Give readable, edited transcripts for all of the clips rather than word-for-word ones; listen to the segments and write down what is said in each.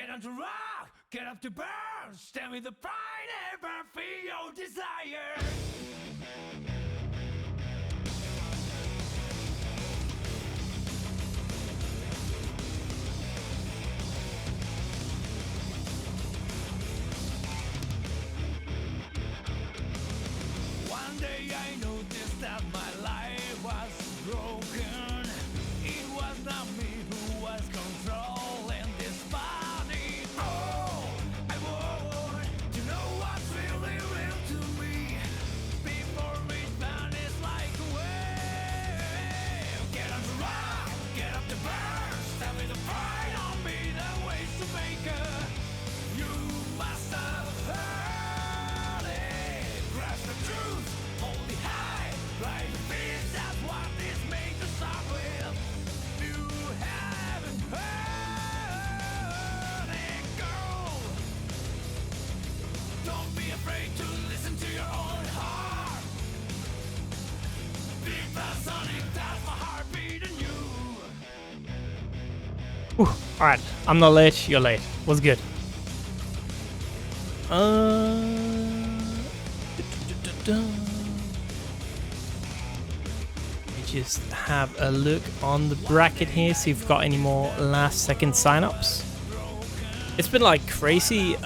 down to rock, get up to burn, stand with the pride, ever feel your desire. One day I noticed that my life was broken. It was not me who was controlling this body. Oh, I want to know what's really real to me before it vanishes like a wave. Get up to rock, get up to burn, stand with the pride on me, the ways to make her. You must have heard it. Grasp the truth, hold it high, right fist, that's what this made to start with. You haven't heard it, girl. Don't be afraid to listen to your own heart. Big fast Sonic, that's my heartbeat in you. Alright, I'm not late, you're late. What's good? Let me just have a look on the bracket here, see if we've got any more last second signups. It's been like crazy,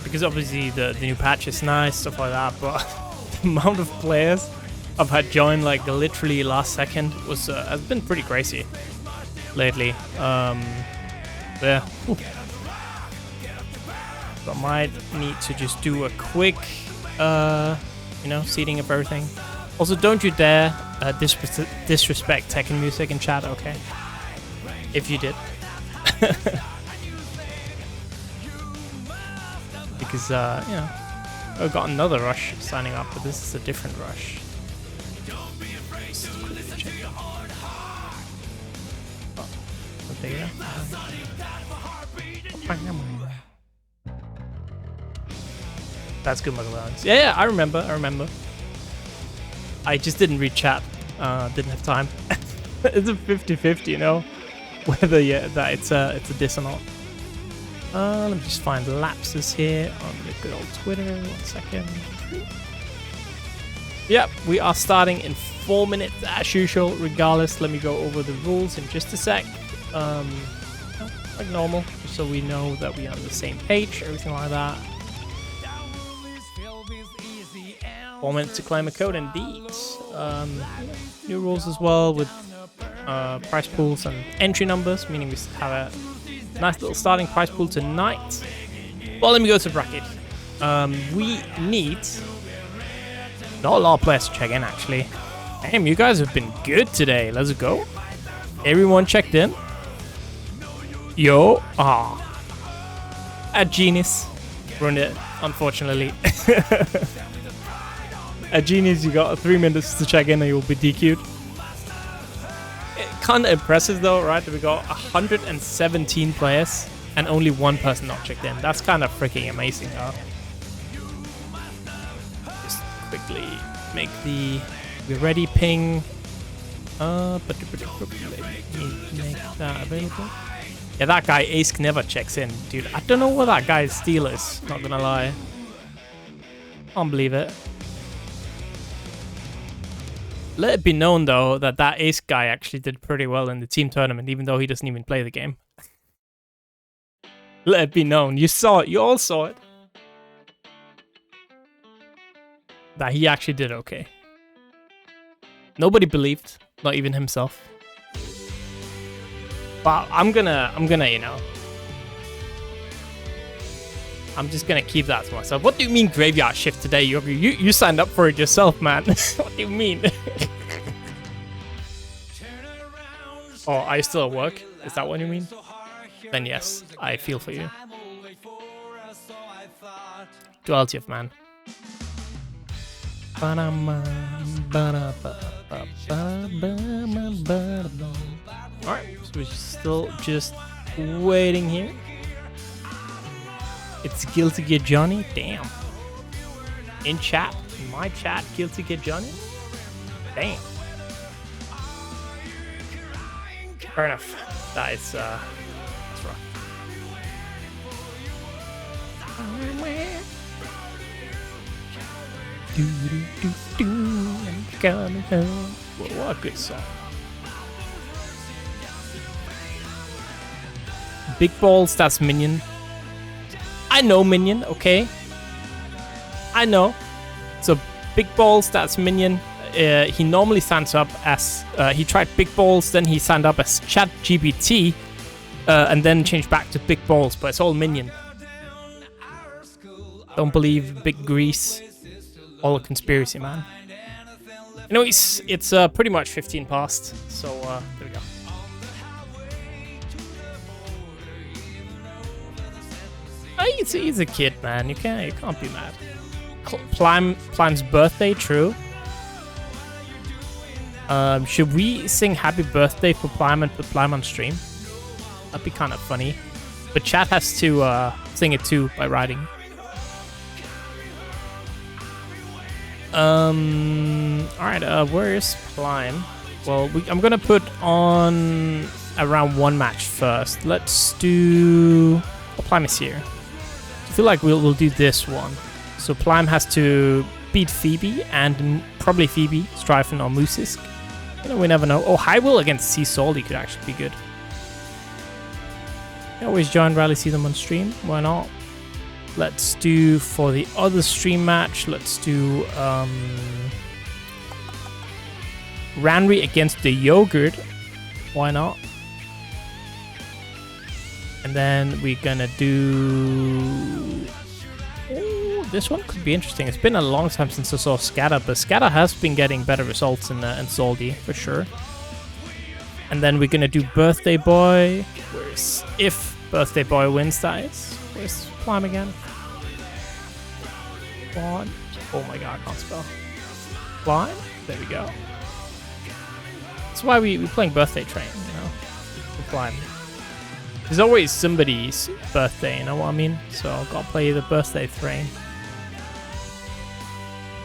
because obviously the new patch is nice, stuff like that, but the amount of players I've had join like literally last second was has been pretty crazy lately. Yeah. Ooh. So I might need to just do a quick, seating of everything. Also, don't you dare disrespect Tekken music in chat, okay? If you did. Because, I've got another rush signing up, but this is a different rush. Oh, there you go. That's good, McLaren. Yeah, I remember. I just didn't read chat. Didn't have time. It's a 50-50, you know, whether that it's a diss or not. Let me just find lapses here on the good old Twitter. 1 second. Yep, we are starting in 4 minutes as usual. Regardless, let me go over the rules in just a sec. Like normal, just so we know that we are on the same page, everything like that. 4 minutes to claim a code, indeed. New rules as well with price pools and entry numbers, meaning we have a nice little starting price pool tonight. Well, let me go to bracket. We need not a lot of players to check in, actually. Damn, you guys have been good today. Let's go. Everyone checked in. Yo, a genius. Ruined it, unfortunately. A genius, you got 3 minutes to check in and you'll be DQ'd. Kind of impressive though, right? We got 117 players and only one person not checked in. That's kind of freaking amazing, huh? Just quickly make the ready ping. But make that available. Yeah, that guy Ace never checks in, dude. I don't know what that guy's steal is, not gonna lie. Can't believe it. Let it be known, though, that Ace guy actually did pretty well in the team tournament, even though he doesn't even play the game. Let it be known. You saw it. You all saw it. That he actually did okay. Nobody believed, not even himself. But I'm gonna, you know, I'm just gonna keep that to myself. What do you mean graveyard shift today? You signed up for it yourself, man. What do you mean? Oh, are you still at work? Is that what you mean? Then yes, I feel for you. Duality of man. Alright, so we're still just waiting here. It's Guilty Gear Johnny. Damn. In chat, in my chat, Guilty Gear Johnny. Damn. Fair enough. That's rough. I'm coming home. What a good song. Big balls, that's Minion. I know Minion, okay? I know. So big balls, that's Minion. He normally signs up as he tried big balls, then he signed up as ChatGPT, and then changed back to big balls, but it's all Minion. Don't believe Big Grease. All a conspiracy, man. Anyways, it's pretty much 15 past, so there we go. He's a kid, man. You can't be mad. Plyme's birthday, true. Should we sing happy birthday for Plyme and put Plyme on stream? That'd be kind of funny. But chat has to sing it too by writing. Alright, where is Plyme? Well, I'm gonna put on a round 1 match first. Let's do... Oh, Plyme is here. I feel like we'll do this one. So Plyme has to beat Phoebe and probably Phoebe, Stryfen or Musisk. You know, we never know. Oh, HiWill against Salty could actually be good. You always join Rally, see them on stream. Why not? Let's do for the other stream match. Let's do Ranri against TheYogurt. Why not? And then we're gonna do... Ooh, this one could be interesting. It's been a long time since I saw Scatter, but Scatter has been getting better results in Salty for sure. And then we're gonna do Birthday Boy. Where's if Birthday Boy wins, that is. Where's Plyme again? Plyme. Oh my god, I can't spell. Plyme? There we go. That's why we're playing Birthday Train, you know? For Plyme. There's always somebody's birthday, you know what I mean? So I've got to play the birthday train.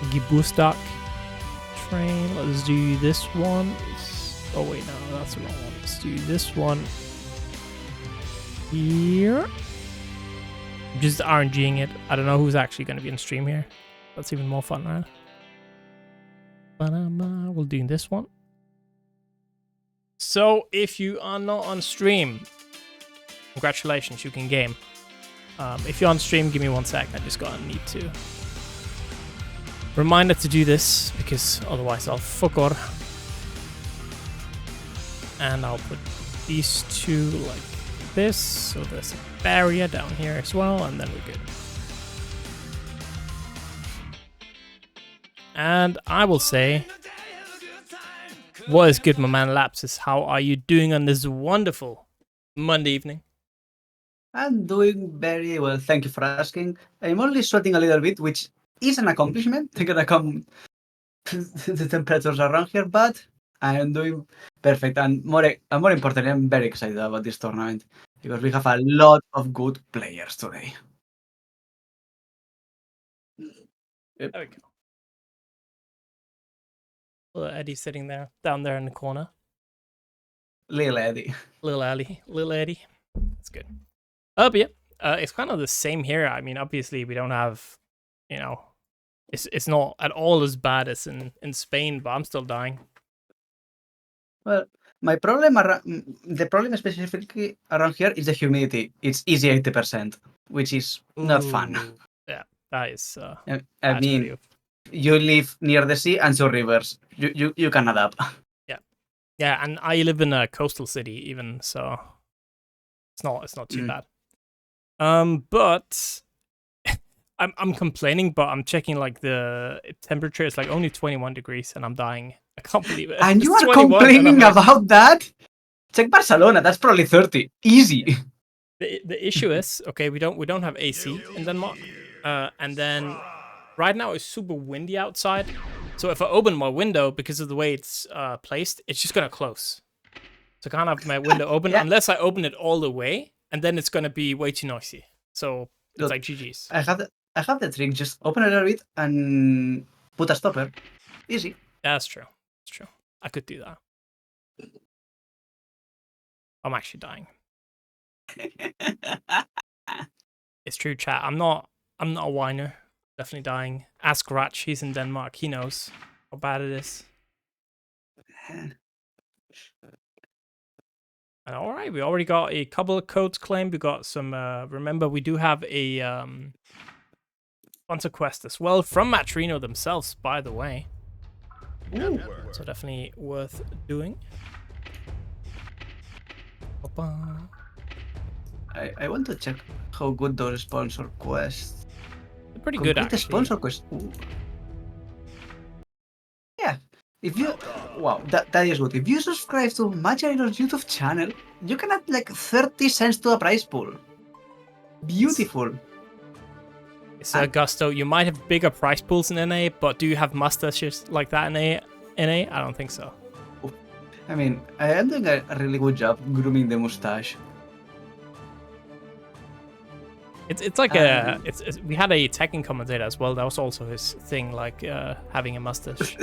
Geburtstag train. Let's do this one. Oh wait, no, that's the wrong one. Let's do this one here. I'm just RNGing it. I don't know who's actually going to be in stream here. That's even more fun, right? We'll do this one. So if you are not on stream, congratulations, you can game. If you're on stream, give me 1 sec. I just got a need to. Reminder to do this, because otherwise I'll forget. And I'll put these two like this, so there's a barrier down here as well, and then we're good. And I will say, what is good, my man Lapsus? How are you doing on this wonderful Monday evening? I'm doing very well, thank you for asking. I'm only sweating a little bit, which is an accomplishment. They're gonna come the temperatures around here, but I'm doing perfect. And more importantly, I'm very excited about this tournament because we have a lot of good players today. There we go. Little Eddie sitting there, down there in the corner. Little Eddie. Little Eddie. That's good. But yeah, it's kind of the same here. I mean, obviously we don't have, you know, it's not at all as bad as in Spain, but I'm still dying. Well, my problem the problem specifically around here is the humidity. It's easy 80%, which is not fun. Yeah, that is. I mean, you live near the sea and 2 rivers. You can adapt. Yeah, and I live in a coastal city even, so it's not too bad. But I'm complaining, but I'm checking like the temperature is like only 21 degrees, and I'm dying. I can't believe it. And you are complaining about that? Check Barcelona. That's probably 30. Easy. The issue is, okay, we don't have AC in Denmark, and then right now it's super windy outside. So if I open my window, because of the way it's placed, it's just gonna close. So I can't have my window open unless I open it all the way, and then it's gonna be way too noisy. So it's Look, like GG's. I have the trick. Just open a little bit and put a stopper. Easy. That's true. It's true. I could do that. I'm actually dying. It's true, chat. I'm not a whiner. definitely dying. Ask Ratch, he's in Denmark. He knows how bad it is. And all right, we already got a couple of codes claimed. We got some. Remember, we do have a sponsor quest as well from Matrino themselves, by the way. Ooh. So definitely worth doing. I want to check how good those sponsor quests. They're pretty good, Complete the actually. sponsor quest. Ooh. Yeah. If you that is good. If you subscribe to Matrino's YouTube channel, you can add like 30 cents to a prize pool. Beautiful. So Gusto, you might have bigger price pools in NA, but do you have mustaches like that in NA? I don't think so. I mean, I am doing a really good job grooming the mustache. It's like we had a Tekken commentator as well. That was also his thing, like having a mustache.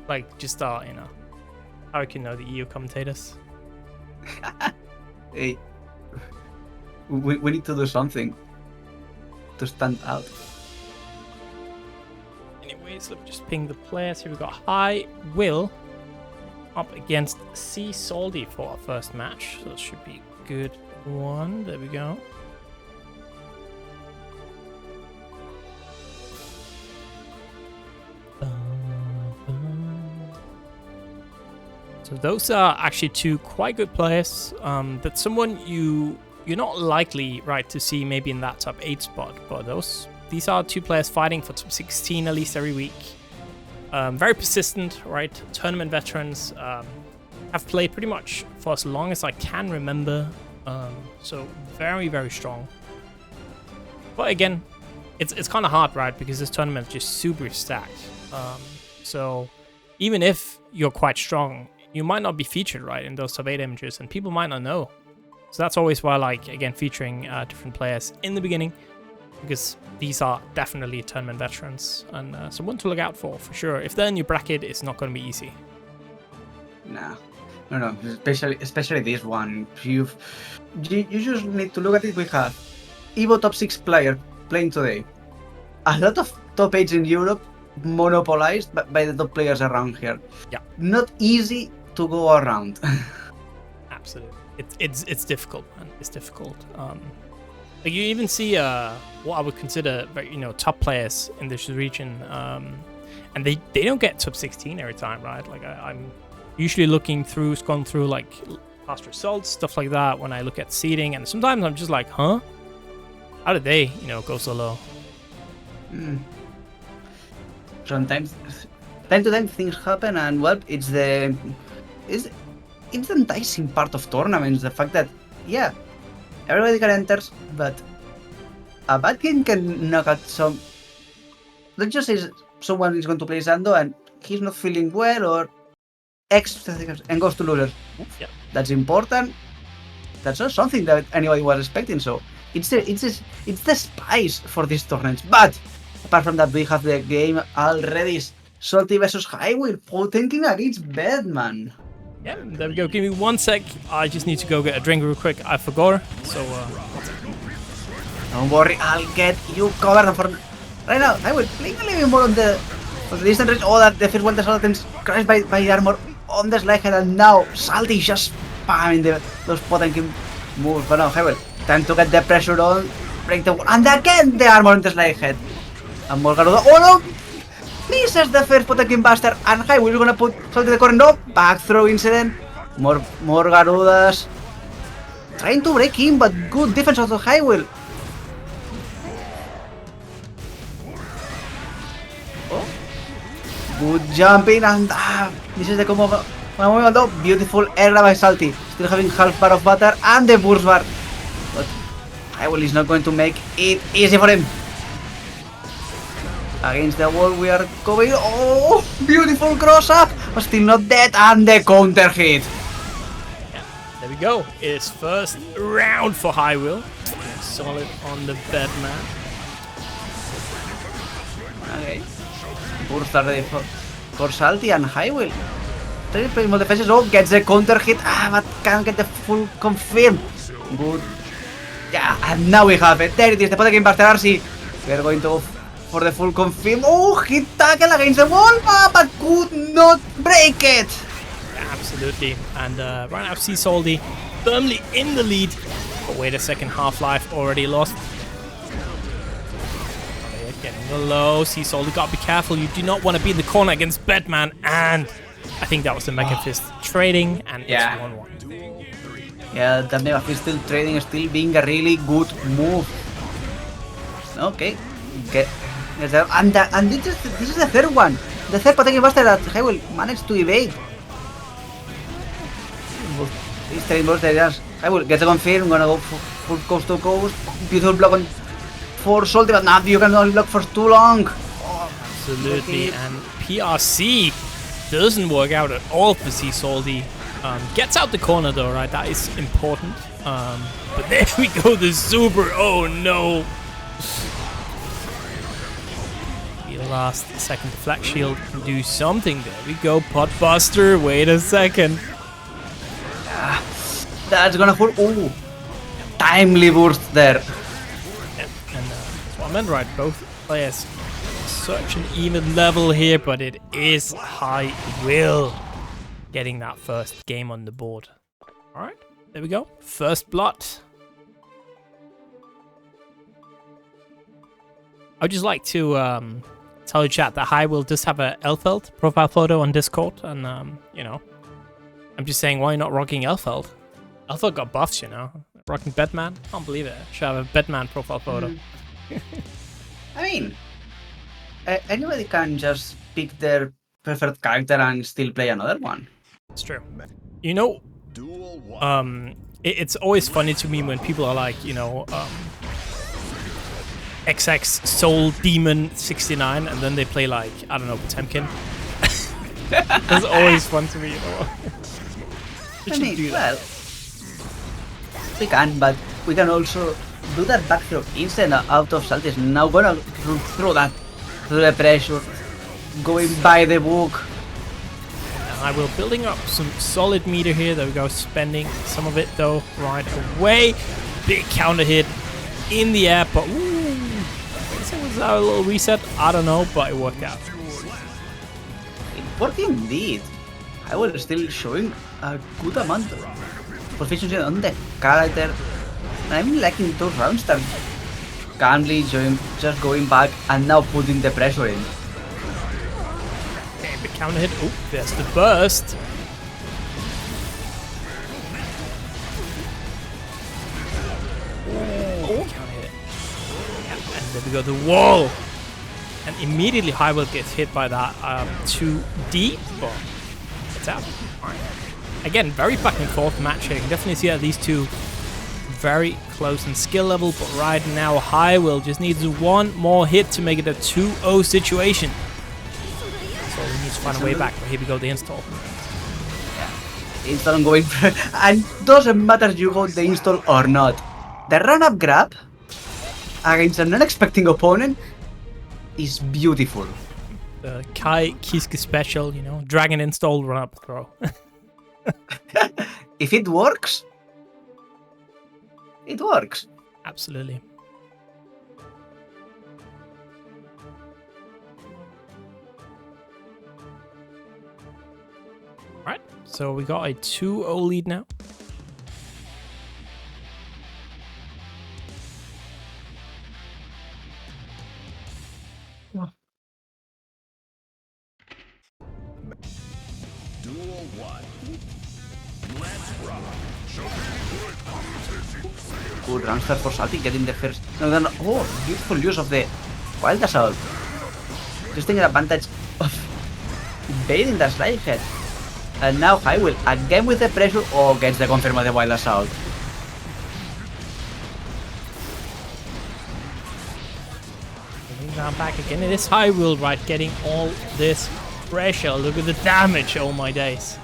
Like just you know, how you know the EU commentators. Hey, we need to do something to stand out. Anyways, let me just ping the players. Here we got HiWill up against Salty for our first match. So it should be a good one. There we go. So those are actually two quite good players. That's someone you're not likely, right, to see maybe in that top 8 spot, but these are two players fighting for top 16 at least every week. Very persistent, right? Tournament veterans. Have played pretty much for as long as I can remember. So very, very strong. But again, it's kind of hard, right? Because this tournament is just super stacked. So even if you're quite strong, you might not be featured, right, in those top 8 images, and people might not know. So that's always why I like, again, featuring different players in the beginning, because these are definitely tournament veterans and someone to look out for sure. If they're in your bracket, it's not going to be easy. Nah. No, especially this one. You just need to look at it. We have EVO top 6 player playing today. A lot of top 8s in Europe monopolized by the top players around here. Yeah. Not easy to go around. Absolutely. It's difficult, man. It's difficult. Like you even see what I would consider, you know, top players in this region, and they don't get top 16 every time, right? Like I'm usually scrolling through like past results, stuff like that when I look at seeding, and sometimes I'm just like, huh? How did they, you know, go so low? Sometimes, time to time, things happen, and well, it's the enticing part of tournaments. The fact that, yeah, everybody can enter, but a bad game can knock out some. Let's just say someone is going to play Zando and he's not feeling well, or X and goes to losers. Yeah. That's important. That's not something that anybody was expecting. So it's the spice for these tournaments. But apart from that, we have the game already. Salty versus HiWill, Potemkin against Bedman. Yeah, there we go. Give me 1 sec. I just need to go get a drink real quick. I forgot. So, don't worry, I'll get you covered for right now. I will play a little bit more on the distance range. Oh, that the first one the attempts crashed by armor on the slide head, and now Salty just spamming those Potemkin moves. But no, HiWill, time to get the pressure on, break the wall, and again the armor on the slide head. And more Garuda. Oh no! Misses the first Potemkin Buster, and HiWill is gonna put Salty in the corner. No! Back throw incident. More Garudas. Trying to break in, but good defense of the HiWill. Oh. Good jumping, and this is the combo of though. Beautiful air by Salty. Still having half bar of butter and the burst bar. But HiWill is not going to make it easy for him. Against the wall, we are going. Oh, beautiful cross up, but still not dead, and the counter hit. Yeah, there we go. It's first round for HiWill. Solid on the Bedman. Okay. Burst are ready for Salty, and HiWill. Three more defenses. Oh, gets the counter hit. But can't get the full confirm. Good. Yeah, and now we have it. There it is, the Potemkin Buster RC. We are going to for the full confirm. Oh, he tackled against the wall, but could not break it. Absolutely. And right now, Salty firmly in the lead. But wait a second, Half-Life already lost. Getting the low. Salty, gotta be careful. You do not want to be in the corner against Bedman. And I think that was the Mega Fist trading. And it's 1-1. Yeah, that Mega Fist still trading, still being a really good move. Okay. And this is the third one. The third Potemkin Buster that HiWill managed to evade. This trading Buster, yes. HiWill gets a confirm. Gonna go full coast to coast. Beautiful block on for Salty, but now you can only block for too long. Absolutely. And PRC doesn't work out at all for Salty. Gets out the corner though, right? That is important. But there we go, the super. Oh no. The last second Flex Shield can do something. There we go, Pot Buster. Wait a second. That's gonna fall. Oh, timely burst there. Yeah, and that's what I meant, right? Both players such an even level here, but it is HiWill getting that first game on the board. All right, there we go. First blood. I'd just like to tell you, chat, that HiWill does have a Elfeld profile photo on Discord, and you know, I'm just saying, why not rocking Elfeld? Elfeld got buffs, you know. Rocking Bedman, can't believe it. Should have a Bedman profile photo. I mean, anybody can just pick their preferred character and still play another one. It's true. You know, it's always funny to me when people are like, you know, XX Soul Demon 69, and then they play like, I don't know, Potemkin. It's always fun to me, you know. I mean, well, we can, but we can also do that back throw instant out of Salty. Is now gonna throw that through the pressure, going by the book. HiWill building up some solid meter here. There we go, spending some of it though right away. Big counter hit in the air, but ooh, was that a little reset? I don't know, but it worked out. It worked indeed. HiWill is still showing a good amount of proficiency on the character. I'm liking those rounds that calmly just going back and now putting the pressure in. Okay, big counter hit. Oh, there's the burst. Oh, counter hit. Yeah, and there we go, the wall. And immediately HiWill gets hit by that 2D. But it's out. All right. Again, very back and forth match here. You can definitely see that these two very close in skill level, but right now HiWill just needs one more hit to make it a 2-0 situation. So he needs to find a way back, but here we go, the install. Yeah, install going and doesn't matter if you got the install or not. The run-up grab against an unexpected opponent is beautiful. The Kai Kiske special, you know, dragon install run-up throw. If it works, it works. Absolutely. Alright, so we got a 2-0 lead now. Good run start for Salty, getting the first. No, oh, beautiful use of the Wild Assault. Just taking advantage of baiting the slide head. And now HiWill again with the pressure. Oh, gets the confirm of the Wild Assault. Now back again. It is HiWill, right? Getting all this pressure. Look at the damage. Oh my days.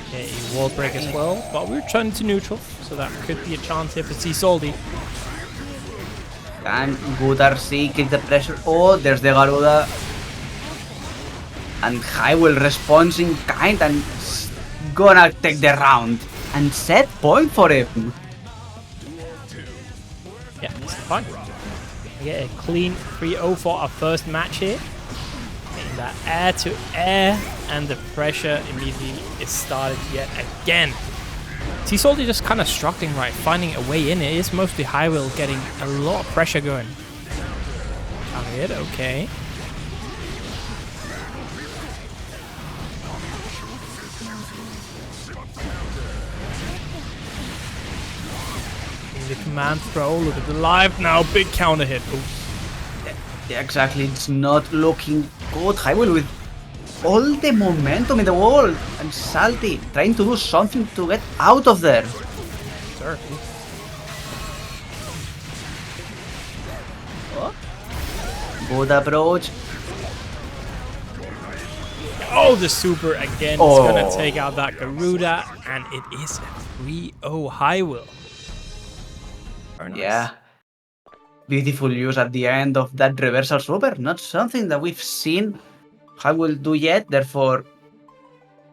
Okay, wall break as well. But we're turning to neutral, so that could be a chance here for Salty. Can good RC kick the pressure? Oh, there's the Garuda. And HiWill responds in kind and gonna take the round. And set point for him. Yeah, it's fine. get a clean 3-0 for our first match here. Getting that air to air, and the pressure immediately is started yet again. Salty just kind of struggling, right, finding a way in. It is mostly HiWill getting a lot of pressure going. Counter hit, okay. The command throw, look at the live now, big counter hit. Ooh. Yeah, exactly, it's not looking good. HiWill with all the momentum in the world, and Salty trying to do something to get out of there. Sure. Oh. Good approach. Oh, the super again. It's gonna take out that Garuda, and it is a 3-0 HiWill. Very nice. Yeah. Beautiful use at the end of that reversal super. Not something that we've seen HiWill do yet, therefore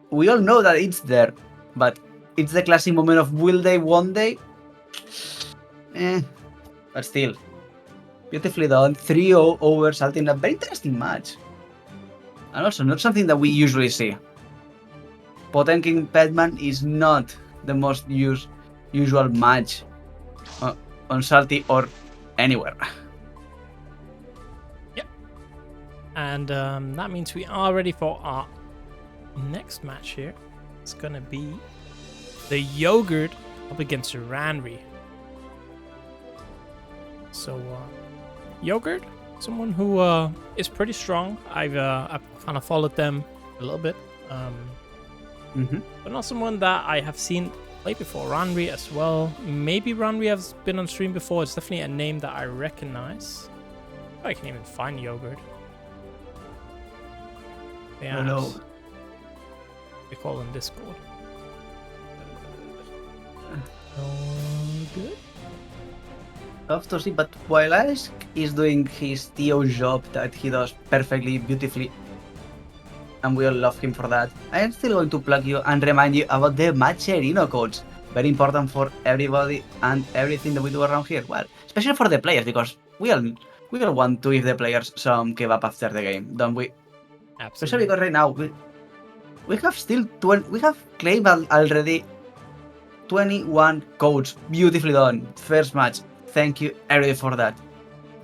we all know that it's there. But it's the classic moment of will they, won't they? But still. Beautifully done. 3-0 over Salty in a very interesting match. And also not something that we usually see. Potemkin Bedman is not the most usual match on Salty or anywhere. Yep. And that means we are ready for our next match here. It's gonna be TheYogurt up against Ranri. So Yogurt, someone who is pretty strong. I've kind of followed them a little bit, but not someone that I have seen play before. Ranri as well. Maybe Ranri has been on stream before. It's definitely a name that I recognize. I can even find Yogurt. Yeah, no. We call in Discord. Good. Tough to see, but while Ask is doing his TO job that he does perfectly, beautifully, and we all love him for that, I am still going to plug you and remind you about the Matcherino codes. Very important for everybody and everything that we do around here. Well, especially for the players, because we all want to give the players some kebab after the game, don't we? Absolutely. Especially because right now we have still we have claimed already 21 codes. Beautifully done. First match. Thank you everybody for that.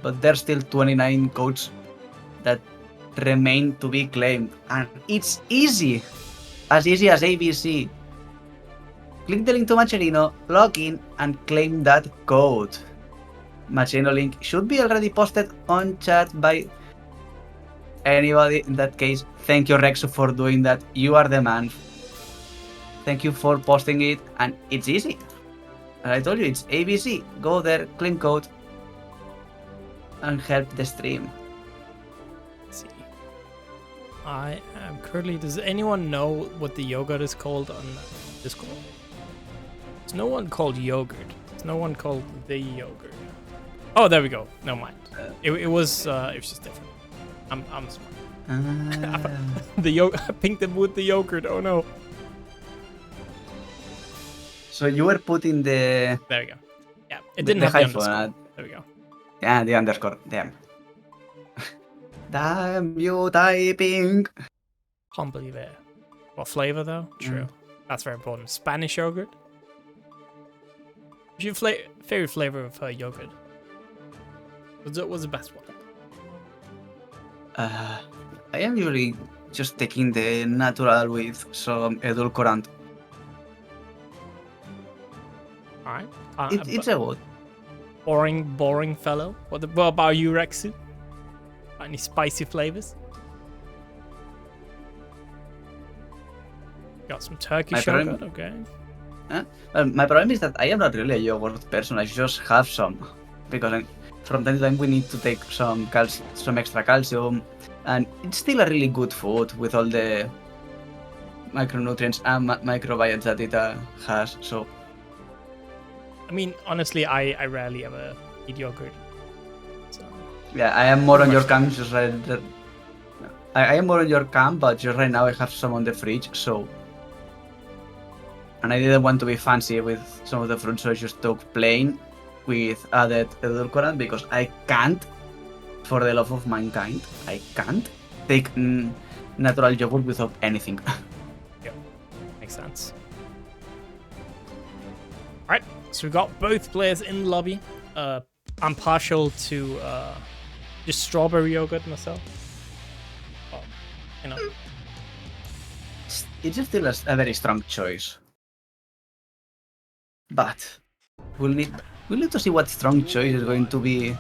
But there's still 29 codes that remain to be claimed, and it's easy as a.b.c. Click the link to Matcherino, log in, and claim that code. Matcherino link should be already posted on chat by anybody. In that case, thank you Rexu for doing that. You are the man. Thank you for posting it, and it's easy. And I told you, it's ABC. Go there, claim code, and help the stream. Let's see. I am currently... Does anyone know what TheYogurt is called on Discord? There's no one called Yogurt. There's no one called TheYogurt. Oh, there we go. No mind. It was just different. I'm smart. I pinked them with TheYogurt. Oh no. So you were putting the... There we go. Yeah, it didn't have the underscore. There we go. Yeah, the underscore. Damn. Damn you typing. Can't believe it. What flavor though? True. That's very important. Spanish yogurt. What's your favorite flavor of yogurt? What's the best one? I am usually just taking the natural with some edulcorant. Alright. It's a good. Boring fellow. What about you, Rexu? Any spicy flavors? Got some Turkish yogurt, okay. My problem is that I am not really a yogurt person. I just have some because from time to time we need to take some extra calcium, and it's still a really good food with all the micronutrients and microbiomes that it has. So, I mean, honestly, I rarely ever eat yogurt. So. Yeah, I am more on your camp. Just right. I am more on your camp, but just right now I have some on the fridge. So. And I didn't want to be fancy with some of the fruits, so I just took plain with added edulcorant because I can't for the love of mankind, I can't take natural yogurt without anything. Yep, makes sense. Alright, so we got both players in the lobby. I'm partial to just strawberry yogurt myself. Well, you know. It's still a very strong choice. But we'll need to see what strong choice is going to be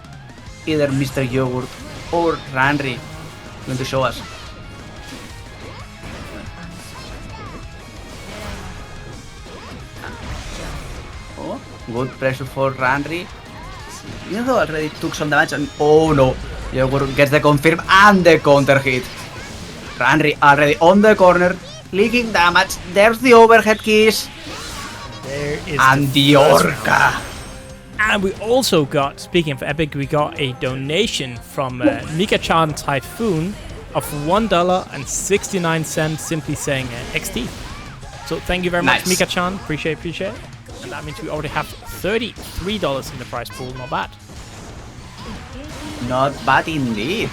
either Mr. Yogurt or Ranri going to show us. Oh, good pressure for Ranri. Even though already took some damage and oh no, Yogurt gets the confirm and the counter hit. Ranri already on the corner, leaking damage. There's the overhead keys. There is And the Orca. And we also got, speaking of Epic, we got a donation from Mika-chan Typhoon of $1.69, simply saying XT. So thank you very much, Nice. Mika-chan. Appreciate it. And that means we already have $33 in the prize pool. Not bad. Not bad indeed.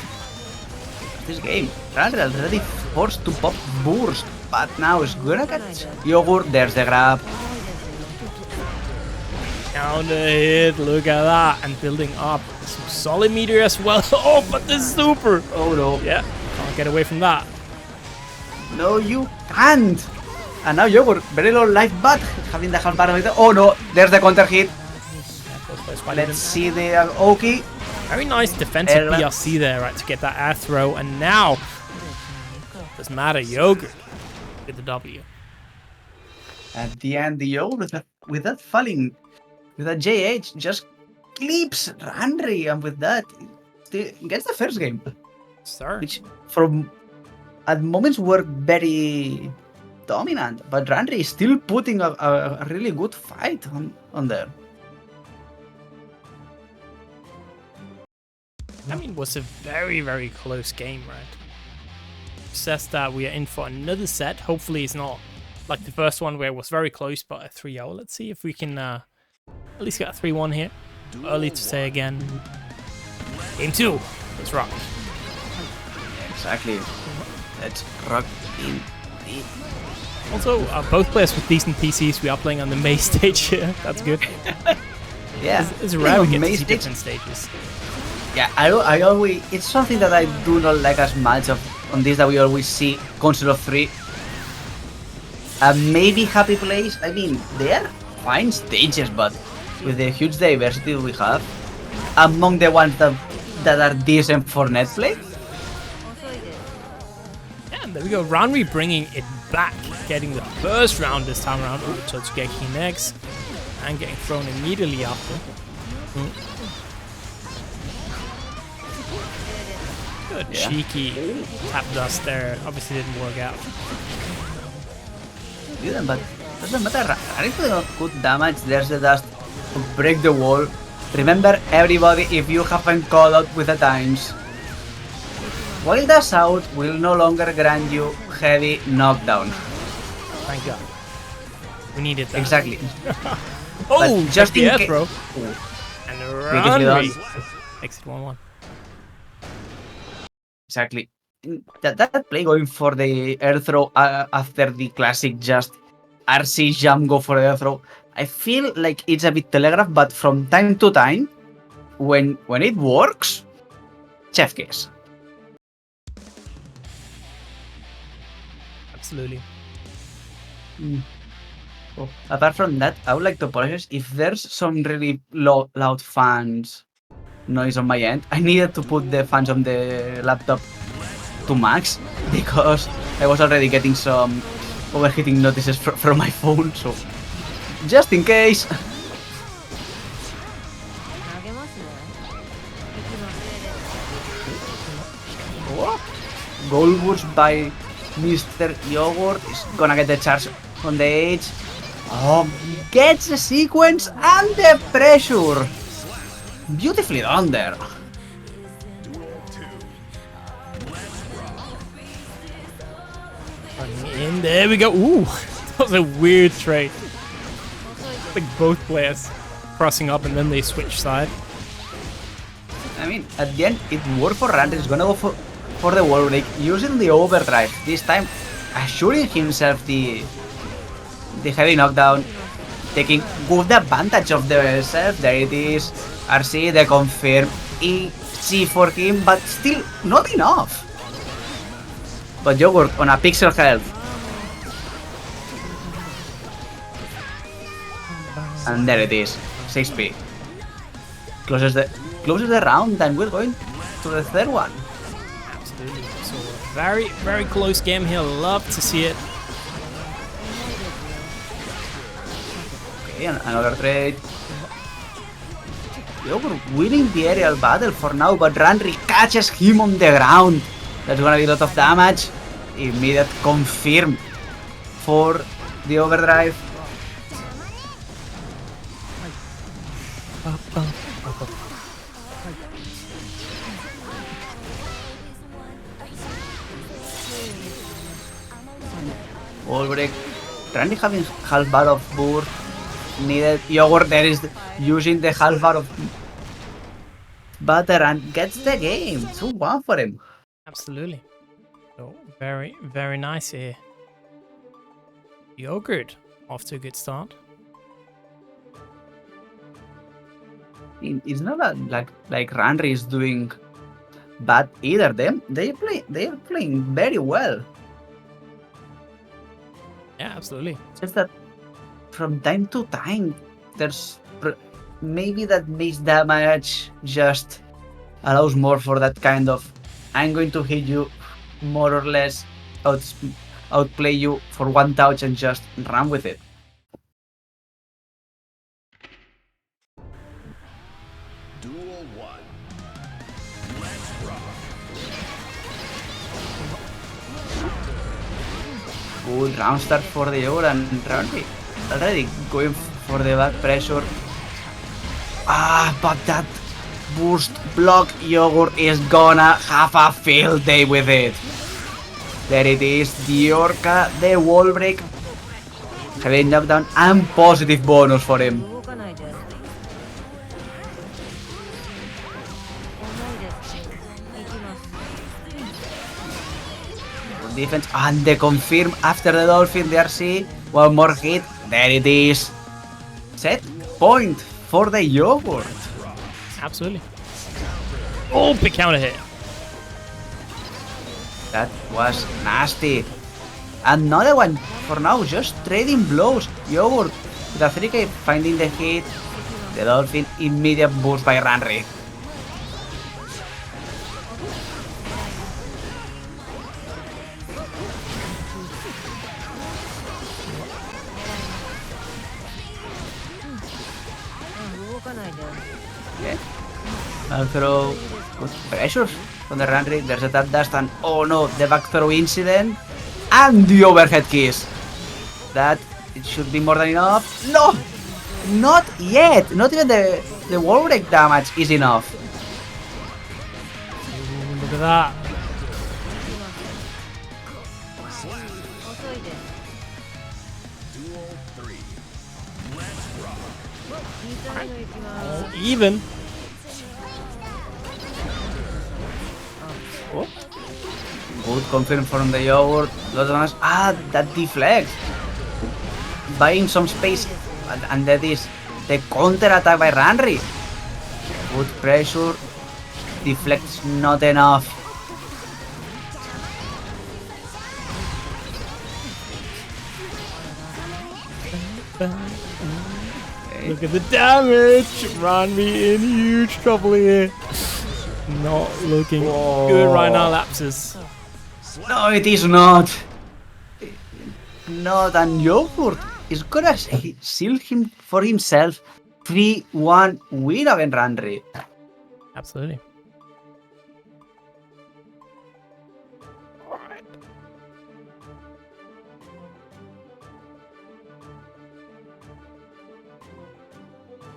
This game, Ranri already forced to pop burst, but now it's gonna catch Yogurt. There's the grab. Counter hit, look at that. And building up some solid meter as well. Oh, but the super. Oh no. Yeah, can't get away from that. No, you can't. And now Yogurt, very low life, but having the half bar of it. Oh no, there's the counter hit. Let's see the Oki. Very nice defensive Ella. BRC there, right, to get that air throw. And now, doesn't matter, Yogurt with the W. At the end, the Yogurt with that falling, with that JH, just clips Ranri, and with that, still gets the first game. Sir. Which, from at moments, were very dominant, but Ranri is still putting a really good fight on there. I mean, it was a very, very close game, right? Says that we are in for another set. Hopefully it's not like the first one where it was very close, but a 3-0. Let's see if we can at least get a 3-1 here. Early to say again. Game 2. Let's rock. Exactly. Let's rock in. Also, both players with decent PCs. We are playing on the May stage here. That's good. Yeah, It's rare we get to May see stage. different stages. Yeah, I always, it's something that I do not like as much on this, that we always see console of 3. Maybe Happy Place. I mean, they are fine stages, but with the huge diversity we have, among the ones that are decent for net play. Yeah, and there we go. Ranri bringing it back, getting the first round this time around. Ooh, Totsugeki next, and getting thrown immediately after. Good Yeah. cheeky tap dust there. Obviously didn't work out. Didn't, but doesn't matter. Ranri put good damage. There's the dust to break the wall. Remember, everybody, if you haven't called out with the times, while that's out, will no longer grant you heavy knockdown. Thank God. We needed that. Exactly. Oh, But just in the air ca- throw. Ooh. And Beautifully Ranri. done. Exit 1-1. Exactly. That play going for the air throw after the classic just RC jump go for the air throw, I feel like it's a bit telegraphed, but from time to time, when it works, chef kiss. Absolutely. Oh, apart from that, I would like to apologize if there's some really loud fans noise on my end. I needed to put the fans on the laptop to max because I was already getting some overheating notices from my phone, so just in case. Oh, Goldlewis by Mr. Yogurt is gonna get the charge on the edge. Oh, gets the sequence and the pressure. Beautifully done there. In there we go. Ooh, that was a weird trade. Like both players crossing up and then they switch side. I mean, at the end, it worked for Ranri. He's gonna go for the wall break, using the overdrive. This time, assuring himself the heavy knockdown, taking good advantage of the self. There it is. RC, the confirm. Easy for him, but still not enough. But YogUrt on a pixel health. And there it is. 6p. Closes the round, and we're going to the third one. Absolutely. So a very, very close game here. Love to see it. Okay, another trade. YogUrt winning the aerial battle for now, but Ranri catches him on the ground. That's gonna be a lot of damage. Immediate confirm for the overdrive. Wall break. Ranri having half bar of burst. Needed YogUrt there is using the half bar of butter and gets the game. 2-1 for him. Absolutely. So very, very nice here. YogUrt off to a good start. It's not like Ranri is doing bad either. They are playing very well. Yeah, absolutely. Just that from time to time, there's maybe that makes damage just allows more for that kind of I'm going to hit you more or less, outplay you for one touch and just run with it. Duel 1. Let's rock. Good round start for the YogUrt, and Ranri already going for the back pressure. But that burst block, YogUrt is gonna have a field day with it. There it is, the Orca, the wall break, heavy knockdown and positive bonus for him. Good defense and the confirm after the dolphin, the RC, one more hit, there it is. Set point for the YogUrt. Absolutely. Oh, big counter hit. That was nasty. Another one for now, just trading blows. YogUrt with a 3k finding the hit. The dolphin, immediate boost by Ranri. Okay. Back throw with pressures from the Ranri. There's a tap dust and oh no, the back throw incident and the overhead kiss. That it should be more than enough. No, not yet. Not even the wall break damage is enough. Ooh, look at that. Duel 3. Let's rock. Oh, even. Oh. Good confirm from the YogUrt. Lots of damage. That deflect. Buying some space. And that is the counter attack by Ranri. Good pressure. Deflects not enough. Okay. Look at the damage. Ranri in huge trouble here. Not looking good right now, Lapsus. No, it is not. Not, and YogUrt is gonna seal him for himself. 3-1 win against Ranri. Absolutely.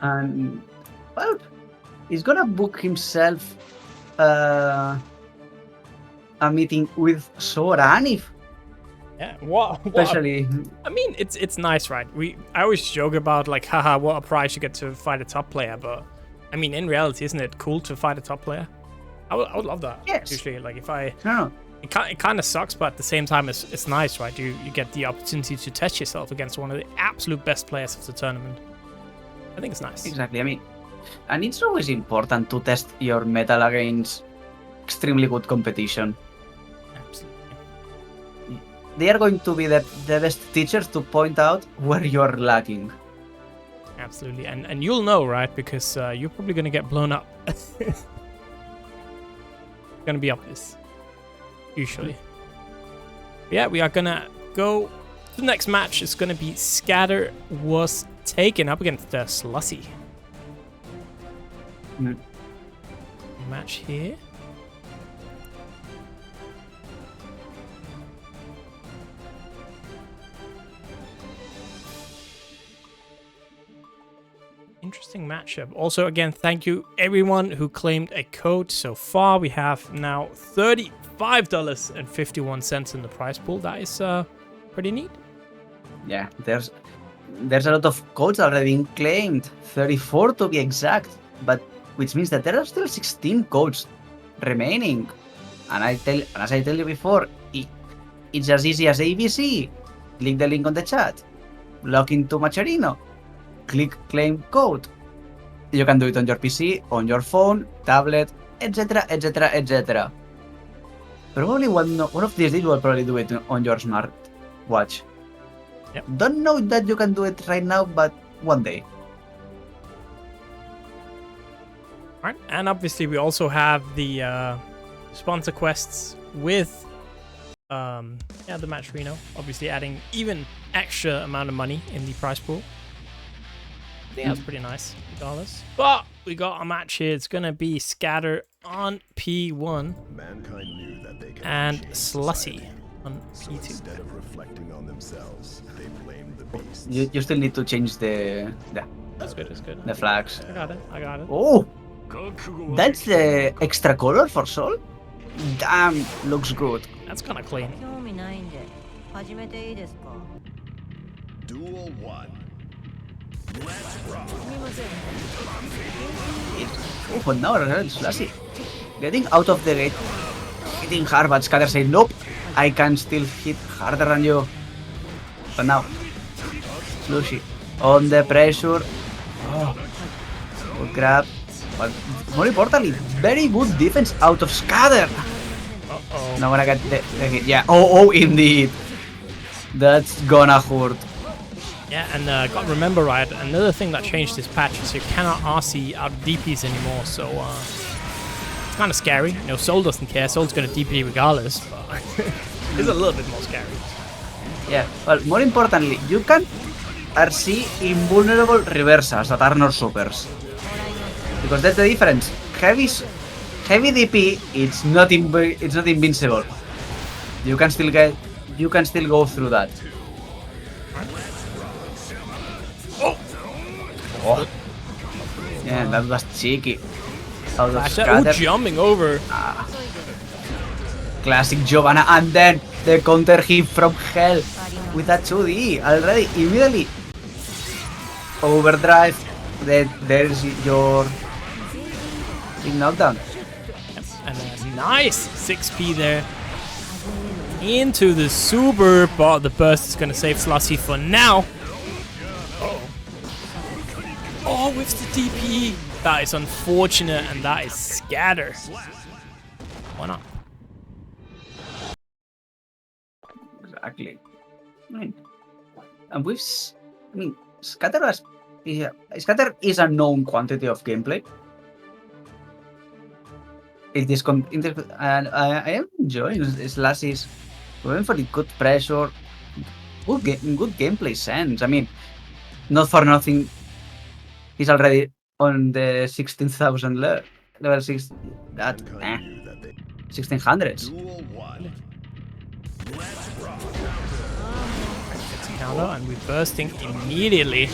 And well, he's gonna book himself a meeting with Sorani. Yeah. What? Especially, I mean, it's nice, right? I always joke about like, haha, what a prize you get to fight a top player, but I mean, in reality, isn't it cool to fight a top player? I would love that. Yes. Usually, like if I, No. it kind of sucks, but at the same time, it's nice, right? You get the opportunity to test yourself against one of the absolute best players of the tournament. I think it's nice. Exactly. I mean, and it's always important to test your metal against extremely good competition. Absolutely. They are going to be the best teachers to point out where you're lacking. Absolutely, and you'll know, right? Because you're probably gonna get blown up. Gonna be obvious, usually. Yeah, we are gonna go to the next match. It's gonna be Scatter was taken up against Slussy. Match here. Interesting matchup. Also, again, thank you everyone who claimed a code so far. We have now $35.51 in the prize pool. That is pretty neat. Yeah, there's a lot of codes already being claimed, 34 to be exact, but which means that there are still 16 codes remaining. And as I tell you before, it's as easy as ABC. Click the link on the chat, log into Macherino, click claim code. You can do it on your PC, on your phone, tablet, etc, etc, etc. Probably one of these days you will probably do it on your smart watch. Yep. Don't know that you can do it right now, but one day. Alright, and obviously we also have the sponsor quests with the match Reno, obviously adding even extra amount of money in the prize pool. I think that's pretty nice, regardless. But we got a match here. It's gonna be Scatter on P1 and Slussy on P2. Instead of reflecting on themselves, they blame the beast. You still need to change the That's good, that's good. the flags. I got it. Oh, that's the extra color for Sol. Damn, looks good. That's kind of clean. 興味ないんで始めていいですか Duel 1. Oh, but now it's Slussy. Getting out of the gate, hitting hard, but Scatter said nope. I can still hit harder than you. But now, Slussy on the pressure. Oh, good grab. But more importantly, very good defense out of Scatter. Uh-oh. Not gonna get the hit. Yeah. Oh, indeed. That's gonna hurt. Yeah, and got to remember, right, another thing that changed this patch is you cannot RC out of DPs anymore, so it's kind of scary. You know, Sol doesn't care. Sol's going to DP regardless, but it's a little bit more scary. Yeah, well, more importantly, you can RC invulnerable reversals that are not supers. Because that's the difference. Heavy DP, it's not invincible. You can still go through that. Oh. Yeah, that was cheeky. Out of Scatter. Jumping over. Classic Giovanna, and then the counter hit from hell with a 2D already, immediately. Overdrive. There's your big knockdown. And a nice 6P there. Into the super, but the burst is going to save Slussy for now. Oh, with the DP. That is unfortunate, and that is Scatter. Why not? Exactly. And Scatter is a known quantity of gameplay. It is and I am enjoying Slussy's going for the good pressure, good gameplay sense. I mean, not for nothing, he's already on the 16,000 level 6. That 1600s. Duel 1. Counter, and we're bursting immediately.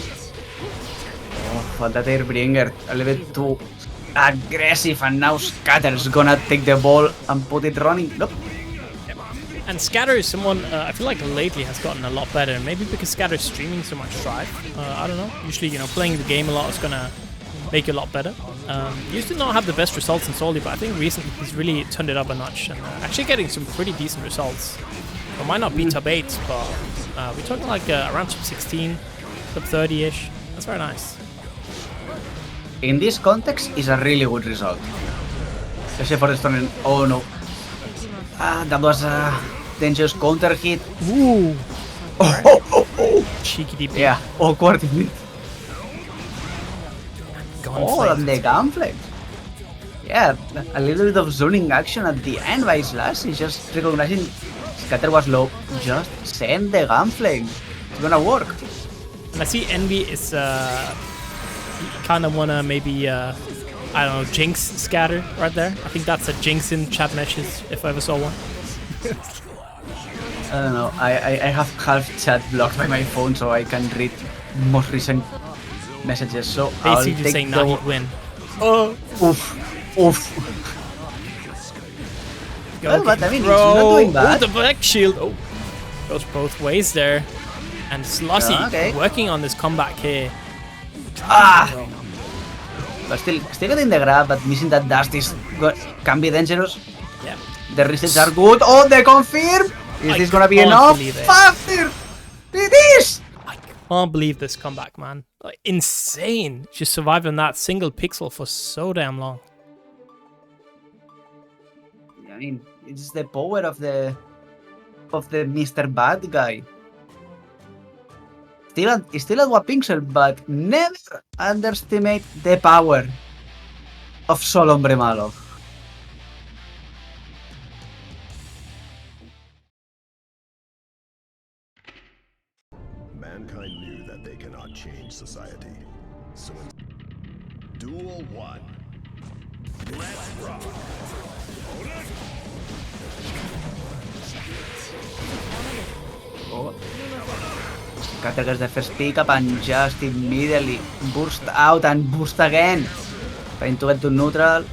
Oh, but that Airbringer a little bit too aggressive, and now Scatter's gonna take the ball and put it running. Nope. And Scatter is someone I feel like lately has gotten a lot better. Maybe because Scatter's streaming so much Strive. I don't know. Usually, you know, playing the game a lot is gonna make it a lot better. Used to not have the best results in Soli, but I think recently he's really turned it up a notch and actually getting some pretty decent results. It might not be top 8, but we're talking like around top 16, top 30-ish. That's very nice. In this context, is a really good result. Especially for the Storm. Oh no. That was a dangerous counter hit. Ooh! Oh. Cheeky DP. Yeah, awkward indeed. Gunflame. And the gunflame. Yeah, a little bit of zoning action at the end by Slussy, just recognizing Scatter was low. Just send the gunflame. It's gonna work. And I see Envy is kind of wanna maybe I don't know, jinx Scatter right there. I think that's a jinx in chat messages if I ever saw one. I don't know. I have half chat blocked by my phone, so I can read most recent messages. So Basically I'll just take saying the... nah, he'd win. Oh, Oof. Well, but I mean, it's Bro. not doing bad. Oh, the black shield. Oh, goes both ways there. And Slussy working on this comeback here. But still getting the grab, but missing that dust can be dangerous. Yeah. The resets are good. Oh, they confirm. Is this gonna be enough? Faster! It is! I can't believe this comeback, man. Like, insane. She survived on that single pixel for so damn long. I mean, it's the power of the Mr. Bad guy. Still at 1 pixel, but never underestimate the power of Sol Hombre Malo. Mankind knew that they cannot change society. So Duel 1. Let's rock. Oh. Scatter gets the first pick up and just immediately burst out and burst again. Trying to get to neutral.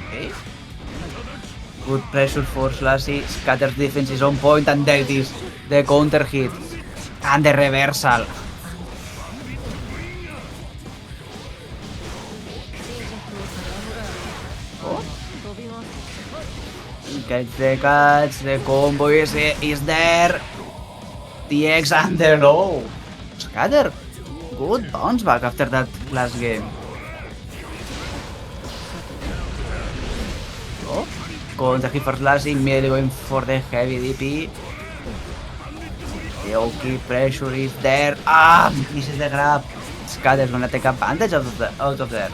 Okay. Good pressure for Slussy. Scatter's defense is on point, and there it is. The counter hit. And the reversal. Gets the catch, the combo is there. The X and the low. Scatter. Good bounce back after that last game. Oh. Counter hit for Slussy, immediately going for the heavy DP. The okay pressure is there. Misses the grab. Scatter's gonna take advantage out of there.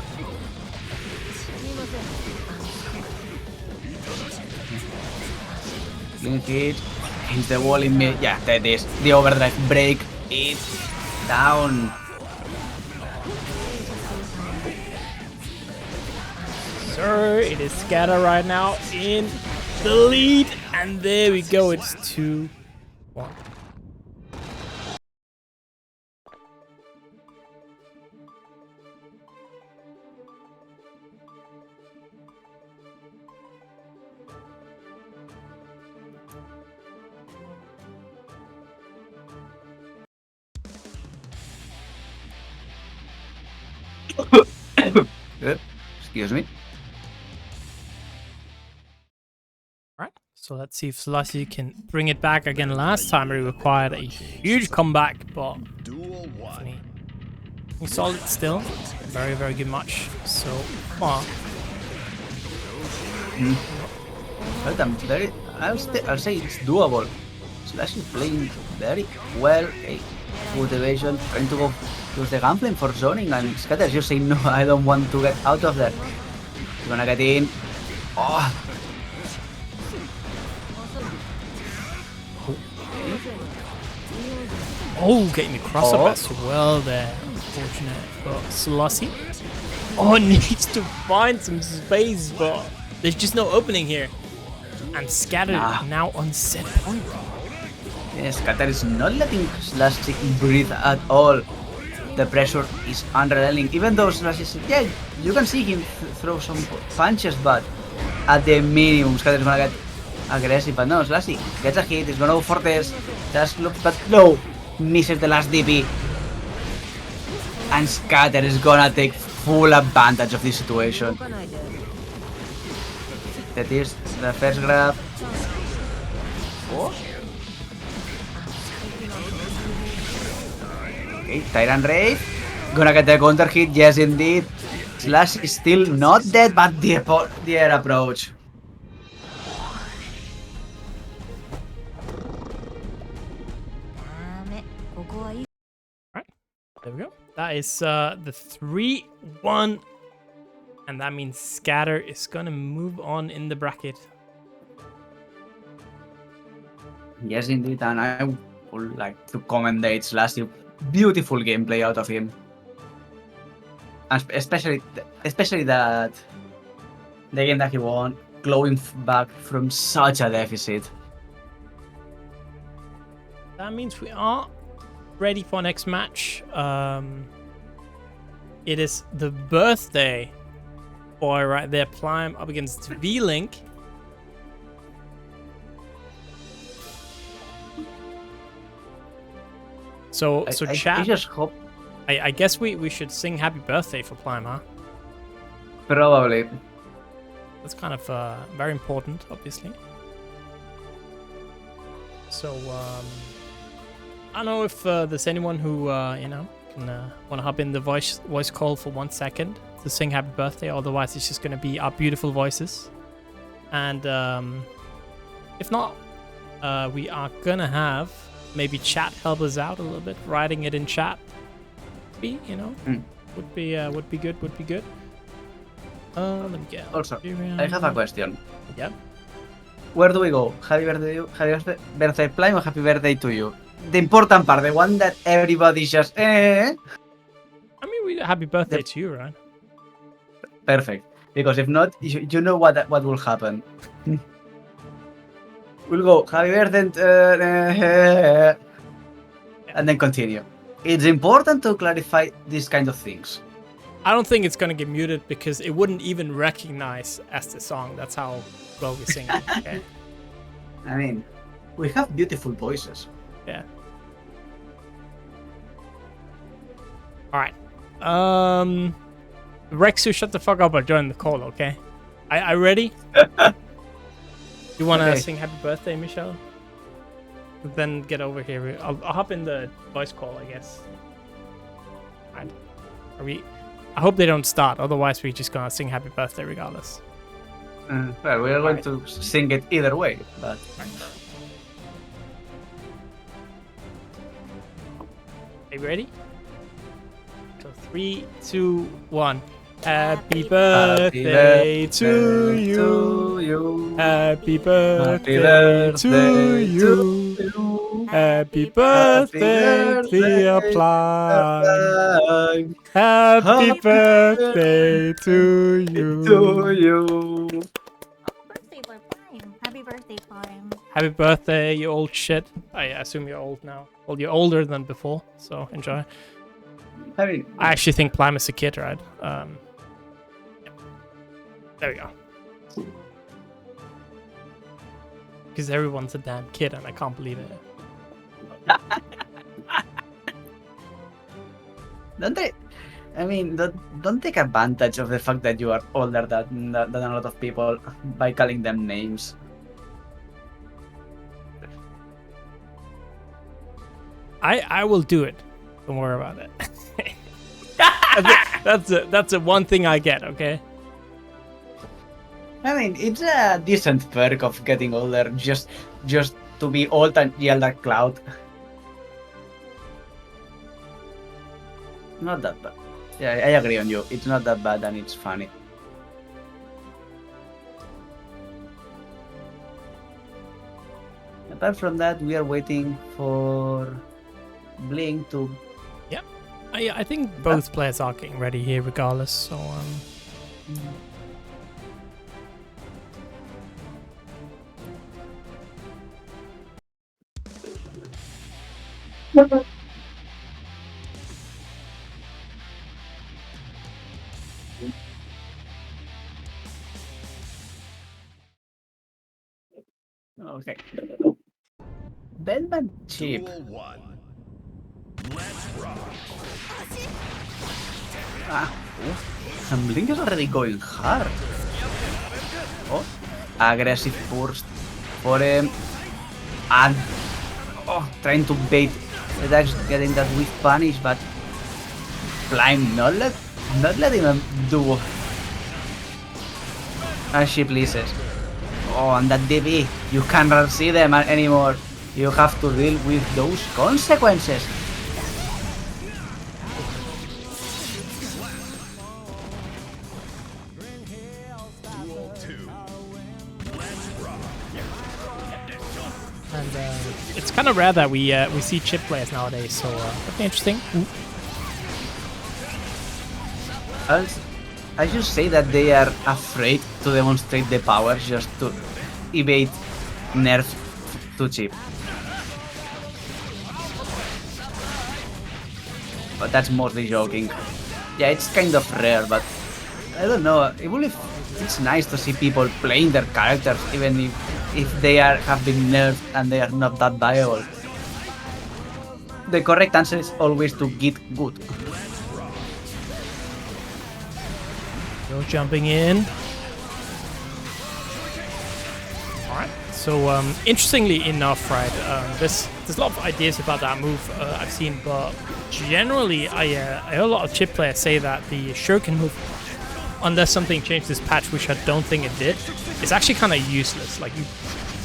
Clean hit. Hits the wall in mid. Yeah, that is. The overdrive break. It's down. Sir, it is Scatter right now in the lead. And there we go. It's 2-1. Excuse me. Alright, so let's see if Slussy can bring it back again. Last time it required a huge comeback, but Duel 1. he's solid still. Very, very good match so far. Well done. I'll say it's doable. Slussy playing very well. Okay. Good evasion. Trying to go use the gunflame for zoning, and Scatter just saying no, I don't want to get out of there. He's gonna get in. Oh. Oh, getting the cross up as well there. Unfortunate for Slussy. Oh, needs to find some space, but there's just no opening here. And Scatter now on set point. Yes, Scatter is not letting Slussy breathe at all. The pressure is unrelenting. Even though Slussy is, yeah, you can see him throw some punches, but at the minimum, Scatter is gonna get aggressive. But no, Slussy gets a hit, he's gonna go for this. Just look, but no. misses the last DP. And Scatter is gonna take full advantage of this 動 situation. かないで That is the first grab. Oh. Okay, Tyrant Rave. Gonna get the counter hit, yes indeed. Slash is still not dead, but the air approach. ダメここはいい There we go. That is the 3-1. And that means Scatter is gonna move on in the bracket. Yes indeed, and I would like to commendate Slash. Beautiful gameplay out of him. And especially that the game that he won, glowing back from such a deficit. That means we are ready for next match. It is the birthday boy right there, Plyme up against vlink. So chat. I just hope. I guess we should sing happy birthday for Plyme, huh? Probably. That's kind of very important, obviously. So I don't know if there's anyone who can want to hop in the voice call for 1 second to sing happy birthday. Otherwise, it's just going to be our beautiful voices. And if not, we are gonna have maybe chat help us out a little bit, writing it in chat. Would be good. Let me get. Also, I have a question. Yep. Where do we go? Happy birthday Plyme or happy birthday to you? The important part, the one that everybody's just I mean, happy birthday to you, right? Perfect. Because if not, you know what will happen. We'll go happy birthday and then continue. It's important to clarify these kind of things. I don't think it's gonna get muted because it wouldn't even recognize as the song. That's how well we sing it. Okay. I mean, we have beautiful voices. Yeah. All right. Rexu, shut the fuck up or join the call, okay? I ready? You wanna sing happy birthday, Michelle? Then get over here. I'll hop in the voice call, I guess. Right. I hope they don't start. Otherwise, we're just gonna sing happy birthday regardless. Well, we're going to sing it either way, but. Are you ready? So 3, 2, 1. Happy birthday to you. Happy birthday to you. Happy birthday, dear Plyme. Happy birthday to you. Birthday boy Plyme. Happy birthday Plyme. Happy birthday, you old shit. I assume you're old now. Well, you're older than before, so enjoy. I actually think Plyme is a kid, right? There we go. Because everyone's a damn kid, and I can't believe it. Don't take advantage of the fact that you are older than a lot of people by calling them names. I will do it. Don't worry about it. That's a one thing I get, okay? I mean, it's a decent perk of getting older, just to be old and yell at Cloud. Not that bad. Yeah, I agree on you. It's not that bad and it's funny. Apart from that, we are waiting for Blink to. Yep. I think both players are getting ready here regardless, so Okay. Bedman Chipp. Duel 1. And Blink is already going hard. Oh, aggressive burst for him. And trying to bait the Dax, getting that weak punish, but Plyme not letting him do as she pleases. Oh, and that DB, you cannot see them anymore. You have to deal with those consequences. And it's kind of rare that we see Chipp players nowadays, so definitely interesting. I should say that they are afraid to demonstrate the power just to evade nerf to Chipp. But that's mostly joking. Yeah, it's kind of rare, but I don't know. Even if it's nice to see people playing their characters, even if they have been nerfed and they are not that viable. The correct answer is always to get good. You're jumping in. Alright, so interestingly enough, right, there's a lot of ideas about that move I've seen, but generally I hear a lot of Chipp players say that the shuriken move, unless something changed this patch, which I don't think it did, it's actually kind of useless. Like,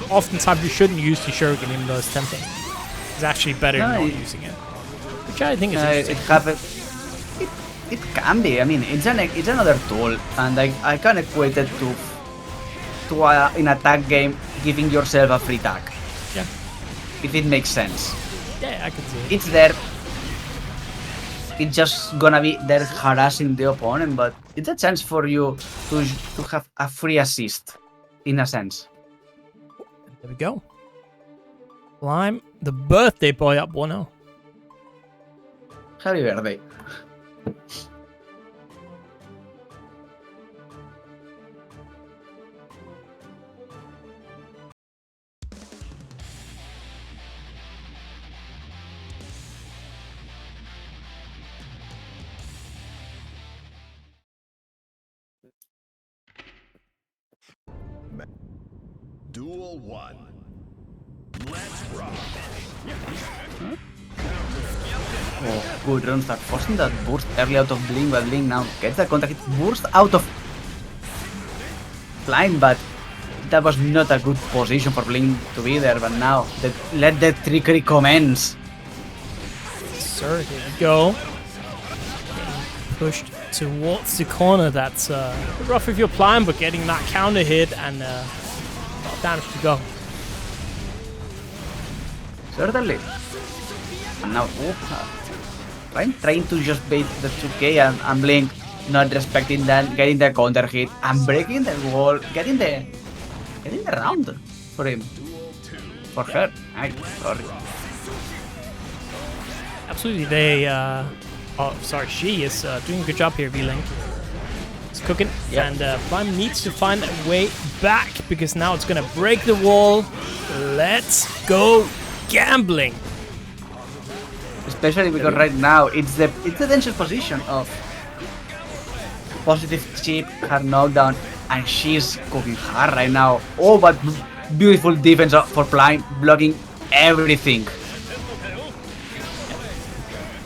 oftentimes you shouldn't use the shuriken even though it's tempting. It's actually better not using it, which I think is interesting. It happens. It can be. I mean, it's another tool, and I can equate it to in attack game giving yourself a free tag. Yeah. If it makes sense. Yeah, I can see it. It's there. It's just gonna be there harassing the opponent, but it's a chance for you to have a free assist, in a sense. There we go. Plyme, the birthday boy, up 1-0. Happy birthday. Duel 1. Let's rock. Oh, good run start. Forcing that burst early out of Blink, but Blink now gets the contact. It burst out of Plyme, but that was not a good position for Blink to be there. But now, let the trickery commence. Sir, here we go. Getting pushed towards the corner. That's rough if you're Plyme, but getting that counter hit and a lot of damage to go. Certainly. And now, trying to just bait the 2K and Blink, not respecting that, getting the counter hit and breaking the wall, getting the round for him. For her. Ay, sorry. Absolutely, they. Oh, sorry, she is doing a good job here, vlink. It's cooking, and Plyme needs to find a way back because now it's gonna break the wall. Let's go gambling. Especially because right now it's the danger position of positive Chipp, her knockdown, and she's cooking hard right now. Oh, but beautiful defense for Plyme, blocking everything.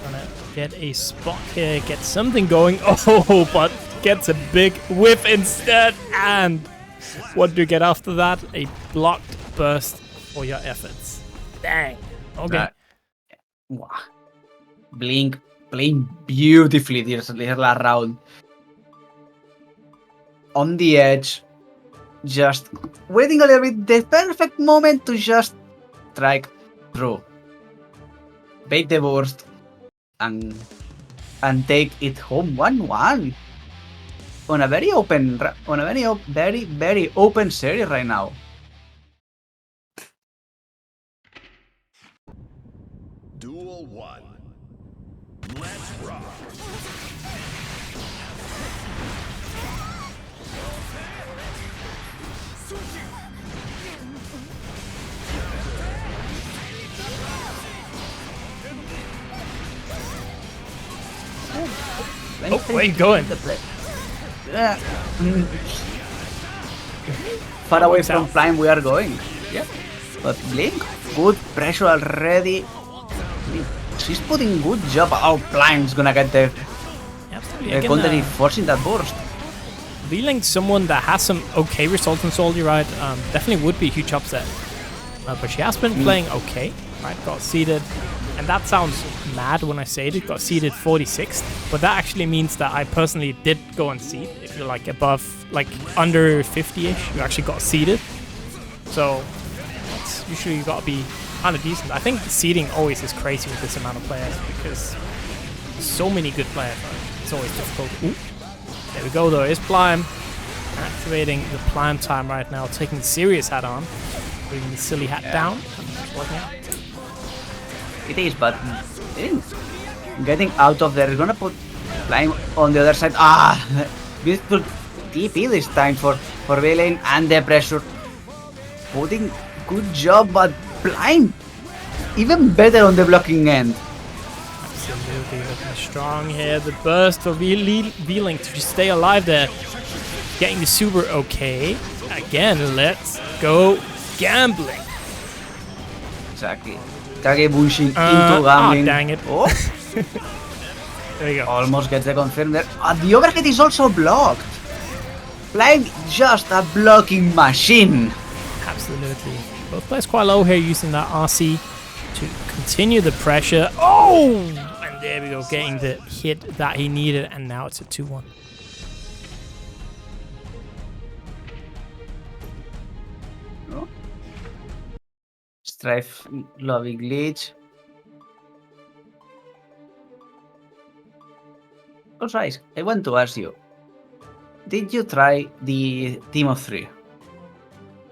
Gonna get a spot here, get something going. Oh, but gets a big whiff instead. And what do you get after that? A blocked burst for your efforts. Dang. Okay. Wow. Blink playing beautifully this last round. On the edge, just waiting a little bit, the perfect moment to just strike through. Bait the burst and take it home 1-1 on a very open, very open series right now. Duel 1. Let's rock. Oh, where you going? Yeah. Far away from south. Plyme we are going. Yeah. But Blink, good pressure already. She's putting good job. Oh, Plyme's gonna get the Absolutely. counter hit, forcing that burst. vlink's someone that has some okay results in Salty, right? Definitely would be a huge upset. But she has been playing okay, right? Got seeded. And that sounds mad when I say it. Got seeded 46th. But that actually means that I personally did go and seed. If you're like above, like under 50-ish, you actually got seeded. So it's usually you gotta be kind of decent. I think seeding always is crazy with this amount of players because so many good players. Right? It's always difficult. Ooh. There we go though. It's Plyme. Activating the Plyme time right now. Taking the serious hat on. Bringing the silly hat down. Working out. It is, but getting out of there is gonna put Plyme on the other side. Ah, beautiful TP this time for vlink and the pressure. Putting good job, but Plyme even better on the blocking end. Absolutely looking strong here. The burst for vlink to just stay alive there. Getting the super okay. Again, let's go gambling. Exactly. Kage bushing into gambling. Oh, dang it. Oh, There you go. almost gets the confirm there. The overhead is also blocked. Plyme just a blocking machine. Absolutely. Both players quite low here using that RC to continue the pressure. Oh! And there we go, getting the hit that he needed. And now it's a 2-1. Strife lobby glitch. Alright, I want to ask you. Did you try the team of 3?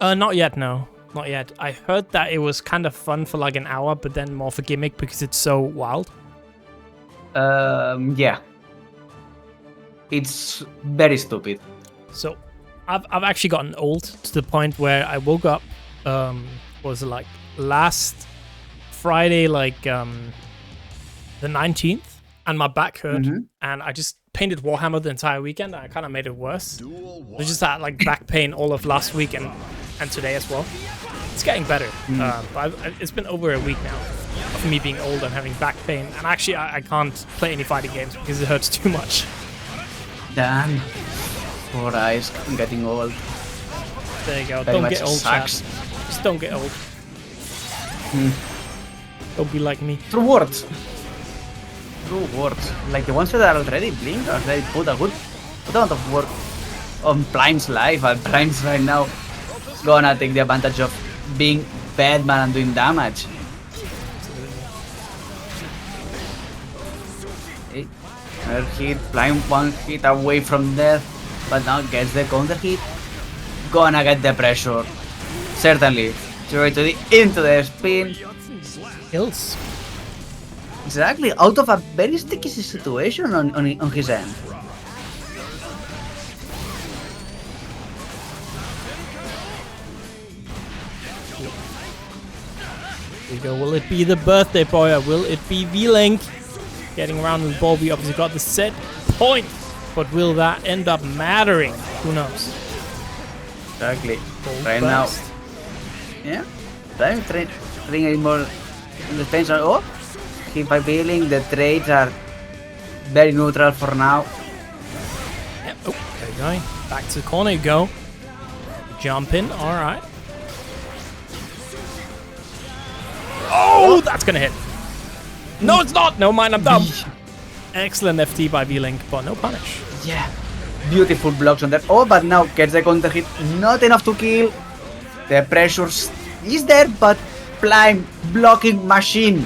Not yet, no. Not yet. I heard that it was kind of fun for like an hour, but then more for gimmick because it's so wild. Yeah. It's very stupid. So, I've actually gotten old to the point where I woke up, was it like last Friday, like the 19th, and my back hurt, and I just painted Warhammer the entire weekend, and I kind of made it worse. I just had like back pain all of last week and today as well. It's getting better, but it's been over a week now of me being old and having back pain, and actually I can't play any fighting games because it hurts too much. Damn. Poor eyes, I'm getting old. There you go. Very Don't much get old, sucks. chat. Just don't get old. Don't be like me. True words. True words. Like the ones that are already blink, already put a good amount of work on Plyme's life, and Plyme's right now gonna take the advantage of being Bedman and doing damage. Okay. Another hit, Plyme one hit away from death, but now gets the counter hit. Gonna get the pressure. Certainly. Straight to into the spin. Kills. Exactly, out of a very sticky situation on his end. Here we go. Will it be the birthday boy or will it be vlink? Getting around with the ball. We obviously got the set point, but will that end up mattering? Who knows? Exactly. Gold Right burst. now. Yeah. Time training more in the tension. Oh, keep by vlink. The trades are very neutral for now. Yep. Oh, there you go. Back to the corner you go. Jump in. All right. Oh, that's gonna hit. No, it's not. No mind, I'm dumb. Excellent FT by vlink, but no punish. Yeah. Beautiful blocks on that. Oh, but now gets the counter hit. Not enough to kill. The pressure is there, but Plyme blocking machine.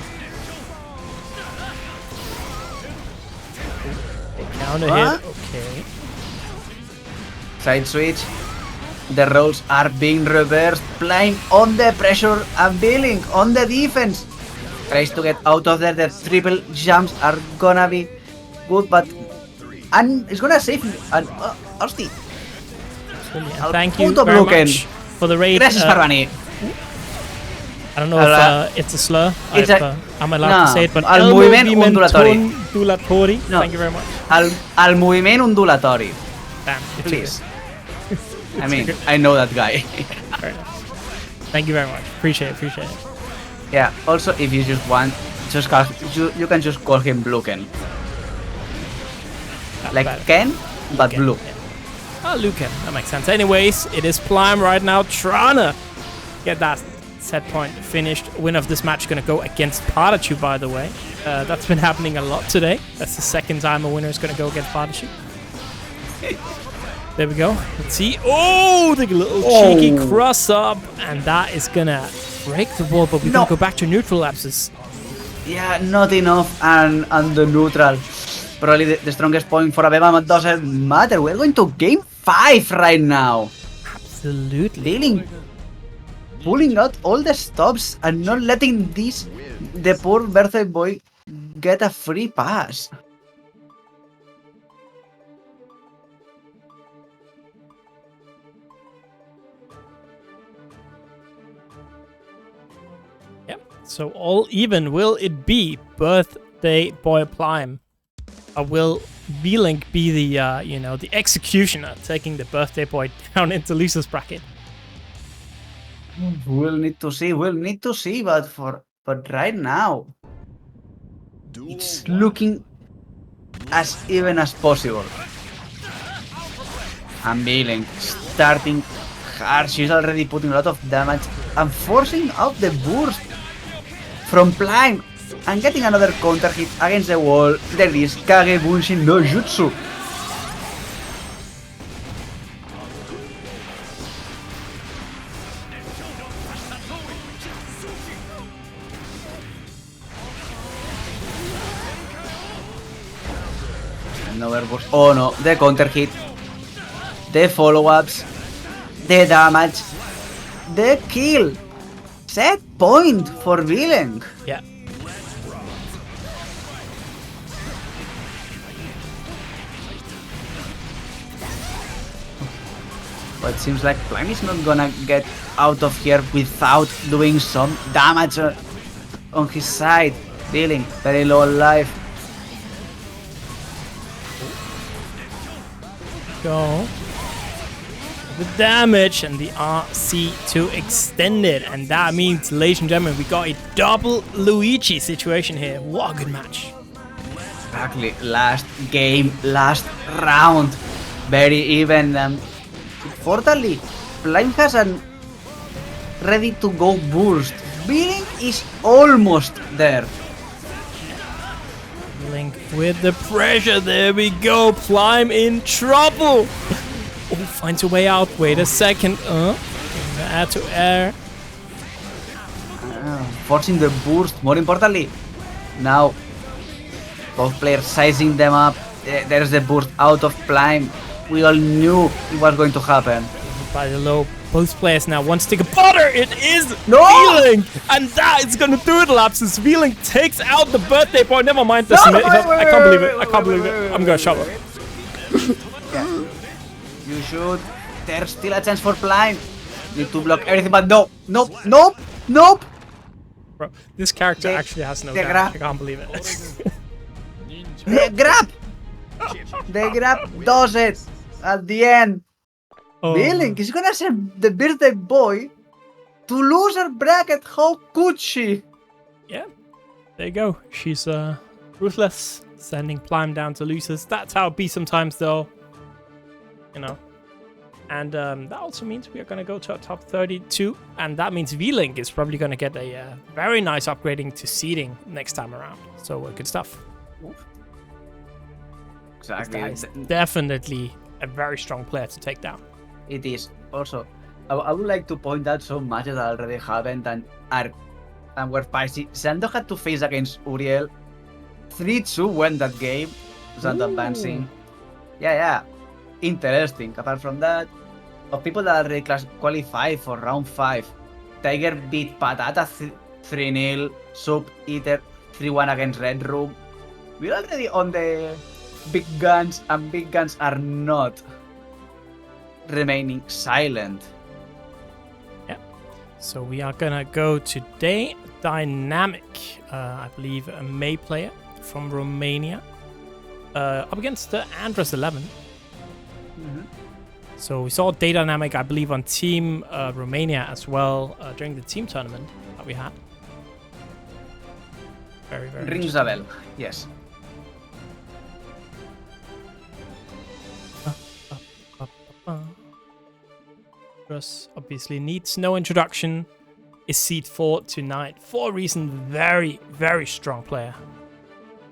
Counter Huh? hit. Okay. Side switch. The roles are being reversed. Plyme on the pressure and vlink on the defense. Tries to get out of there. The triple jumps are gonna be good, but and it's gonna save him. And Asti. Brilliant. Al Thank you punto very broken. much for the raid. Gracias, Sorani. I don't know if it's a slur. It's I'm allowed to say it, but al moviment ondulatori. ondulatori. No. Thank you very much. al moviment ondulatori. Damn, it Please. triggered. I mean, I know that guy. Fair enough. Thank you very much. Appreciate it. Yeah, also if you just want, just call, you can just call him Bluken. Not Like bad. Ken, but Lucan, blue. yeah. Oh, Lucan. That makes sense. Anyways, it is Plyme right now. Trying to get that set point finished. Winner of this match going to go against PataChu, by the way. That's been happening a lot today. That's the second time a winner is going to go against PataChu. There we go. Let's see. Oh, the little cheeky cross up. And that is going to break the wall, but we're going to go back to neutral lapses. Yeah, not enough, and the neutral. Probably the strongest point for a.b.a, but doesn't matter. We're going to game 5 right now. Absolutely. Dealing, pulling out all the stops and not letting the poor birthday boy get a free pass. Yep. So all even will it be birthday boy Plyme? Or will vlink be the the executioner taking the birthday boy down into loser's bracket? We'll need to see, but right now it's looking as even as possible. And vlink starting hard. She's already putting a lot of damage and forcing out the burst from Plyme and getting another counter hit against the wall. There is Kage Bunshin no Jutsu. Another burst. Oh no, the counter hit, the follow-ups, the damage, the kill. Set point for vlink. Yeah. But it seems like Plyme is not gonna get out of here without doing some damage on his side. vlink very low on life. Go. The damage and the RC2 extended, and that means, ladies and gentlemen, we got a double Luigi situation here. What a good match. Exactly, last game, last round, very even. Fortunately, Plyme has a ready to go burst. vlink is almost there. Link with the pressure. There we go. Plyme in trouble. Oh, finds a way out. Wait a second. Air to air. Forcing the burst. More importantly, now both players sizing them up. There's the burst out of Plyme. We all knew it was going to happen. By the low. Both players now one stick of butter. It is No! vlink, and that is gonna do it. Lapses. vlink takes out the birthday boy. Never mind this. I can't believe it. I can't believe it. I'm gonna shower. You should. There's still a chance for Plyme. Need to block everything, but no, nope, nope, nope. Bro, this character The- actually has no the damage. grab. I can't believe it. The grab. The grab does it at the end. Oh. vlink is gonna send the birthday boy to loser bracket. How could she? Yeah, there you go. She's ruthless, sending Plyme down to losers. That's how it be sometimes, though. You know. And that also means we are going to go to our top 32. And that means vlink is probably going to get a very nice upgrading to seeding next time around. So good stuff. Exactly. That is definitely a very strong player to take down. It is. Also, I would like to point out some matches that already happened and were spicy. Zando had to face against Uriel. 3-2 went that game. Zando advancing. Yeah. Interesting. Apart from that, of people that already qualified for round 5. Tiger beat Patata 3-0. Soup Eater 3-1 against Red Room. We're already on the big guns, and big guns are not remaining silent. Yeah. So we are gonna go to DayDynamic. I believe a May player from Romania. up against the Andros 11. So we saw DayDynamic, I believe, on Team Romania as well during the team tournament that we had. Very, very Rings a bell. Yes. Andros obviously needs no introduction. Is seed 4 tonight. For a reason, very, very strong player.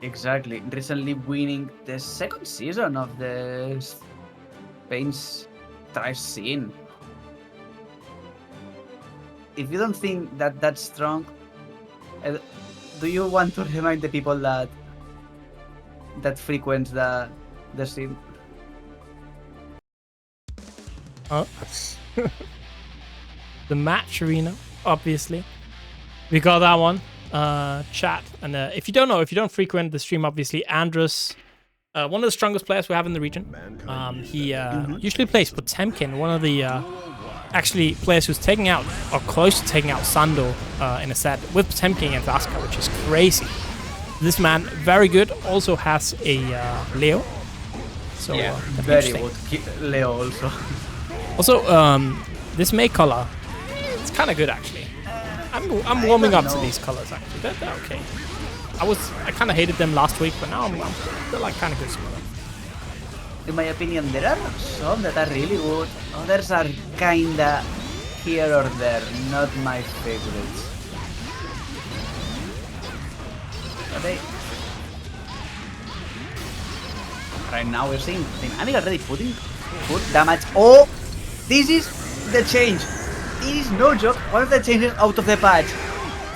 Exactly. Recently winning the second season of the Spain's Thrive scene. If you don't think that that's strong, do you want to remind the people that frequents the scene? The match arena, obviously. We got that one. Chat. And if you don't know, if you don't frequent the stream, obviously, Andros, one of the strongest players we have in the region. He usually plays Potemkin, one of the actually players who's taking out, or close to taking out Zando in a set with Potemkin and Asuka, which is crazy. This man, very good, also has a Leo. So, yeah, very good. Leo also. Also, this May color, it's kind of good actually. I'm warming up to these colors actually. They're okay. I kind of hated them last week, but now they're like kind of good. In my opinion, there are some that are really good. Others are kinda here or there, not my favorites. Okay. Right now we're seeing Dynamic already putting good damage. Oh, this is the change. It is no joke. One of the changes out of the patch.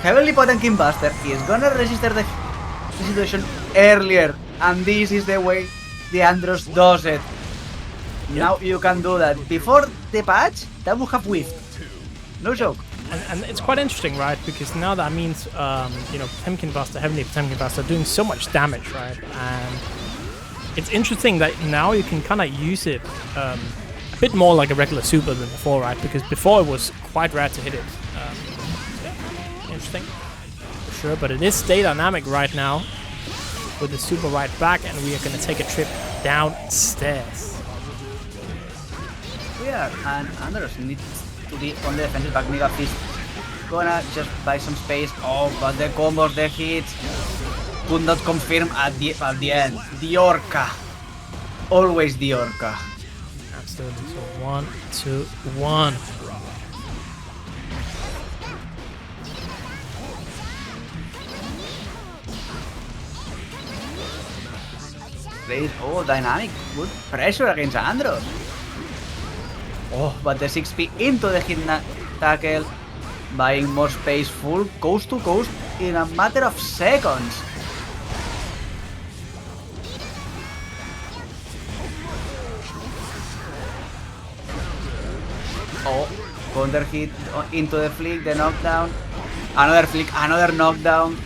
Heavenly Potemkin Buster is gonna register the situation earlier, and this is the way the Andros does it. Yep. Now you can do that. Before the patch, that would have whiffed. No joke. And it's quite interesting, right? Because now that means, you know, Potemkin Buster, Heavenly Potemkin Buster, doing so much damage, right? And it's interesting that now you can kind of use it a bit more like a regular super than before, right? Because before it was quite rare to hit it. Yeah, interesting, for sure. But it is DayDynamic right now with the super right back, and we are going to take a trip downstairs. Yeah, and Andros needs to be on the defensive back. Mega Fist gonna just buy some space. Oh, but the combos, the hits could not confirm at the end. The Orca, always the Orca. Absolutely. So 1, 2, 1. Oh, Dynamic, good pressure against Andros. Oh, but the 6P into the hit tackle, buying more space, full coast to coast in a matter of seconds. Oh, counter hit into the flick, the knockdown, another flick, another knockdown.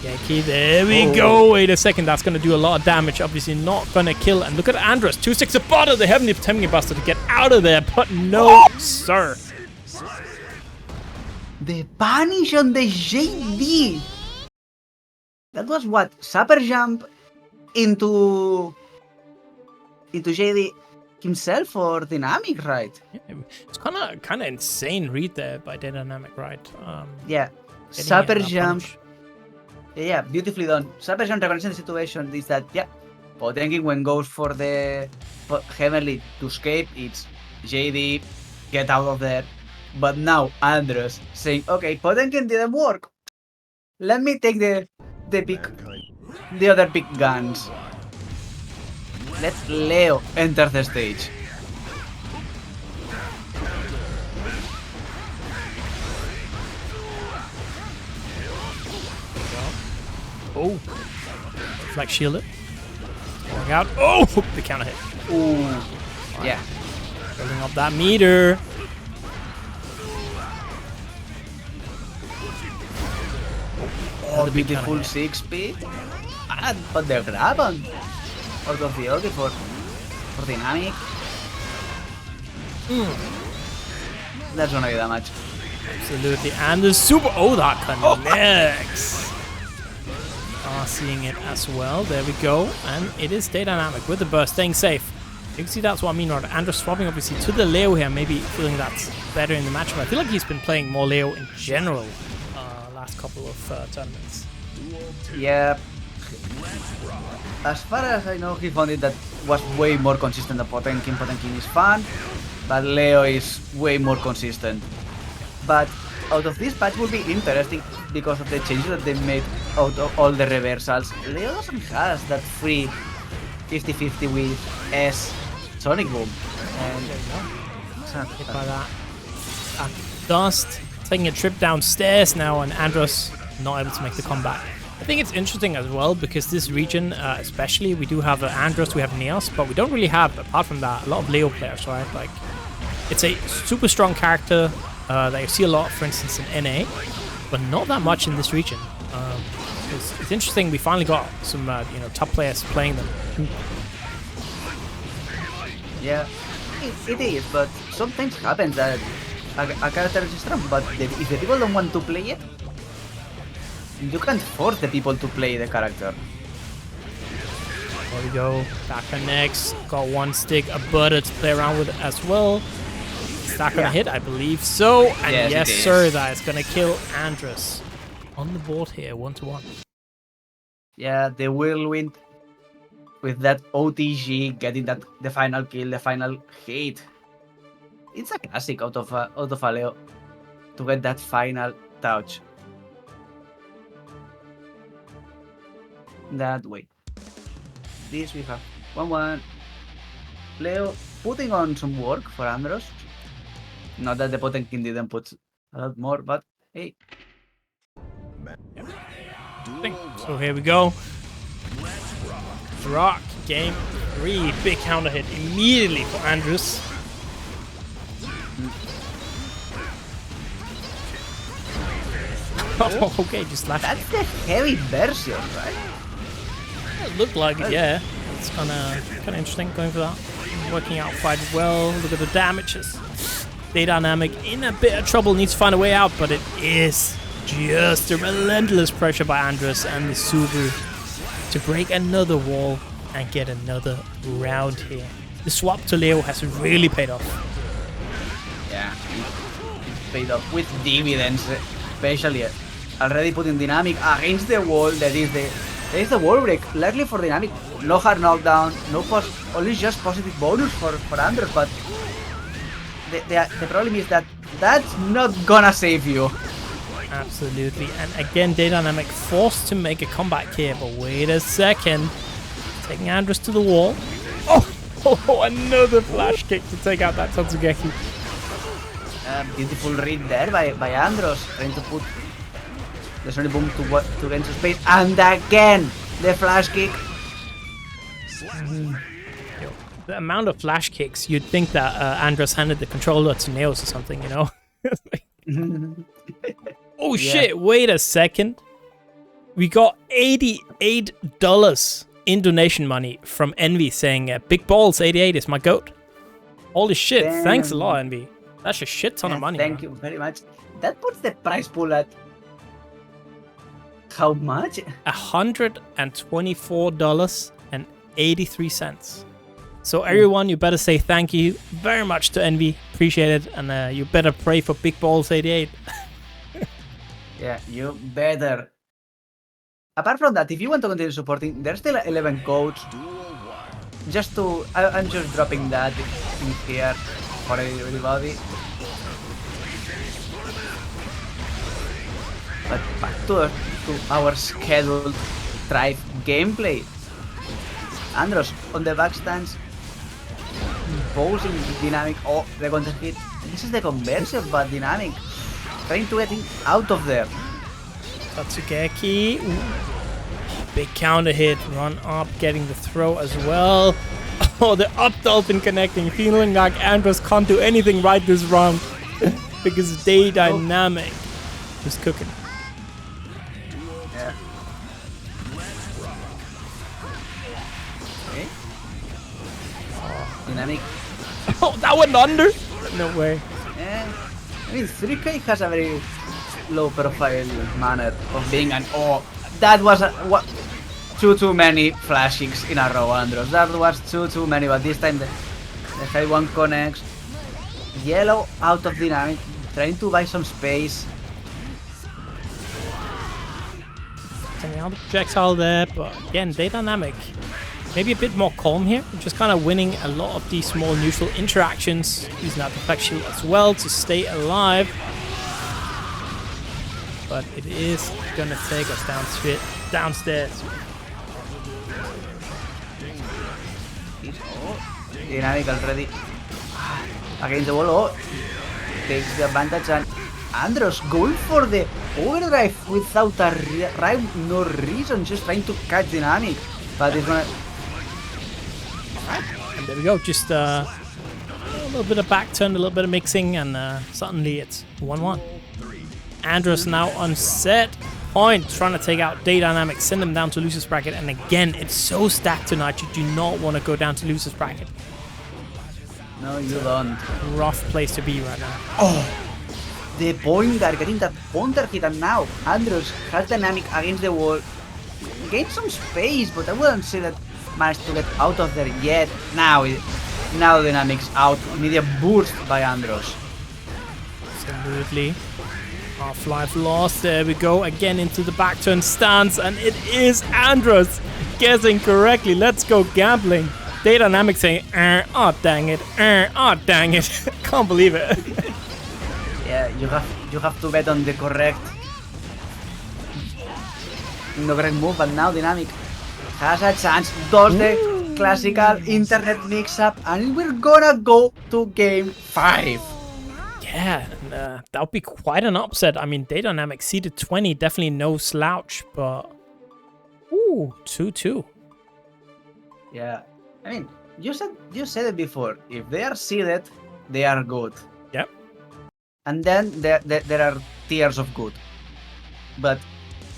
Yankee, there we go. Wait a second, that's going to do a lot of damage. Obviously not going to kill. And look at Andros, 2-6 above the Heavenly Potemkin Buster to get out of there. But no, sir. The punish on the JD. That was what? Super jump into JD himself or Dynamic, right? Yeah, it's kind of insane read there by DayDynamic, right? Yeah, super jump. Yeah, beautifully done. Super jump recognition the situation is that, yeah, Potemkin when goes for the Heavenly to escape, it's JD, get out of there. But now Andros saying, okay, Potemkin didn't work. Let me take the other big guns. Let Leo enter the stage. Oh, flag shielded. Going out. Oh, the counter hit. Ooh, yeah. Building up that meter. Oh, beautiful 6-speed. But they're grabbing out of the OG for Dynamic. That's gonna be damage. Absolutely. And the super. Oh, that connects. are seeing it as well. There we go. And it is DayDynamic with the burst, staying safe. You can see that's what I mean, right? Andros swapping obviously to the Leo here, maybe feeling that's better in the matchup. I feel like he's been playing more Leo in general last couple of tournaments. Yeah. As far as I know, he found it that was way more consistent than Potemkin. Potemkin is fun, but Leo is way more consistent. But out of this patch will be interesting because of the changes that they made out of all the reversals. Leo doesn't have that free 50-50 with S Sonic Boom. And Hit by that. And Dust taking a trip downstairs now, and Andros not able to make the comeback. I think it's interesting as well because this region, especially, we do have Andros, we have Neos, but we don't really have, apart from that, a lot of Leo players, right? Like, it's a super strong character that you see a lot, for instance, in NA, but not that much in this region. It's interesting. We finally got some, top players playing them. yeah, it is, but sometimes happens that a character is strong, but if the people don't want to play it, you can't force the people to play the character. There we go. That connects. Got one stick, a butter to play around with as well. Is that gonna hit? I believe so. And yes sir, that is gonna kill Andros on the board here, 1-1. Yeah, they will win with that OTG, getting the final kill, the final hit. It's a classic out of Leo to get that final touch. That way. This we have 1-1. Leo putting on some work for Andros. Not that the Potemkin didn't put a lot more, but hey. So here we go. Rock game 3. Big counter hit immediately for Andros. Oh, okay, just last. That's the heavy version, right? It looked like it, yeah. It's kind of interesting going for that. Working out quite well. Look at the damages. DayDynamic in a bit of trouble, needs to find a way out, but it is just a relentless pressure by Andros and the Subaru to break another wall and get another round here. The swap to Leo has really paid off. Yeah, it paid off with dividends, especially already putting Dynamic against the wall. There is the wall break. Luckily for Dynamic, no hard knockdown, only just positive bonus for Andros, but the problem is that that's not gonna save you. Absolutely, and again, DayDynamic forced to make a comeback here, but wait a second. Taking Andros to the wall. Oh, another flash kick to take out that Totsugeki. Beautiful read there by Andros, trying to put the Sonic Boom to get into space, and again the flash kick. The amount of flash kicks, you'd think that Andros handed the controller to Neos or something, you know? Oh shit, wait a second. We got $88 in donation money from Envy saying, Big Balls 88 is my goat. Holy shit, Damn. Thanks a lot, Envy. That's a shit ton of money. Thank you very much. That puts the price pool at how much? $124.83. So everyone, you better say thank you very much to Envy. Appreciate it. And you better pray for Big Balls 88. Yeah, you better. Apart from that, if you want to continue supporting, there's still 11 codes. Just to, I'm just dropping that in here for everybody. But back to our scheduled Thrive gameplay. Andros on the backstands, posing Dynamic. Oh, the counter hit. This is the conversion, but Dynamic trying to get him out of there. Totsugeki. Big counter hit. Run up, getting the throw as well. Oh, the up dolphin connecting. Feeling like Andros can't do anything right this round because DayDynamic is cooking. Yeah. Okay. Dynamic. Oh, that went under? No way. Yeah. I mean, 3K has a very low profile manner of being an. Oh, that was a. What? too many flash kicks in a row, Andros. That was too many, but this time the high one connects. Yellow out of dynamic, trying to buy some space. Taking out the projectile there, but again, DayDynamic maybe a bit more calm here, just kind of winning a lot of these small neutral interactions, using that deflect shield as well to stay alive. But it is gonna take us downstairs. Dynamic already against the wall. Oh, takes the advantage, and Andros going for the overdrive without a rhyme, no reason, just trying to catch Dynamic. But it's gonna. And there we go, just a little bit of back turn, a little bit of mixing, and suddenly it's 1-1. Andros now on set point, trying to take out DayDynamic, send them down to losers bracket, and again, it's so stacked tonight, you do not want to go down to losers bracket. No, you don't. Rough place to be right now. Oh, the pointer, getting that pointer hit, and now Andros has Dynamic against the wall. Gained some space, but I wouldn't say that managed to get out of there yet. Now Dynamic's out. Immediate burst by Andros. Absolutely. Half-life lost. There we go. Again into the back turn stance, and it is Andros guessing correctly. Let's go gambling. DayDynamic saying, oh dang it, oh dang it. Can't believe it. Yeah, you have to bet on the correct move, but now Dynamic has a chance. Does the classical internet mix-up, and we're gonna go to game 5. Yeah, and, that would be quite an upset. I mean, DayDynamic seeded 20, definitely no slouch, but ooh, 2-2. Yeah, I mean, you said it before. If they are seeded, they are good. Yep. And then there are tiers of good. But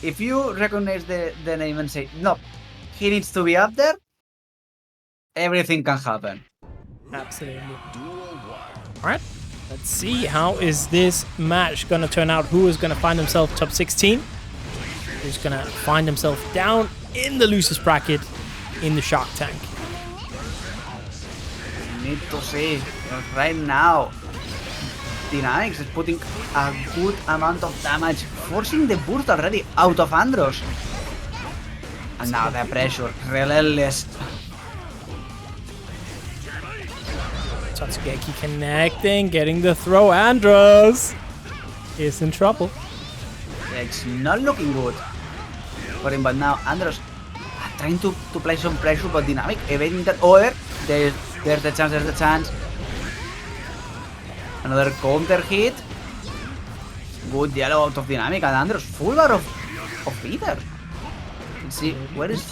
if you recognize the name and say, no, he needs to be up there, everything can happen. Absolutely. Alright, let's see how is this match going to turn out. Who is going to find himself top 16? Who's going to find himself down in the losers bracket in the Shark Tank? Need to see right now. Dynamics is putting a good amount of damage, forcing the burst already out of Andros. And now the pressure, relentless. Tatsugeki connecting, getting the throw. Andros is in trouble. It's not looking good for him, but now Andros trying to play some pressure, but Dynamic evading that over. There's the chance, Another counter hit. Good yellow out of Dynamic, and Andros full bar of either. Let's see, where is...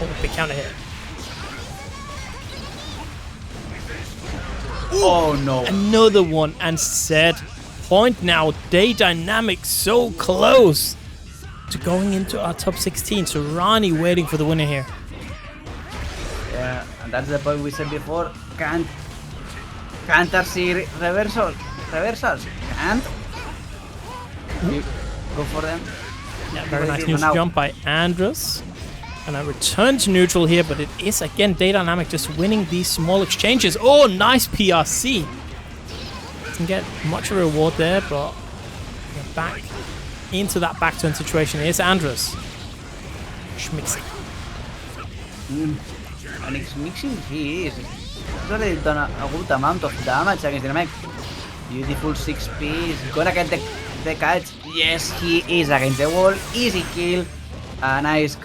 Oh, big counter hit. Oh no. Another one, and set point now. DayDynamic so close to going into our top 16. Sorani waiting for the winner here. Yeah, and that's the point we said before. Can't see reversals. Can't. Go for them. Yeah, very nice neutral jump by Andros. And a return to neutral here, but it is again DayDynamic just winning these small exchanges. Oh, nice PRC. Doesn't get much of a reward there, but back into that back turn situation. Here's Andros. Schmixing. And it's mixing he is. He's already done a good amount of damage against Dynamic. Beautiful 6P. Gonna get the catch. Yes, he is against the wall. Easy kill. Nice.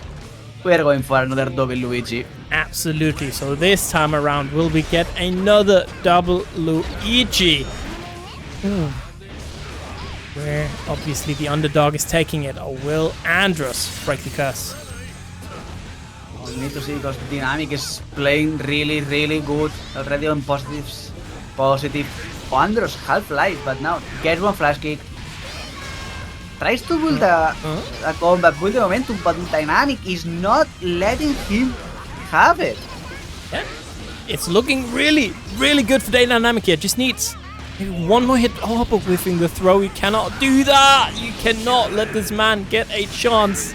We're going for another double Luigi. Absolutely. So this time around, will we get another double Luigi? Where obviously the underdog is taking it. Or will Andros break the curse? We need to see, because Dynamic is playing really, really good. Already on positive. Andros half-life, but now gets one flash kick. Tries to build a comeback, build the momentum, but Dynamic is not letting him have it. Yeah. It's looking really, really good for DayDynamic here. Just needs Maybe one more hit. Oh, but whiffing the throw. You cannot do that. You cannot let this man get a chance.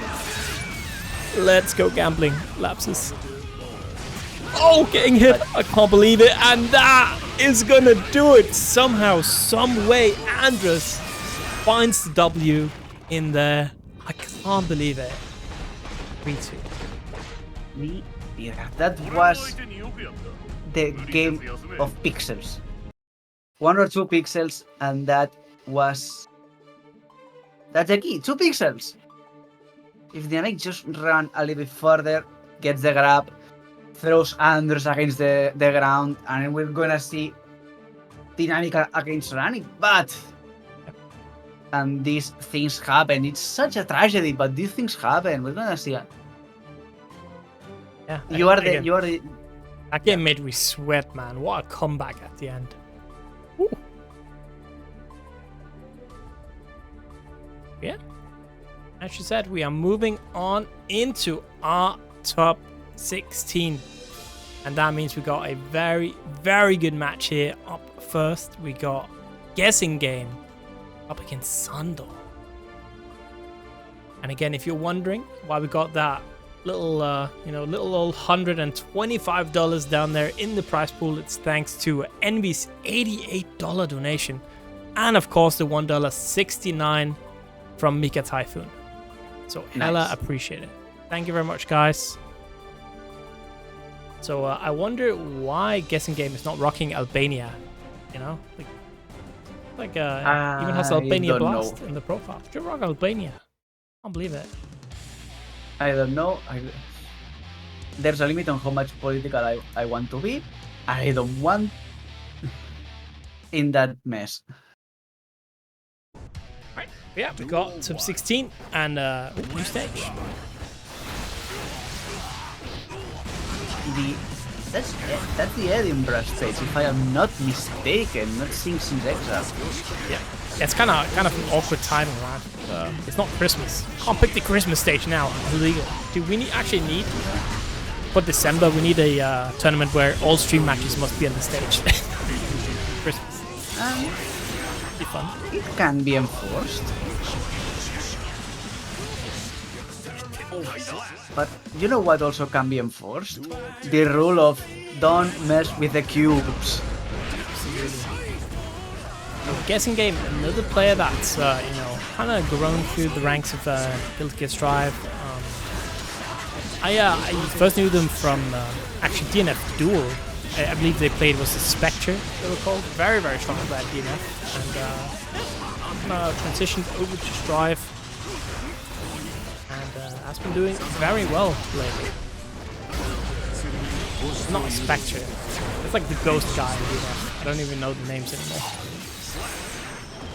Let's go gambling. Lapses. Oh, getting hit. I can't believe it. And that is going to do it. Somehow, some way, Andres finds the W in there. I can't believe it. 3-2. Yeah, that was the game of pixels. 1 or 2 pixels, and that's the key. 2 pixels. If DayDynamic just run a little bit further, gets the grab, throws Andres against the ground, and we're gonna see DayDynamic against Sorani. But and these things happen. It's such a tragedy, but these things happen. We're gonna see it. Yeah, You are the. That game made me sweat, man. What a comeback at the end. Woo. Yeah. As you said, we are moving on into our top 16. And that means we got a very, very good match here. Up first, we got GuessingGame up against Zando. And again, if you're wondering why we got that little little old $125 down there in the prize pool, it's thanks to Envy's $88 donation, and of course the $1.69 from Mika Typhoon. So hella appreciate it. Thank you very much, guys. So I wonder why GuessingGame is not rocking Albania. You know, like even has Albania Blast in the profile. Should rock Albania. Can't believe it. I don't know. There's a limit on how much political I want to be. I don't want in that mess. Right. Yeah, we got sub 16 and new stage. That's the Edinburgh stage, if I am not mistaken. Not seeing since Xrd. Yeah, it's kind of an awkward timing, right? It's not Christmas. Can't pick the Christmas stage now. It's illegal. Do we actually need for December? We need a tournament where all stream matches must be on the stage. Christmas. Be fun. It can be enforced. But you know what also can be enforced? The rule of don't mess with the cubes. GuessingGame, another player that's kind of grown through the ranks of Guild Drive. I first knew them from actually DNF Duel. I believe they played was the Spectre, they were called. Very, very strong player at DNF, and transitioned over to Strive. Has been doing very well lately. It's not a Spectre. It's like the ghost guy. I don't even know the names anymore.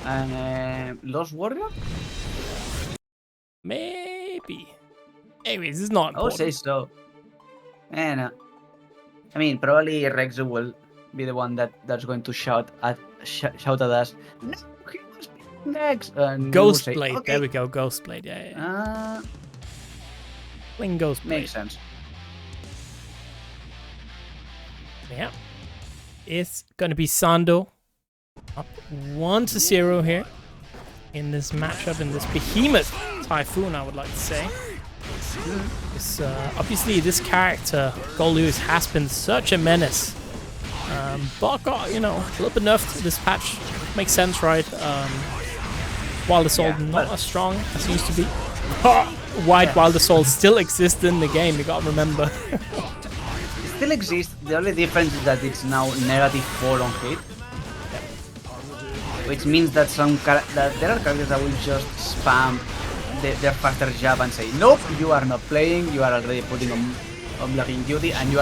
And Lost Warrior? Maybe. Anyways, this is not important. I would say so. And I mean, probably Rex will be the one that's going to shout at us. No, he must be next. Ghostblade. Okay. There we go. Ghostblade. Yeah. Playing Ghostblade. Makes sense. Yeah. It's going to be Zando up 1-0 here in this matchup, in this behemoth Typhoon, I would like to say. Because, obviously, this character, Goldlewis, has been such a menace. But got, a little bit nerfed this patch. Makes sense, right? Wild Assault not as strong as it used to be. White Wild Assault still exists in the game, you gotta remember. It still exists, the only difference is that it's now -4 on hit. Which means that that there are characters that will just spam their faster jab and say, nope, you are not playing, you are already putting on blocking duty, and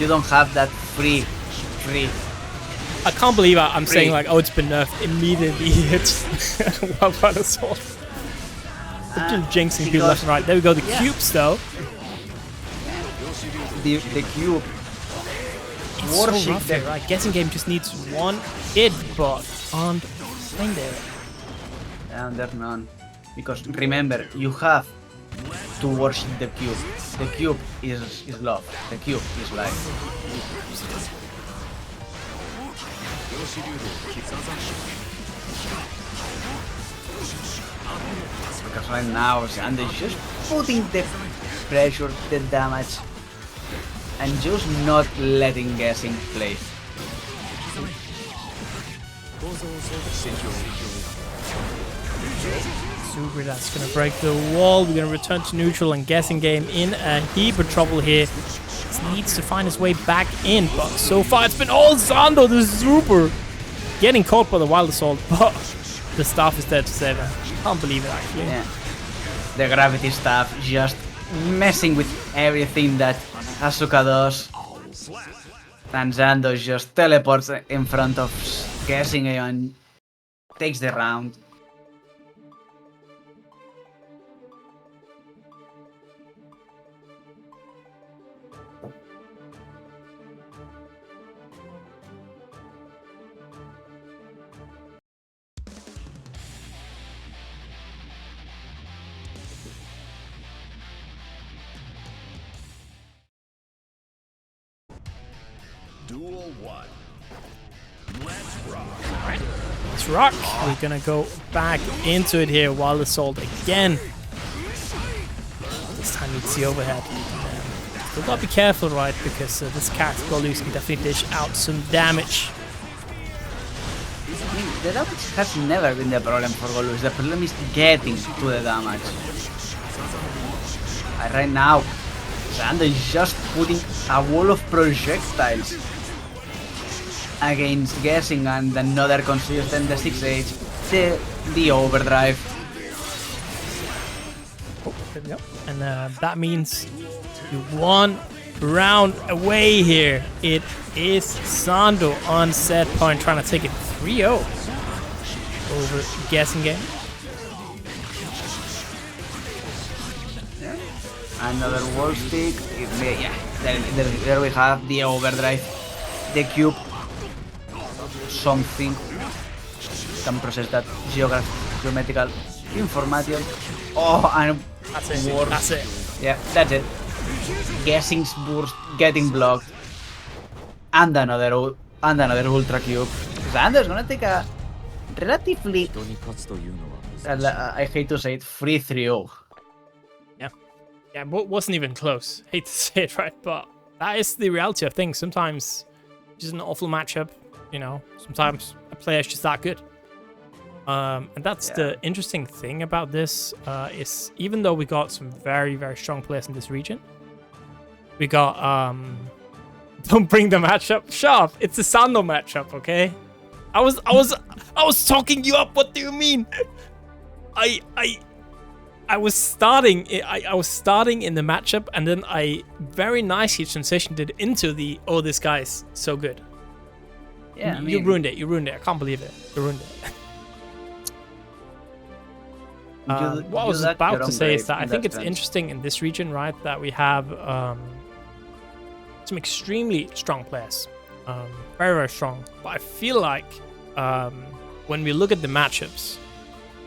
you don't have that free. I can't believe I'm saying like, oh, it's been nerfed. Immediately hits Wild Assault. Just jinxing people left and right. There we go, the cubes though. The cube. It's so rough here, right? GuessingGame just needs one hit, but aren't find it. And there's none. Because remember, you have to worship the cube. The cube is love. The cube is life. right now, Zando is just putting the pressure, the damage, and just not letting Guessing play. Super, that's gonna break the wall. We're gonna return to neutral and Guessing Game in a heap of trouble here. He needs to find his way back in, but so far it's been all Zando, the Super. Getting caught by the Wild Assault, but the staff is there to save him. Can't believe it, actually. Yeah. The gravity staff just messing with everything that Asuka does. And Zando just teleports in front of Guessing and takes the round. Duel 1. Let's rock. Let's rock. We're gonna go back into it here. Wild Assault again. This time it's the overhead. Still gotta be careful, right? Because this character Goldlewis can definitely dish out some damage. I mean, the damage has never been the problem for Goldlewis. The problem is getting to the damage. And right now, Zando is just putting a wall of projectiles against Guessing and another consistent, the 6H, the overdrive. Oh, there we go. And that means you one round away here. It is Zando on set point trying to take it 3-0 over Guessing Game. Another wall stick. Yeah, there we have the overdrive, the cube. Something can process that geometrical information. Oh, and That's it. worse. That's it. Yeah, that's it. Guessing's burst getting blocked, and another ultra cube. Zando's gonna take a relatively, I hate to say it, free 3-0. Yeah, but wasn't even close. Hate to say it, right? But that is the reality of things. Sometimes it's just an awful matchup, you know. Sometimes a player's just that good. And that's the interesting thing about this, is even though we got some very, very strong players in this region, we got, don't bring the matchup. Shut up. It's a Zando matchup, okay? I was talking you up. What do you mean? I was starting in the matchup, and then I very nicely transitioned it into the, oh, this guy's so good. Yeah, you ruined it. You ruined it. I can't believe it. You ruined it. What I was about to say is that I think it's interesting in this region, right, that we have some extremely strong players. Very, very strong. But I feel like when we look at the matchups,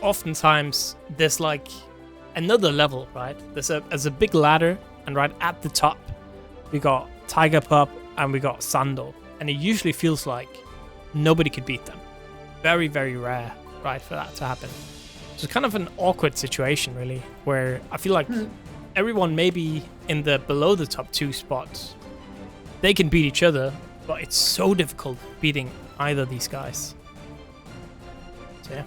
oftentimes there's like another level, right? There's a big ladder, and right at the top we got Tiger Pup and we got Zando, and it usually feels like nobody could beat them. Very, very rare, right, for that to happen. So it's kind of an awkward situation, really, where I feel like everyone maybe in the below the top 2 spots, they can beat each other, but it's so difficult beating either of these guys. So yeah.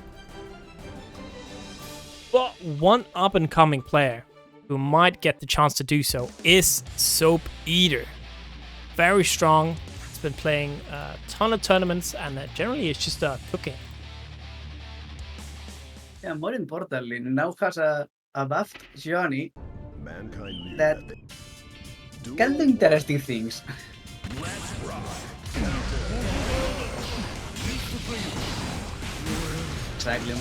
But one up-and-coming player who might get the chance to do so is Soap Eater. Very strong. He's been playing a ton of tournaments, and generally it's just cooking. Yeah, more importantly, now has a buffed Johnny Mankind knew that they can do interesting things. Let's rock. Exactly.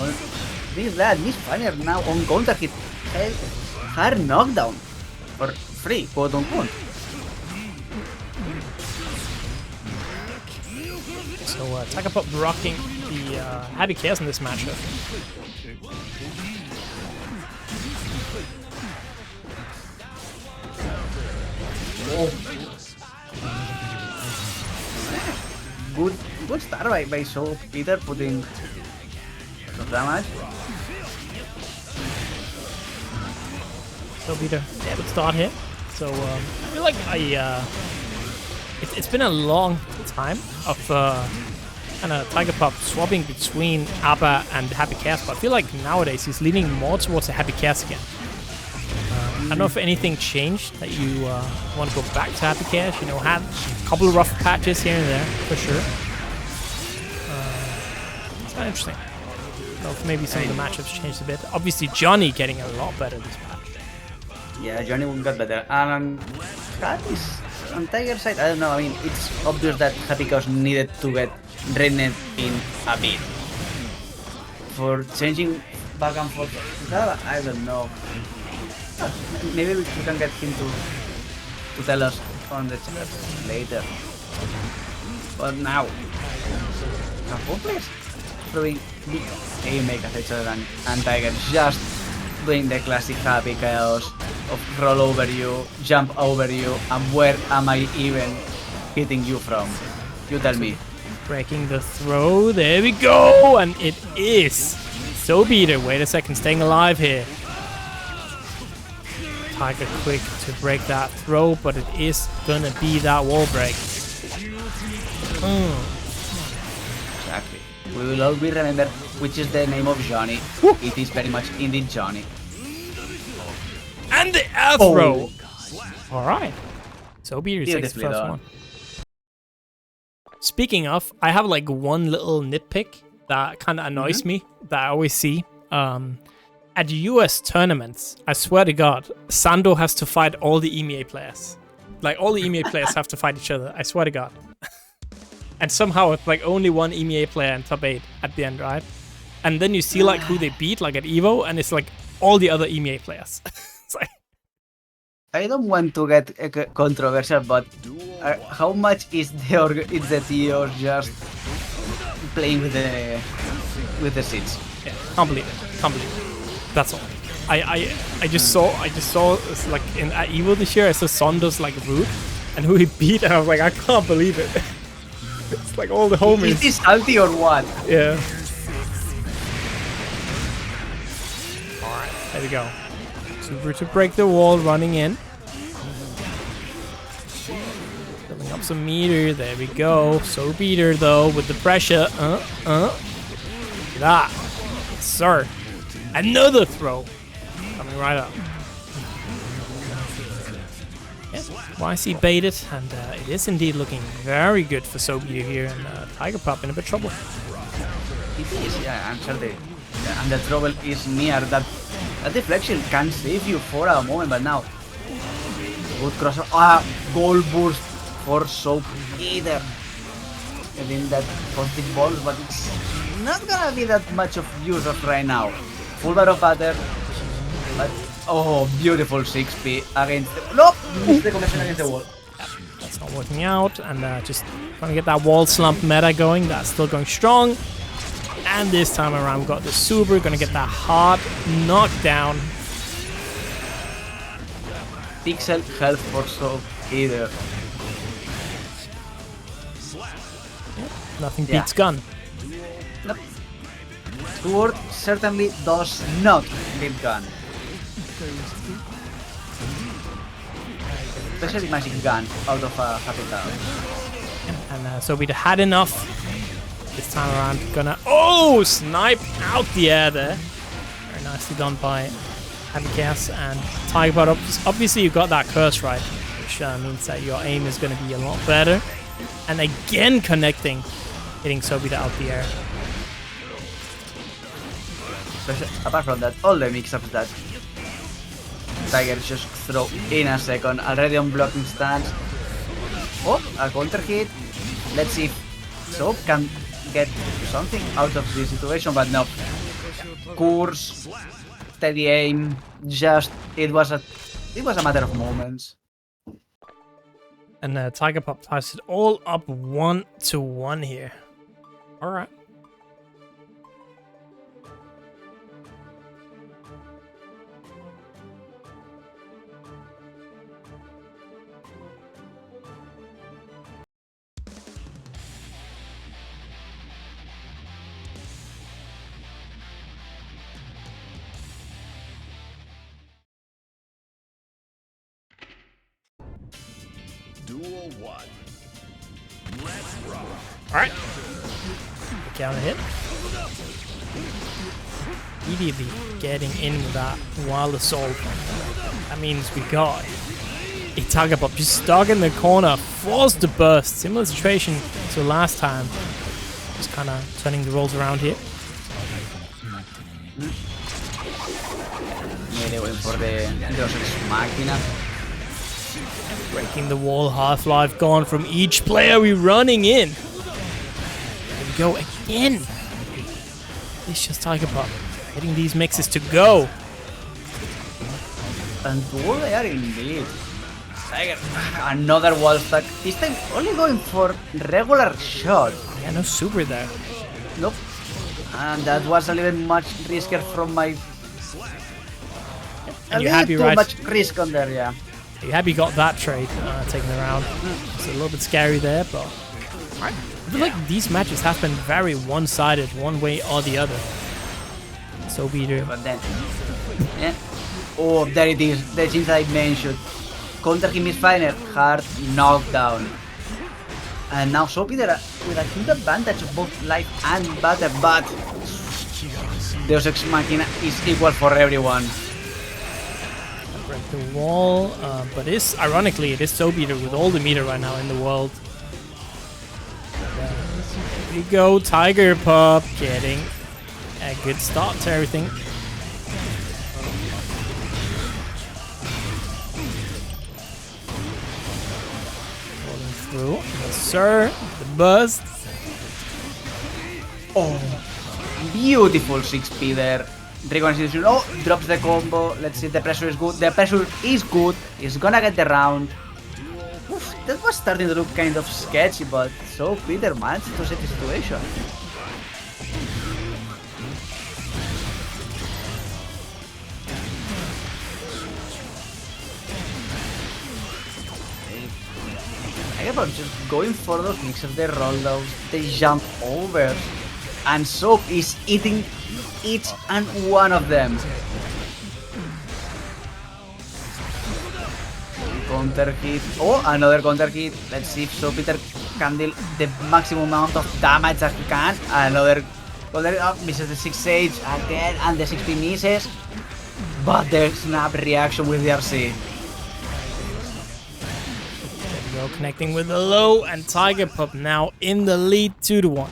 This fire now on counter hit hard knockdown for free, quote unquote. So Tiger Pup rocking the heavy chaos in this matchup. Good start by Soap Eater putting some damage. SoBeater, good start here. So I feel like it's been a long time of kind of Tiger Pop swapping between a.b.a and Happy Chaos, but I feel like nowadays he's leaning more towards the Happy Chaos again. I don't know if anything changed that you want to go back to Happy Chaos. You know, had a couple of rough patches here and there for sure. It's kind of interesting. I don't know if maybe some of the matchups changed a bit. Obviously, Johnny getting a lot better this patch. Yeah, Johnny got better. Hat is on Tiger's side. I don't know. I mean, it's obvious that Happy Chaos needed to get rednet in a bit. For changing back and forth, I don't know. Maybe we can get him to tell us on the chat later. But now, who plays throwing big A-make and Tiger just doing the classic Happy Chaos of roll over you, jump over you, and where am I even hitting you from? You tell me. Breaking the throw, there we go, and it is SoBeater. Wait a second, staying alive here. Tiger quick to break that throw, but it is gonna be that wall break. Exactly. We will always remember which is the name of Johnny. It is very much indeed Johnny. And the air throw. Alright. SoBeater takes the Beautifully first done. one. Speaking of, I have like one little nitpick that kind of annoys me that I always see. At US tournaments, I swear to God, Zando has to fight all the EMEA players. Like all the EMEA players have to fight each other. I swear to God. And somehow it's like only one EMEA player in top 8 at the end, right? And then you see like who they beat, like at Evo, and it's like all the other EMEA players. It's like, I don't want to get controversial, but how much is the TO just playing with the seats? yeah, can't believe it. Can't believe it. That's all. I just saw it's like at Evo this year. I saw Sondo's like root and who he beat, and I was like, I can't believe it. It's like all the homies. Is this salty or what? Yeah. Alright, there we go. Super to break the wall, running in. Building up some meter, there we go. SoBeater though, with the pressure. Look at that. Yes, sir. Another throw. Coming right up. Yeah, YC baited, and it is indeed looking very good for SoBeater here, and Tiger Pop in a bit of trouble. It is, yeah, I'm sorry. And the trouble is near. That deflection can save you for a moment, but now good crosser. Goal boost for SoBeater. I think that positive balls, but it's not gonna be that much of use of right now. Full bar of butter, but oh, beautiful 6P against the... Nope! Missed the connection against the wall. That's not working out, and just trying to get that wall slump meta going. That's still going strong. And this time around, we've got the super, gonna get that hard knockdown. Pixel health for SoBeater. Nothing beats gun. Nope. Sword certainly does not beat gun. Especially magic gun out of a Happy Chaos. And SoBeater had enough. This time around, gonna snipe out the air there. Very nicely done by Happy Chaos and Tiger Pop. Obviously, you got that curse right, which means that your aim is gonna be a lot better. And again, connecting, hitting SoBeater out the air. Apart from that, all the mix-ups that Tiger just throw in a second, already on blocking stance. Oh, a counter hit. Let's see if Soap can get something out of this situation, but no. Course, steady aim, just it was a matter of moments. And Tiger Pop ties it all up 1-1 here. Alright. Duel 1. Let's rock. Alright. Counter hit. Immediately getting in with that wild assault. That means we got a Tiger Pop just stuck in the corner, forced to burst. Similar situation to last time. Just kind of turning the roles around here. Millia going for the Deus Ex Machina. Breaking the wall, Half-Life gone from each player we running in. There we go again. It's just Tiger Pop getting these mixes to go. And duel they are indeed. Tiger, another wall stack. This time only going for regular shot. Yeah, no super there. Nope. And that was a little much riskier from my... And a you're little happy, too right? much risk on there, yeah. You're happy you got that trade taken around. It's a little bit scary there, but I feel like these matches have been very one-sided, one way or the other. So be it. But then... Yeah. Oh, there it is. The things I mentioned. Counter him is final. Hard knockdown. And now Soapy there with a huge advantage of both life and butter, but Deus Ex Machina is equal for everyone. Break the wall, but ironically, it is so beater with all the meter right now in the world. There we go, Tiger Pop getting a good start to everything. Rolling through, yes sir, the burst. Oh, beautiful 6P there. Reconstitution. Oh, drops the combo. Let's see, the pressure is good. The pressure is good. He's gonna get the round. Oof, that was starting to look kind of sketchy, but so Peter managed to set the situation. I kept on just going for those mixes, they roll those, they jump over. And Soap is eating each and one of them. Counter hit. Oh, another counter hit. Let's see if Soap Peter can deal the maximum amount of damage that he can. Another counter hit. Misses the 6 Sage again, and the 6P misses. But the snap reaction with the RC. There we go, connecting with the low, and Tiger Pop now in the lead 2-1.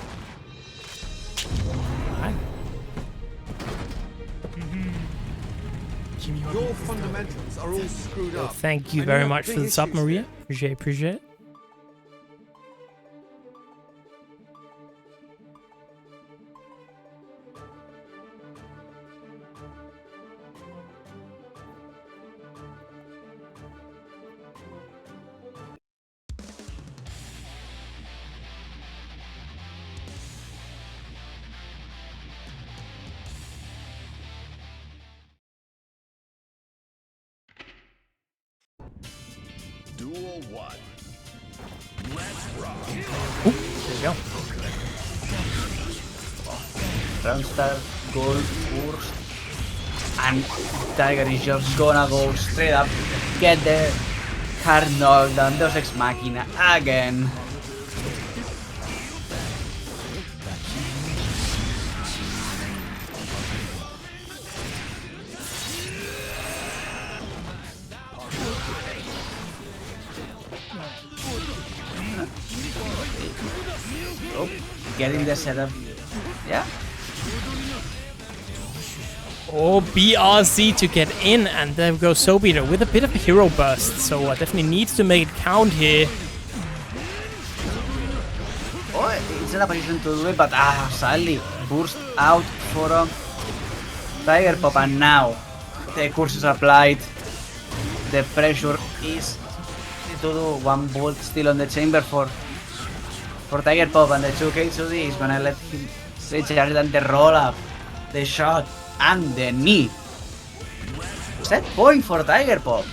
Your fundamentals are all screwed up. Thank you very much for the sub, Maria. Appreciate it. Duel 1. Let's rock. There we go. Round start, goal first. And Tiger is just gonna go straight up, get the hard knockdown, Deus Ex Machina again. Oh, getting the setup. Yeah. Oh, BRC to get in, and there goes Sobeater with a bit of a hero burst, so definitely needs to make it count here. Oh, it's in a position to do it, but sadly, burst out for Tiger Pop, and now the curse is applied. The pressure is to do one bolt still on the chamber for Tiger Pop, and the 2K2D is gonna let him recharge and the roll up, the shot, and the knee. Set point for Tiger Pop.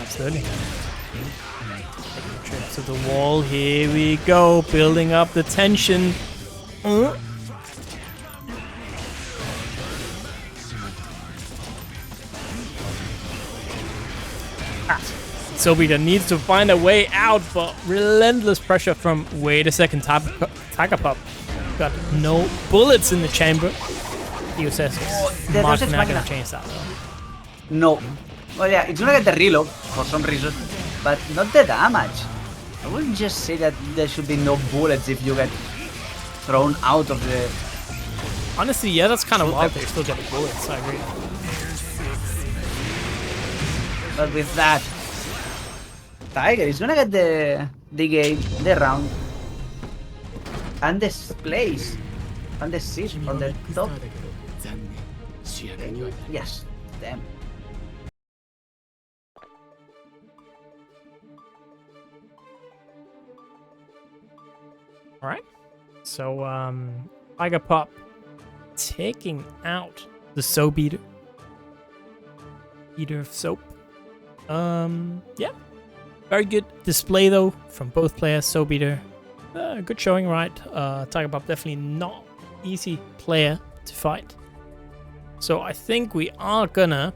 Absolutely. Trip to the wall, here we go, building up the tension. Sobeater needs to find a way out, but relentless pressure from, wait a second, Tiger Pop. Got no bullets in the chamber. He says Mark not gonna change that though. No. Well, yeah, it's gonna get the reload for some reason, but not the damage. I wouldn't just say that there should be no bullets if you get thrown out of the... Honestly, yeah, that's kind of wild. They still get bullets, I agree. But with that, Tiger is gonna get the game, the round, and this place, and the seat on the top. Yes, damn. All right. So, Tiger Pop taking out the Soap Eater. Eater of soap. Yeah. Very good display though from both players. Soap Eater, good showing, right? Tiger Pop definitely not easy player to fight. So I think we are gonna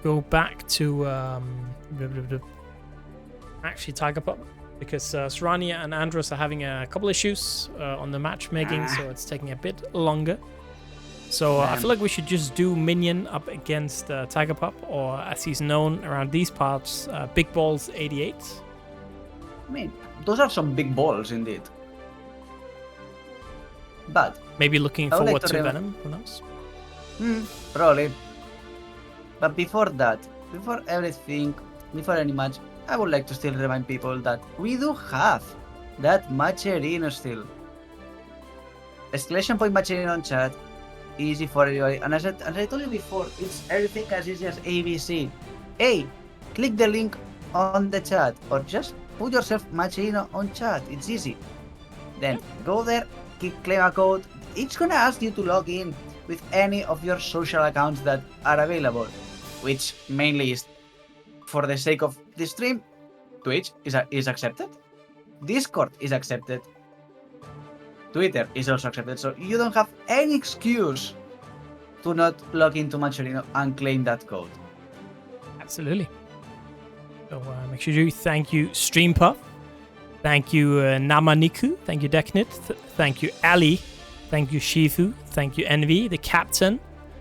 go back to actually Tiger Pop, because Sorani and Andros are having a couple issues on the matchmaking, so it's taking a bit longer. So I feel like we should just do Mineion up against Tiger Pop, or as he's known around these parts, Big Balls 88. I mean, those are some big balls indeed. But maybe looking I would forward like to to Venom, who knows? Probably. But before that, before everything, before any match, I would like to still remind people that we do have that Matcherino still. Exclamation point Matcherino on chat. Easy for everybody. And as I told you before, it's everything as easy as ABC. Hey, click the link on the chat, or just put yourself Matcherino on chat. It's easy. Then go there, claim a code. It's gonna ask you to log in with any of your social accounts that are available, which mainly is, for the sake of the stream, Twitch is accepted, Discord is accepted, Twitter is also accepted, so you don't have any excuse to not log into Matcherino and claim that code. Absolutely. So make sure you thank you StreamPuff, thank you Namaniku, thank you Deknit, thank you Ali, thank you Shifu, thank you Envy, the captain,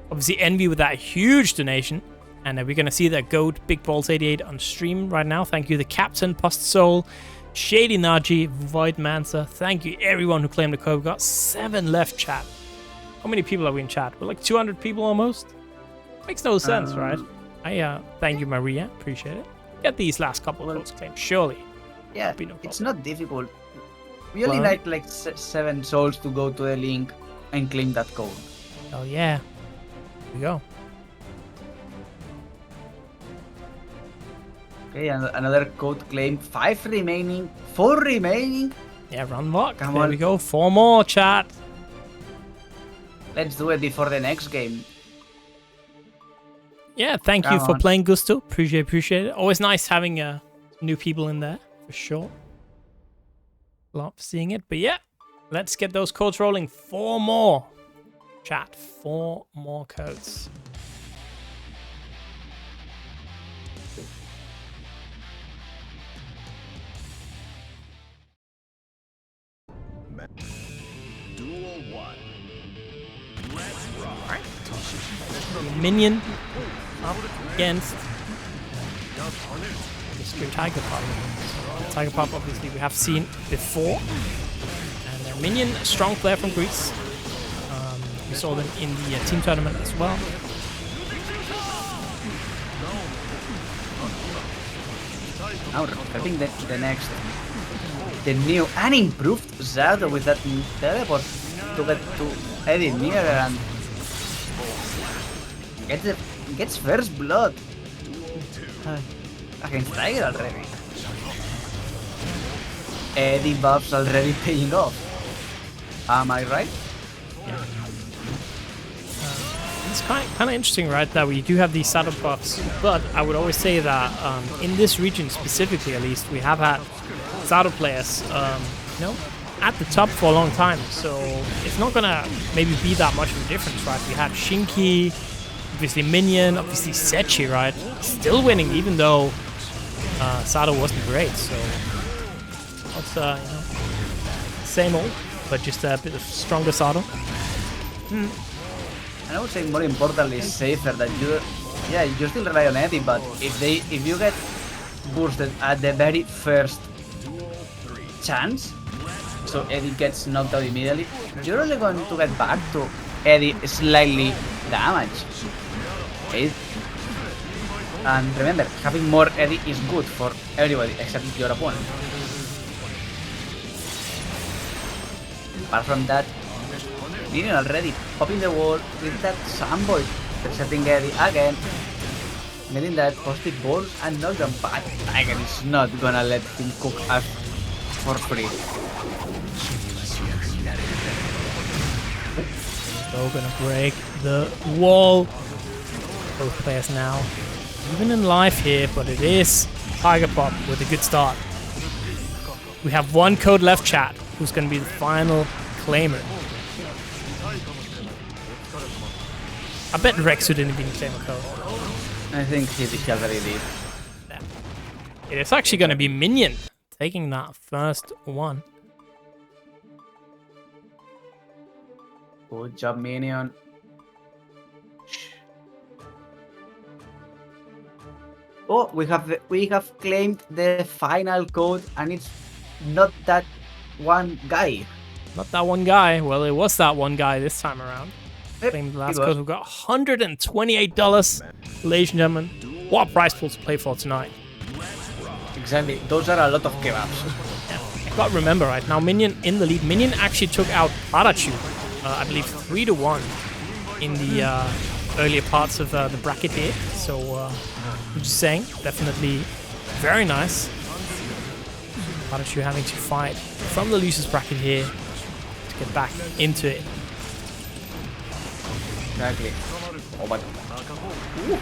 obviously Envy with that huge donation. And we're going to see that Goat Big Balls 88 on stream right now. Thank you, the Captain, Post Soul, Shady Naji, Void Mansa. Thank you, everyone who claimed the code. We've got 7 left, chat. How many people are we in chat? We're like 200 people almost. Makes no sense, right? I thank you, Maria. Appreciate it. Get these last couple of codes claimed, surely. Yeah, Be no it's problem. not difficult. We only need like 7 souls to go to the link and claim that code. Oh yeah. Here we go. Okay, and another code claim. 5 remaining, 4 remaining. Yeah, run luck. Come There on. we go. 4 more, chat. Let's do it before the next game. Yeah, thank you Come for on. playing, Gusto. Appreciate it. Always nice having new people in there, for sure. Love seeing it. But yeah, let's get those codes rolling. 4 more. Chat, 4 more codes. Duel 1. Let's rock. Mineion up against Mr. Tiger Pop. So, Tiger Pop, obviously, we have seen before. And Mineion, a strong player from Greece. We saw them in the team tournament as well. Now prepping the next, the new and improved Zando with that teleport to get to Eddie nearer and gets first blood against Tiger already. Eddie buffs already paying off. Am I right? It's kind of interesting, right, that we do have these saddle buffs, but I would always say that in this region specifically, at least, we have had saddle players, at the top for a long time, so it's not gonna maybe be that much of a difference, right? We had Shinki, obviously Mineion, obviously Sechi, right, still winning, even though Zando wasn't great, so it's same old, but just a bit of stronger Zando. And I would say more importantly, safer that you still rely on Eddie, but if you get boosted at the very first chance, so Eddie gets knocked out immediately, you're only going to get back to Eddie slightly damaged. Okay? And remember, having more Eddie is good for everybody except your opponent. Apart from that, Mineion already popping the wall with that Samboy, resetting Eddie again, getting that positive balls and knockdown, but Tiger is not gonna let him cook us for free. So gonna break the wall. Both players now even in life here, but it is Tiger Pop with a good start. We have one code left, chat, who's gonna be the final claimer. I bet Rexu didn't even claim a code. I think he already did. Yeah. It is actually gonna be Mineion taking that first one. Good job, Mineion. Oh, we have claimed the final code, and it's not that one guy. Not that one guy. Well, it was that one guy this time around. Yep, Claimed the last it was. code. We got $128, ladies and gentlemen. What prize pool to play for tonight? Exactly. Those are a lot of kebabs. Got to remember, right now, Mineion in the lead. Mineion actually took out PataChu, I believe 3-1 in the earlier parts of the bracket here. So, I'm just saying, definitely very nice. PataChu having to fight from the losers bracket here to get back into it. Exactly. Oh, but ooh,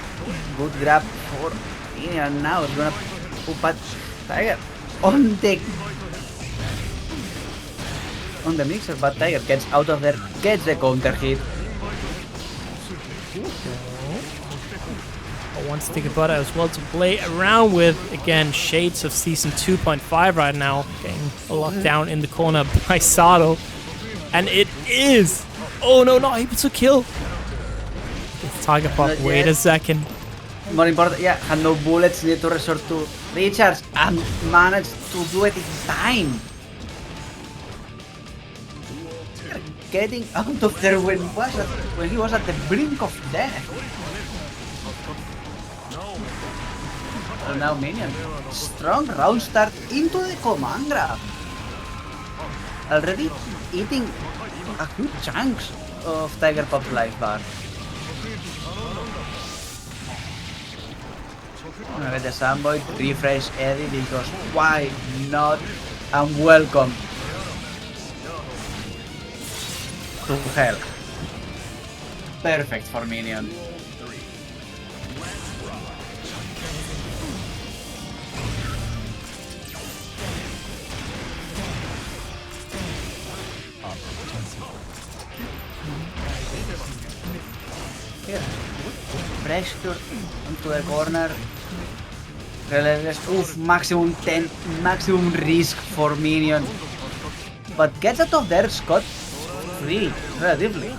good grab for Mineion. Now it's gonna put Tiger on the mixer, but Tiger gets out of there, gets the counter hit. One stick of butter as well to play around with. Again, shades of season 2.5 right now. Getting locked down in the corner by Zando. And it is! Oh no, not able to kill! It's Tiger Pop, Not wait yet. a second. More important, yeah, had no bullets, need to resort to recharge and managed to do it in time. Getting out of there when he was at the brink of death. So now Mineion, strong round start into the command grab. Already eating a good chunks of Tiger Pop's life bar. I'm gonna get the Samboy, refresh Eddie because why not? And welcome to hell. Perfect for Mineion. Here, pressure into the corner. Relentless, oof, maximum 10, maximum risk for Mineion. But gets out of there scot-free, relatively.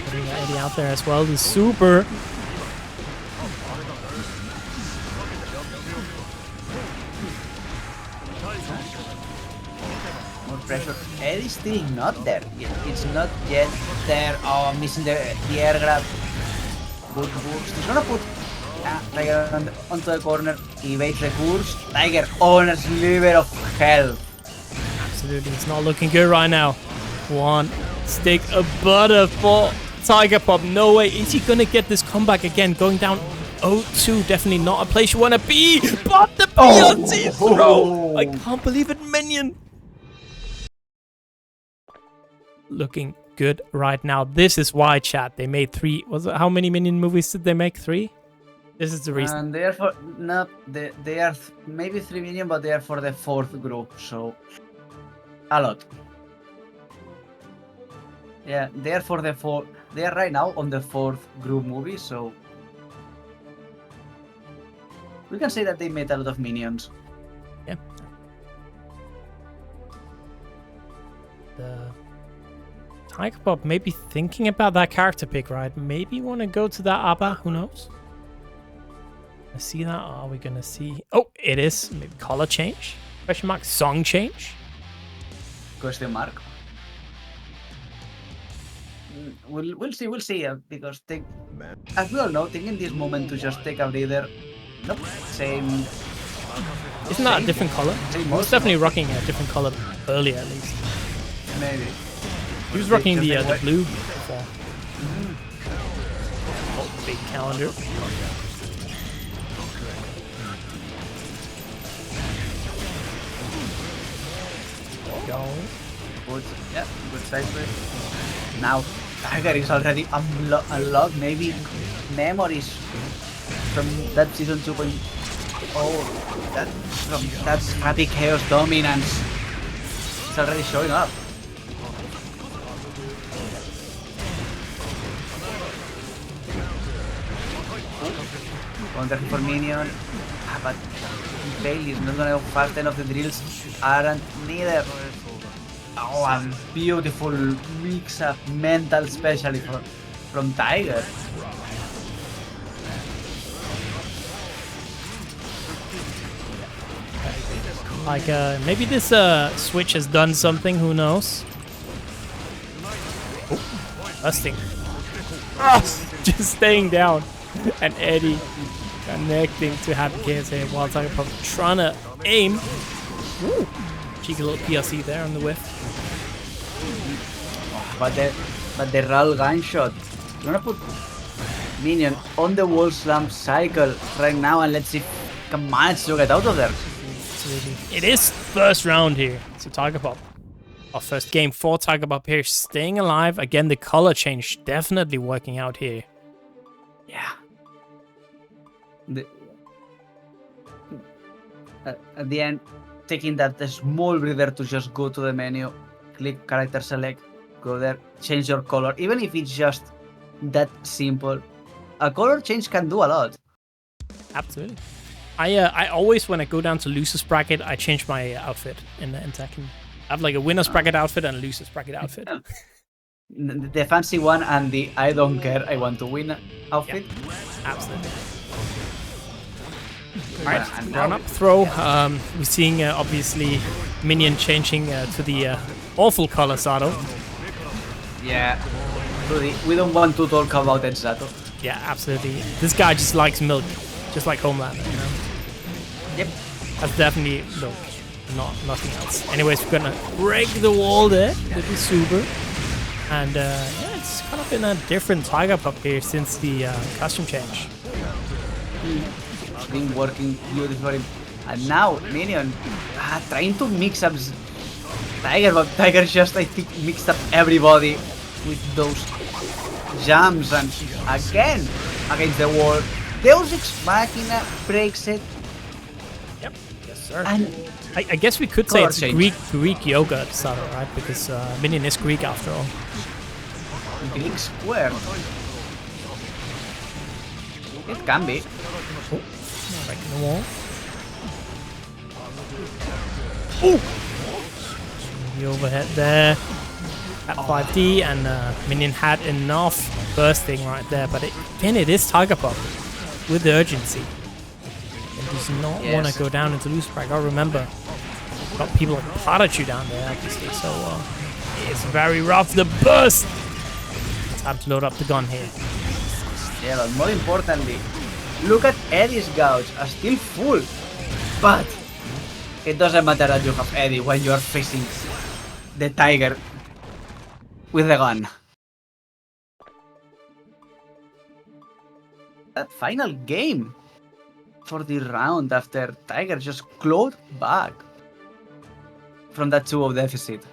Putting Eddie out there as well, the super. More pressure. Eddie's still not there. It's not yet there. Oh, I'm missing the air grab. Good boost. He's gonna put Tiger onto the corner. Evades the course. Tiger honors liver of hell. Absolutely, it's not looking good right now. One stick of butter for Tiger Pop. No way is he gonna get this comeback again. Going down 0-2. Definitely not a place you wanna be. But the PLT throw. I can't believe it, Mineion. Looking good right now. This is why, chat. They made 3. Was it how many Mineion movies did they make? 3? This is the reason. And they are for no, they are maybe 3 million, but they are for the 4th group, so a lot. Yeah, they are for the fourth. They are right now on the fourth group movie, so we can say that they made a lot of minions. Yeah. The Tiger Bob maybe thinking about that character pick, right? Maybe want to go to that a.b.a. Who knows? I see that. Are we gonna see? Oh, it is. Maybe color change? Question mark. Song change? Question mark. We'll see. Because as we all know, taking this moment to just take a breather. Nope. Same. Isn't that a different color? Same He was motion. definitely rocking a different color earlier, at least. Maybe. He was rocking the Just like blue before. Oh, big calendar. Go. Good. Yeah. Good side play. Now, Tiger is already unlocked. Maybe memories from that season 2. That's Happy Chaos dominance. It's already showing up. Counter for Mineion. But Bailey is not gonna go fast enough. The drills aren't neither. Oh, a beautiful mix-up mental especially from Tiger. Like, maybe this switch has done something, who knows? Oh, busting. Ah, just staying down. And Eddie connecting to Happy Chaos here while Tiger Pop trying to aim. Ooh. Cheeky little PRC there on the whiff. But the roll gun shot. You wanna put Mineion on the wall slam cycle right now and let's see if he can manage to get out of there. Absolutely. It is first round here. So Tiger Pop. Our first game for Tiger Pop here. Staying alive. Again, the color change definitely working out here. Yeah. At the end, taking that small breather to just go to the menu, click character select, go there, change your color. Even if it's just that simple, a color change can do a lot. Absolutely. I always, when I go down to losers bracket, I change my outfit in Tekken. I have like a winner's bracket outfit and a loser's bracket outfit. The fancy one and the I don't care, I want to win outfit. Yeah, absolutely. Alright, run up, throw. We're seeing obviously Mineion changing to the awful color Zando. Yeah. Rudy, we don't want to talk about it, Zato. Yeah, absolutely. This guy just likes milk, just like Homelander, you know? Yep. That's definitely milk, nothing else. Anyways, we're gonna break the wall there with the super. And yeah, it's kind of been a different Tiger Pop here since the costume change. It's been working beautifully. And now, Mineion trying to mix up Tiger, but Tiger just, I think, mixed up everybody with those jumps. And again, against the wall. Deus Ex Machina breaks it. Yep, yes sir. And I guess we could say color it's change. Greek yogurt, Zando, right? Because Mineion is Greek after all. Greek square. It can be. Oh, breaking the wall. Oh! The overhead there. At 5D, and Mineion had enough bursting right there, but again, it is Tiger Pop with the urgency. And does not want to go down into loose bracket. I remember, got people like PataChu down there, obviously, so it's very rough. The burst! Time to load up the gun here. Yeah, but more importantly, look at Eddie's gouge are still full. But it doesn't matter that you have Eddie when you are facing the Tiger with the gun. That final game for the round after Tiger just clawed back from that 2-0 deficit.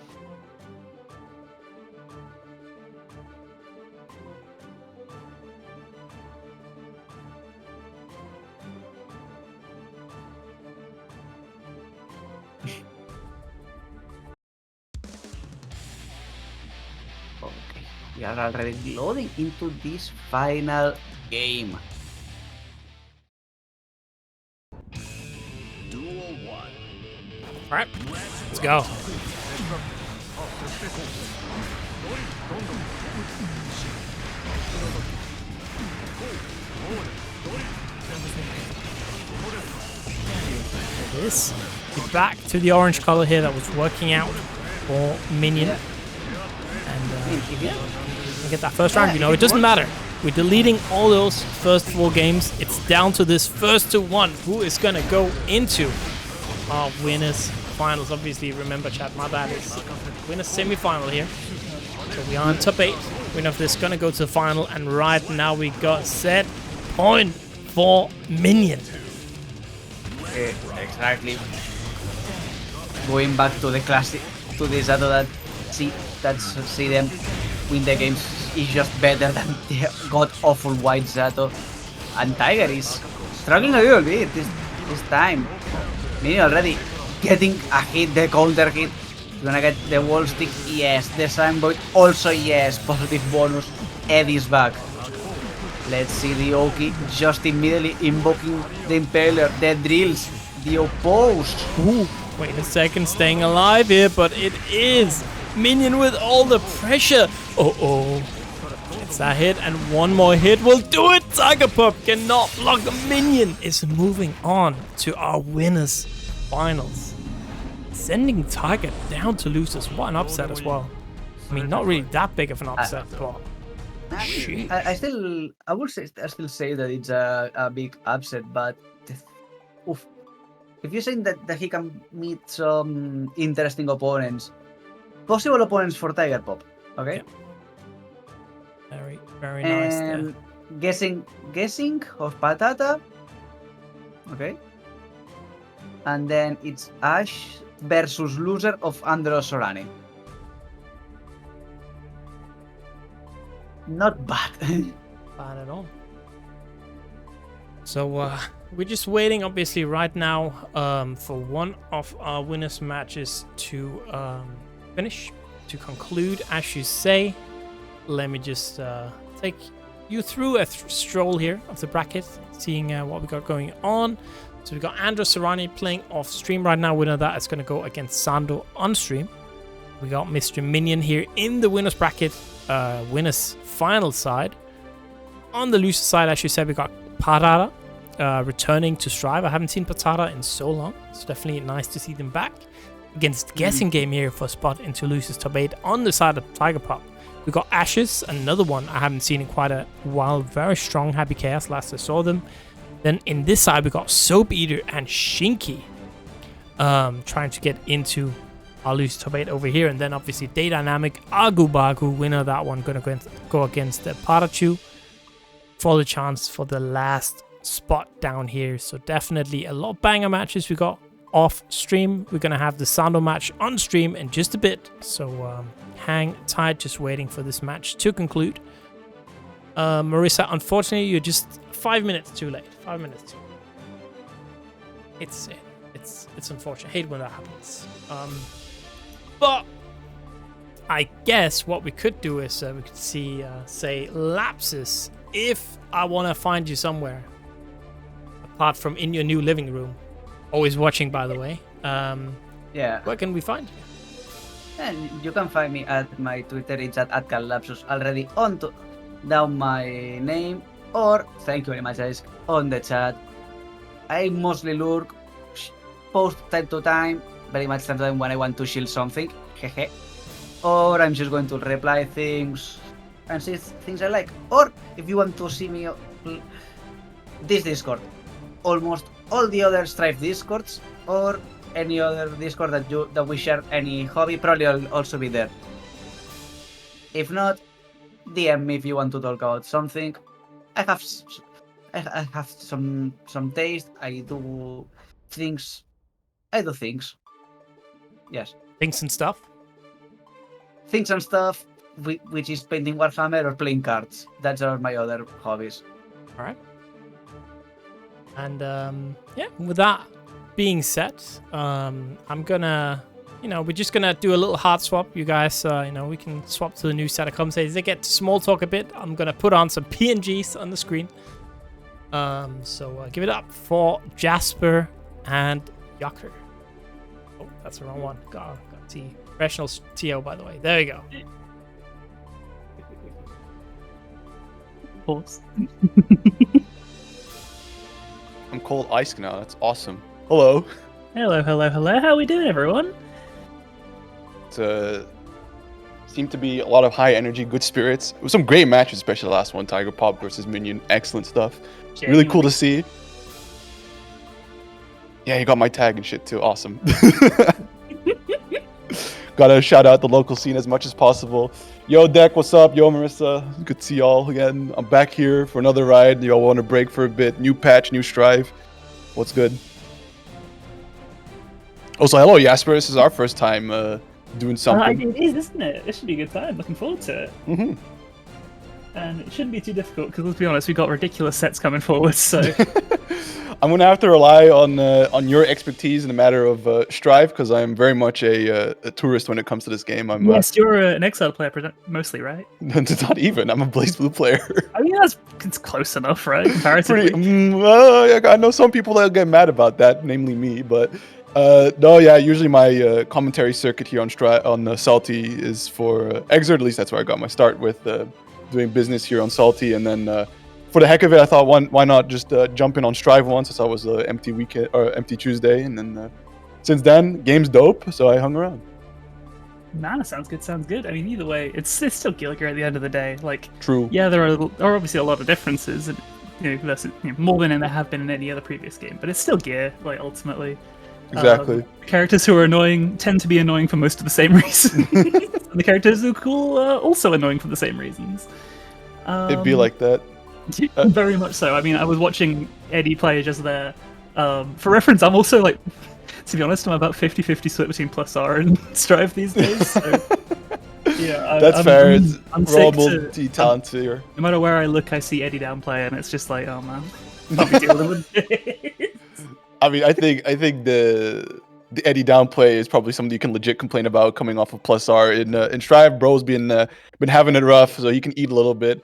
Okay. We are already loading into this final game. Duel 1. All right, let's go. This is back to the orange color here that was working out for Mineion. And yeah, we get that first round. You know, it doesn't matter. We're deleting all those first 4 games. It's down to this first to one. Who is gonna go into our winners finals? Obviously, remember, chat, my bad, is winners semi-final here. So we are in top 8. We know if this is gonna go to the final, and right now we got set point for Mineion. Exactly. Going back to the classic, to the Zando that see them win the games is just better than the god-awful white Zato. And Tiger is struggling a little bit this time. Mineion already getting a hit, the counter hit. Gonna get the wall stick, yes. The Sunboy also, yes. Positive bonus. Eddie's back. Let's see the Oki just immediately invoking the Impaler, the drills, the oppose. Ooh, wait a second, staying alive here, but it is Mineion with all the pressure. Oh. It's a hit, and one more hit will do it. Tiger Pup cannot block. Mineion is moving on to our winners finals. Sending Tiger down to losers. What an upset as well. I mean, not really that big of an upset, but I still say that it's a big upset, but oof. If you're saying that he can meet some interesting opponents, possible opponents for Tiger Pop, okay? Yeah. Very nice there. Guessing of Patata, okay? And then it's Ash versus loser of Andro Sorani. Not bad. Bad at all. So we're just waiting, obviously, right now for one of our winners matches to finish, to conclude, as you say. Let me just take you through a stroll here of the bracket, seeing what we got going on. So we got Andro Sorani playing off stream right now. Winner of that is going to go against Zando on stream. We got Mr. Mineion here in the winners bracket, winners final side. On the loser side, as you said, we got Patata returning to Strive. I haven't seen Patata in so long. It's definitely nice to see them back. Against GuessingGame here for a spot into losers top 8 on the side of Tiger Pop. We got Ashes, another one I haven't seen in quite a while. Very strong Happy Chaos last I saw them. Then in this side, we got Soap Eater and Shinky trying to get into our loser top 8 over here. And then obviously DayDynamic, Agu winner of that one, going to go against the PataChu for the chance for the last spot down here. So definitely a lot of banger matches we got off stream. We're going to have the Zando match on stream in just a bit. So hang tight, just waiting for this match to conclude. Marissa, unfortunately, you're just 5 minutes too late. 5 minutes too late. It's unfortunate. I hate when that happens. But I guess what we could do is we could see, say, lapses. If I want to find you somewhere, apart from in your new living room, always watching, by the way. Yeah. Where can we find you? And you can find me at my Twitter. It's at @CalLapsus already down my name, or thank you very much, guys, on the chat. I mostly lurk, post time to time, very much time to time when I want to shield something, hehe. Or I'm just going to reply things and see things I like. Or if you want to see me this Discord, almost all the other Strive Discords, or any other Discord that we share any hobby, probably I'll also be there. If not, DM me if you want to talk about something. I have some taste. I do things. Yes. Things and stuff. Things and stuff, which is painting Warhammer or playing cards. That's are my other hobbies. All right. And yeah, with that being said, I'm gonna you know, we're just gonna do a little hard swap, you guys. You know, we can swap to the new set of commentators. They get to small talk a bit. I'm gonna put on some PNGs on the screen. So give it up for Jasper and Yucker. Oh, that's the wrong one. Got T. Professional TO, by the way. There you go. Pause. I'm called Ice now. That's awesome. Hello. Hello, hello, hello. How are we doing, everyone? It seemed to be a lot of high energy, good spirits. It was some great matches, especially the last one, Tiger Pop versus Mineion. Excellent stuff. Really cool to see. Yeah, you got my tag and shit too. Awesome. Gotta shout out the local scene as much as possible. Yo, Deck, what's up? Yo, Marissa. Good to see y'all again. I'm back here for another ride. Y'all want to break for a bit. New patch, new strive. What's good? Also, hello, Jasper. This is our first time doing something. It is, isn't it? It should be a good time. Looking forward to it. Mm-hmm. And it shouldn't be too difficult because, let's be honest, we've got ridiculous sets coming forward. So I'm gonna have to rely on your expertise in the matter of strive because I'm very much a tourist when it comes to this game. yes, you're an Exile player mostly, right? Not even. I'm a Blazblue player. I mean, it's close enough, right? Comparatively. I know some people that get mad about that, namely me, but. No, yeah. Usually my commentary circuit here on Salty is for Xrd. At least that's where I got my start with doing business here on Salty. And then for the heck of it, I thought, why not just jump in on Strive once? I saw it was an empty weekend or empty Tuesday, and then since then, game's dope. So I hung around. Nah, sounds good. Sounds good. I mean, either way, it's still Gear at the end of the day. Like, true. Yeah, there are obviously a lot of differences, and versus, more than there have been in any other previous game. But it's still Gear, like ultimately. Exactly. Characters who are annoying tend to be annoying for most of the same reasons. And the characters who are cool are also annoying for the same reasons. It'd be like that. Very much so. I mean, I was watching Eddie play just there. For reference, I'm also like, to be honest, I'm about 50-50 split between Plus R and Strive these days. So, yeah, that's fair. I'm we're all sick multi-talented here. No matter where I look, I see Eddie down play, and it's just like, oh man, can't be dealing with it. I mean, I think the Eddie downplay is probably something you can legit complain about coming off of Plus R. In Strive, bro's been having it rough, so he can eat a little bit.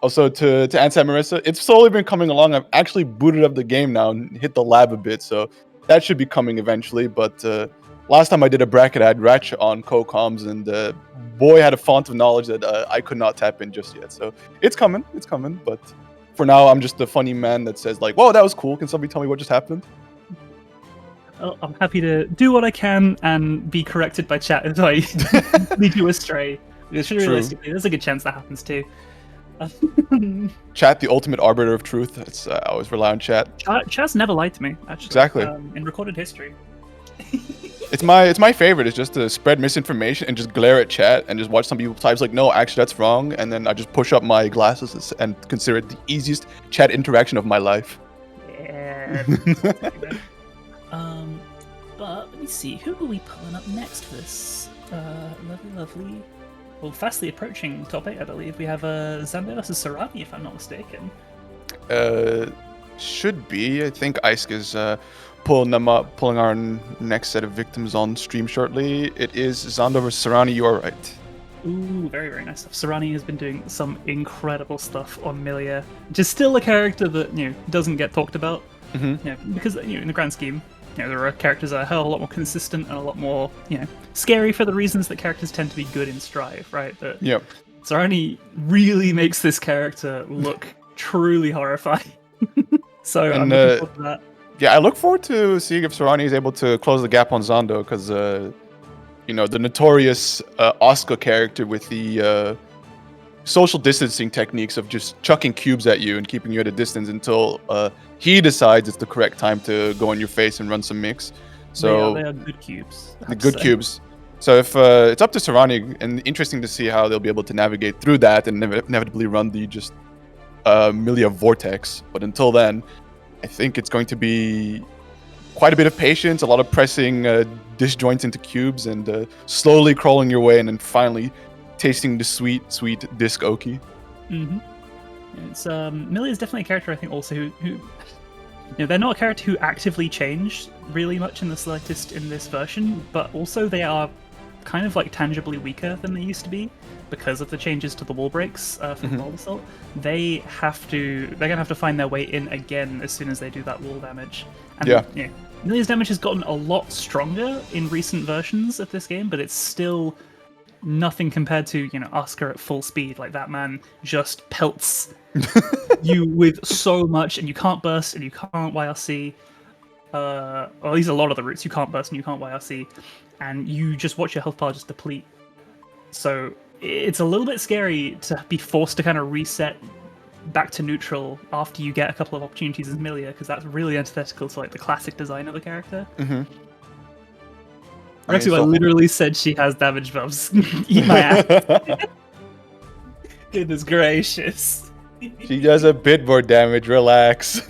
Also, to answer Marissa, it's slowly been coming along. I've actually booted up the game now and hit the lab a bit, so that should be coming eventually. But last time I did a bracket, I had Ratch on co-coms, and boy had a font of knowledge that I could not tap in just yet. So it's coming, but... For now, I'm just the funny man that says like, "Whoa, that was cool. Can somebody tell me what just happened?" Well, I'm happy to do what I can and be corrected by chat if I lead you astray. Because realistically, there's a good chance that happens too. Chat, the ultimate arbiter of truth. It's I always rely on chat. Chat's never lied to me, actually. Exactly. In recorded history. It's my favorite. It's just to spread misinformation and just glare at chat and just watch some people type like, no, actually that's wrong, and then I just push up my glasses and consider it the easiest chat interaction of my life. Yeah. But let me see, who are we pulling up next for this? Lovely. Well, fastly approaching top 8, I believe. We have Zando versus Sorani, if I'm not mistaken. Should be. I think Isuka is pulling our next set of victims on stream shortly. It is Zando versus Sorani. You are right. Ooh, very, very nice stuff. Sorani has been doing some incredible stuff on Millia. Just still a character that doesn't get talked about. Mm-hmm. Because in the grand scheme, there are characters that are a hell of a lot more consistent and a lot more scary for the reasons that characters tend to be good in Strive, right? But yep. Sorani really makes this character look truly horrifying. So I'm looking forward to that. Yeah, I look forward to seeing if Sorani is able to close the gap on Zando, because the notorious Asuka character with the social distancing techniques of just chucking cubes at you and keeping you at a distance until he decides it's the correct time to go in your face and run some mix. So they are good cubes. The good cubes. So if it's up to Sorani, and interesting to see how they'll be able to navigate through that and inevitably run the just Millia vortex. But until then, I think it's going to be quite a bit of patience, a lot of pressing disjoints into cubes, and slowly crawling your way, and then finally tasting the sweet disc oki. Mm-hmm. It's Millia is definitely a character I think also who they're not a character who actively changed really much in the slightest in this version, but also they are kind of like tangibly weaker than they used to be because of the changes to the wall breaks from Ball Assault. They're gonna have to find their way in again as soon as they do that wall damage. And, Yeah. Millia's damage has gotten a lot stronger in recent versions of this game, but it's still nothing compared to, Asuka at full speed. Like, that man just pelts you with so much, and you can't burst and you can't YRC. Or at least a lot of the routes you can't burst and you can't YRC, and you just watch your health bar just deplete. So it's a little bit scary to be forced to kind of reset back to neutral after you get a couple of opportunities as Millia, because that's really antithetical to like the classic design of the character. I literally said she has damage buffs. Eat my ass. Goodness gracious. She does a bit more damage, relax.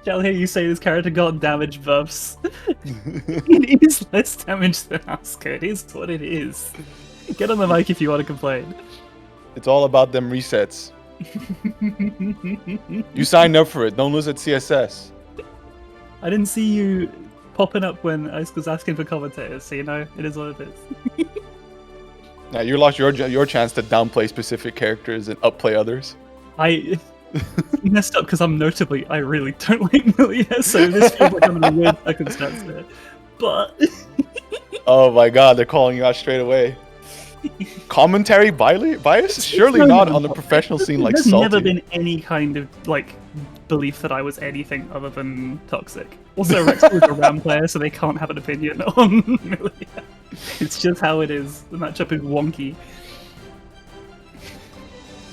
Shall hear you say this character got damage buffs. It is less damage than Asuka. It is what it is. Get on the mic if you want to complain. It's all about them resets. You signed up for it. Don't lose at CSS. I didn't see you popping up when I was asking for commentators, so it is what it is. Now you lost your chance to downplay specific characters and upplay others. I messed up because I really don't like Millia, so this feels like I'm in a weird circumstance there. But oh my god, they're calling you out straight away. Commentary bias? Surely not on the professional scene like There's Salty. never been any kind of belief that I was anything other than toxic. Also, Rex was a RAM player, so they can't have an opinion on Millia. It's just how it is. The matchup is wonky.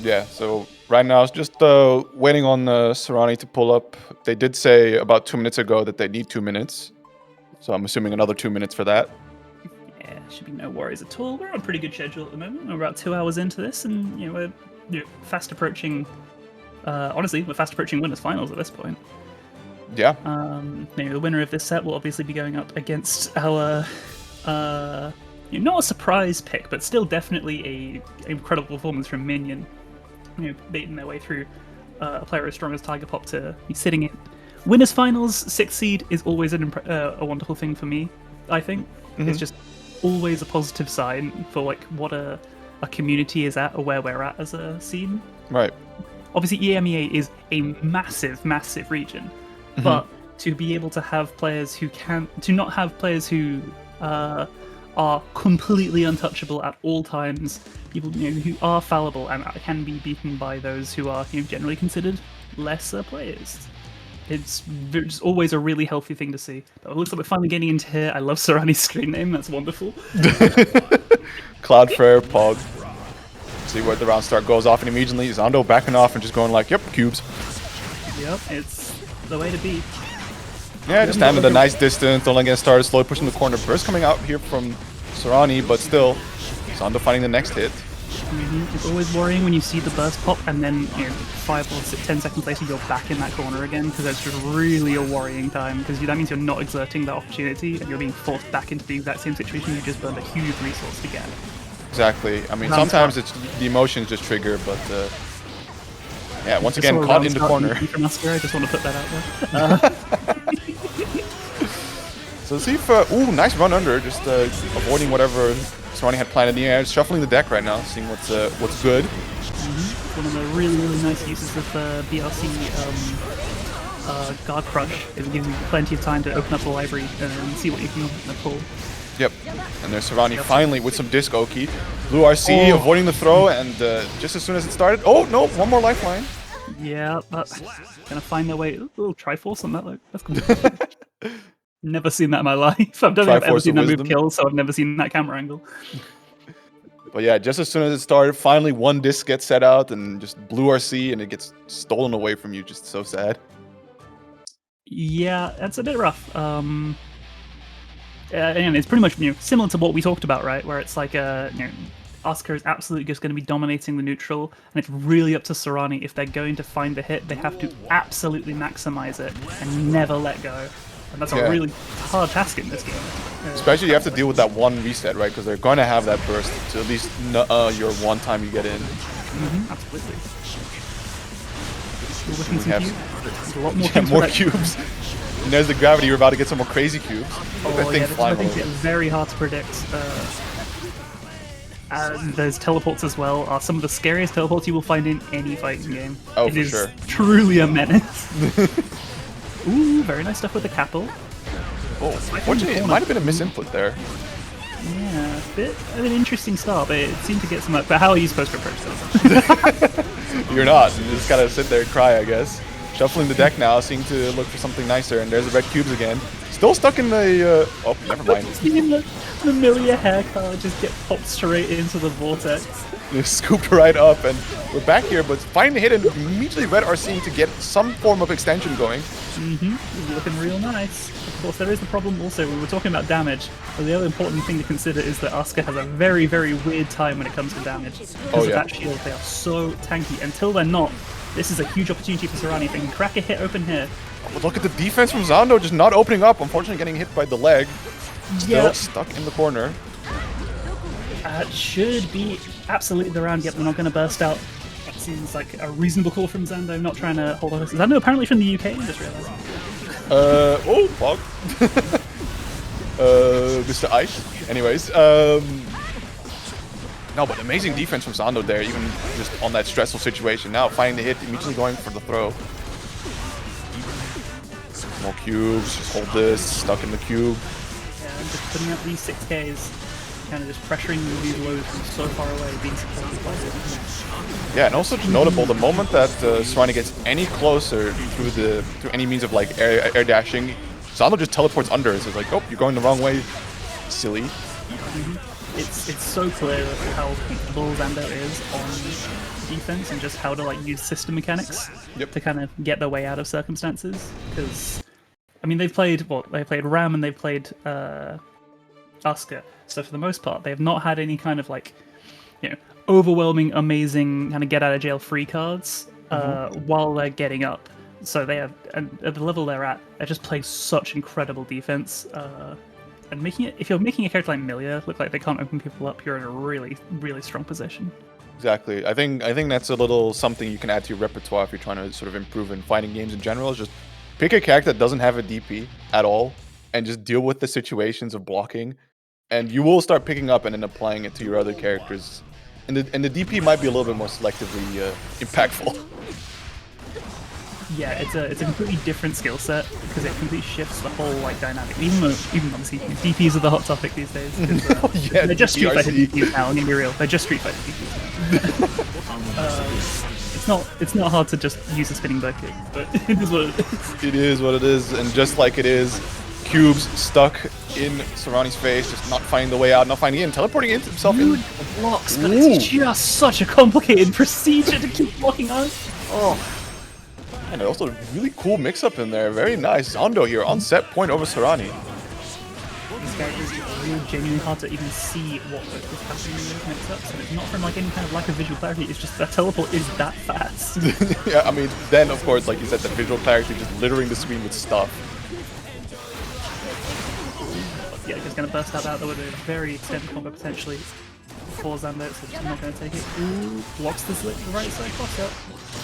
Yeah, so right now it's just waiting on Sorani to pull up. They did say about 2 minutes ago that they need 2 minutes. So I'm assuming another 2 minutes for that. Yeah, should be no worries at all. We're on a pretty good schedule at the moment. We're about 2 hours into this, and we're fast approaching. Honestly, we're fast approaching winners finals at this point. Yeah. The winner of this set will obviously be going up against our not a surprise pick, but still definitely a incredible performance from Mineion. Beating their way through a player as strong as Tiger Pop to be sitting in winners finals. 6th seed is always a wonderful thing for me. I think it's just always a positive sign for what a community is at or where we're at as a scene. Right. Obviously, EMEA is a massive, massive region, but to be able to have players who not have players who are completely untouchable at all times, people who are fallible and can be beaten by those who are generally considered lesser players. It's just always a really healthy thing to see. But it looks like we're finally getting into here. I love Sorani's screen name. That's wonderful. Cloudflare, Pog. See where the round start goes off, and immediately Zando backing off and just going like, yep, cubes. Yep, it's the way to be. Yeah, just standing at a nice distance, don't let get started, slowly pushing the corner. Burst coming out here from Sorani, but still, Zando finding the next hit. It's always worrying when you see the burst pop and then 5 or 10 seconds later you're back in that corner again, because that's just really a worrying time, because that means you're not exerting that opportunity and you're being forced back into the exact same situation you just burned a huge resource to get. Exactly. I mean, sometimes it's the emotions just trigger, but yeah, once again, caught in the corner. From Asuka, I just want to put that out there. So let's see if, nice run under, just avoiding whatever Sorani had planned in the air, shuffling the deck right now, seeing what's good. One of the really, really nice uses of BRC Guard Crush is it gives you plenty of time to open up the library and see what you can pull. Yep, and there's Sorani finally with some disc Oki. Blue RC avoiding the throw, and just as soon as it started, oh no, one more lifeline. Yeah, that's gonna find their way. Ooh, a little Triforce on that, though. That's cool. Never seen that in my life. I don't think I've ever seen that move kill, so I've never seen that camera angle. But yeah, just as soon as it started, finally one disc gets set out, and just Blue RC, and it gets stolen away from you. Just so sad. Yeah, that's a bit rough. And it's pretty much similar to what we talked about, right? Where it's like Asuka is absolutely just going to be dominating the neutral, and it's really up to Sorani. If they're going to find the hit, they have to absolutely maximize it and never let go. And that's a really hard task in this game. Especially you have to deal with that one reset, right? Because they're going to have that burst to at least your one time you get in. Absolutely. We're looking We some have cubes. There's a lot more yeah, cubes. more for that. cubes. And there's the gravity. We're about to get some more crazy cubes. Look at that Oh thing yeah, this flying is, I all think over. it's very hard to predict. And there's teleports as well. Are some of the scariest teleports you will find in any fighting game. Oh, It for is sure. truly a menace. Ooh, very nice stuff with the Capel. Oh, fortunately, it might have been a misinput there. Yeah, a bit of an interesting start, but it seemed to get some. But how are you supposed to approach this? You're not. You just gotta sit there and cry, I guess. Shuffling the deck now, seeing to look for something nicer, and there's the red cubes again. Still stuck in the. Oh, never mind. Seeing the Millia hair card just get popped straight into the vortex. Just scooped right up, and we're back here, but finding the hit, and immediately red are seeing to get some form of extension going. Looking real nice. Of course, there is the problem also, we were talking about damage, but the other important thing to consider is that Asuka has a very, very weird time when it comes to damage. Because of that shield, they are so tanky. Until they're not, this is a huge opportunity for Sorani. If they can crack a hit open here. But look at the defense from Zando, just not opening up. Unfortunately, getting hit by the leg. Still stuck in the corner. Should be absolutely the round. Yep, they're not going to burst out. That seems like a reasonable call from Zando, not trying to hold on. Zando apparently from the UK, I just realized. Oh, fuck. Mr. Ice. Anyways, no, but amazing defense from Zando there, even just on that stressful situation. Now finding the hit, immediately going for the throw. More cubes, just hold this, stuck in the cube. Yeah, and just putting up these 6Ks, kind of just pressuring these lows from so far away, being supported by it. Yeah, and also just notable, the moment that Sorani gets any closer through any means of like air dashing, Zando just teleports under. So it's like, oh, you're going the wrong way, silly. It's so clear how comfortable Zando is on defense and just how to like use system mechanics to kind of get their way out of circumstances. Because I mean, they've played Ram and they've played Asuka. So for the most part, they have not had any kind of like, you know, overwhelming, amazing kind of get out of jail free cards while they're getting up. So they have, and at the level they're at, they just play such incredible defense. And making it, if you're making a character like Millia look like they can't open people up, you're in a really, really strong position. Exactly. I think that's a little something you can add to your repertoire if you're trying to sort of improve in fighting games in general. Is just pick a character that doesn't have a DP at all, and just deal with the situations of blocking, and you will start picking up and then applying it to your other characters. And the DP might be a little bit more selectively impactful. Yeah, it's a completely different skill set because it completely shifts the whole like dynamic. Even obviously DPs are the hot topic these days. Yeah, they're just Street Fighter DPRC. DPs now. I'm gonna be real. They're just Street Fighter DPs. It's not hard to just use a spinning bucket, but it is what it is. It is what it is, and just like it is, cubes stuck in Sorani's face, just not finding the way out, not finding it, and teleporting into himself in. Blocks, but it's just such a complicated procedure to keep blocking on. Oh. And also a really cool mix-up in there. Very nice. Zando here on set point over Sorani. These characters are really genuinely hard to even see what is happening in those mix-ups, and it's not from like any kind of lack of visual clarity, it's just that teleport is that fast. Yeah, I mean, then of course, like you said, the visual clarity, just littering the screen with stuff. Yeah, just gonna burst that out there with a very extended combo potentially for Zando, so just not gonna take it. Ooh, blocks the right side cross up.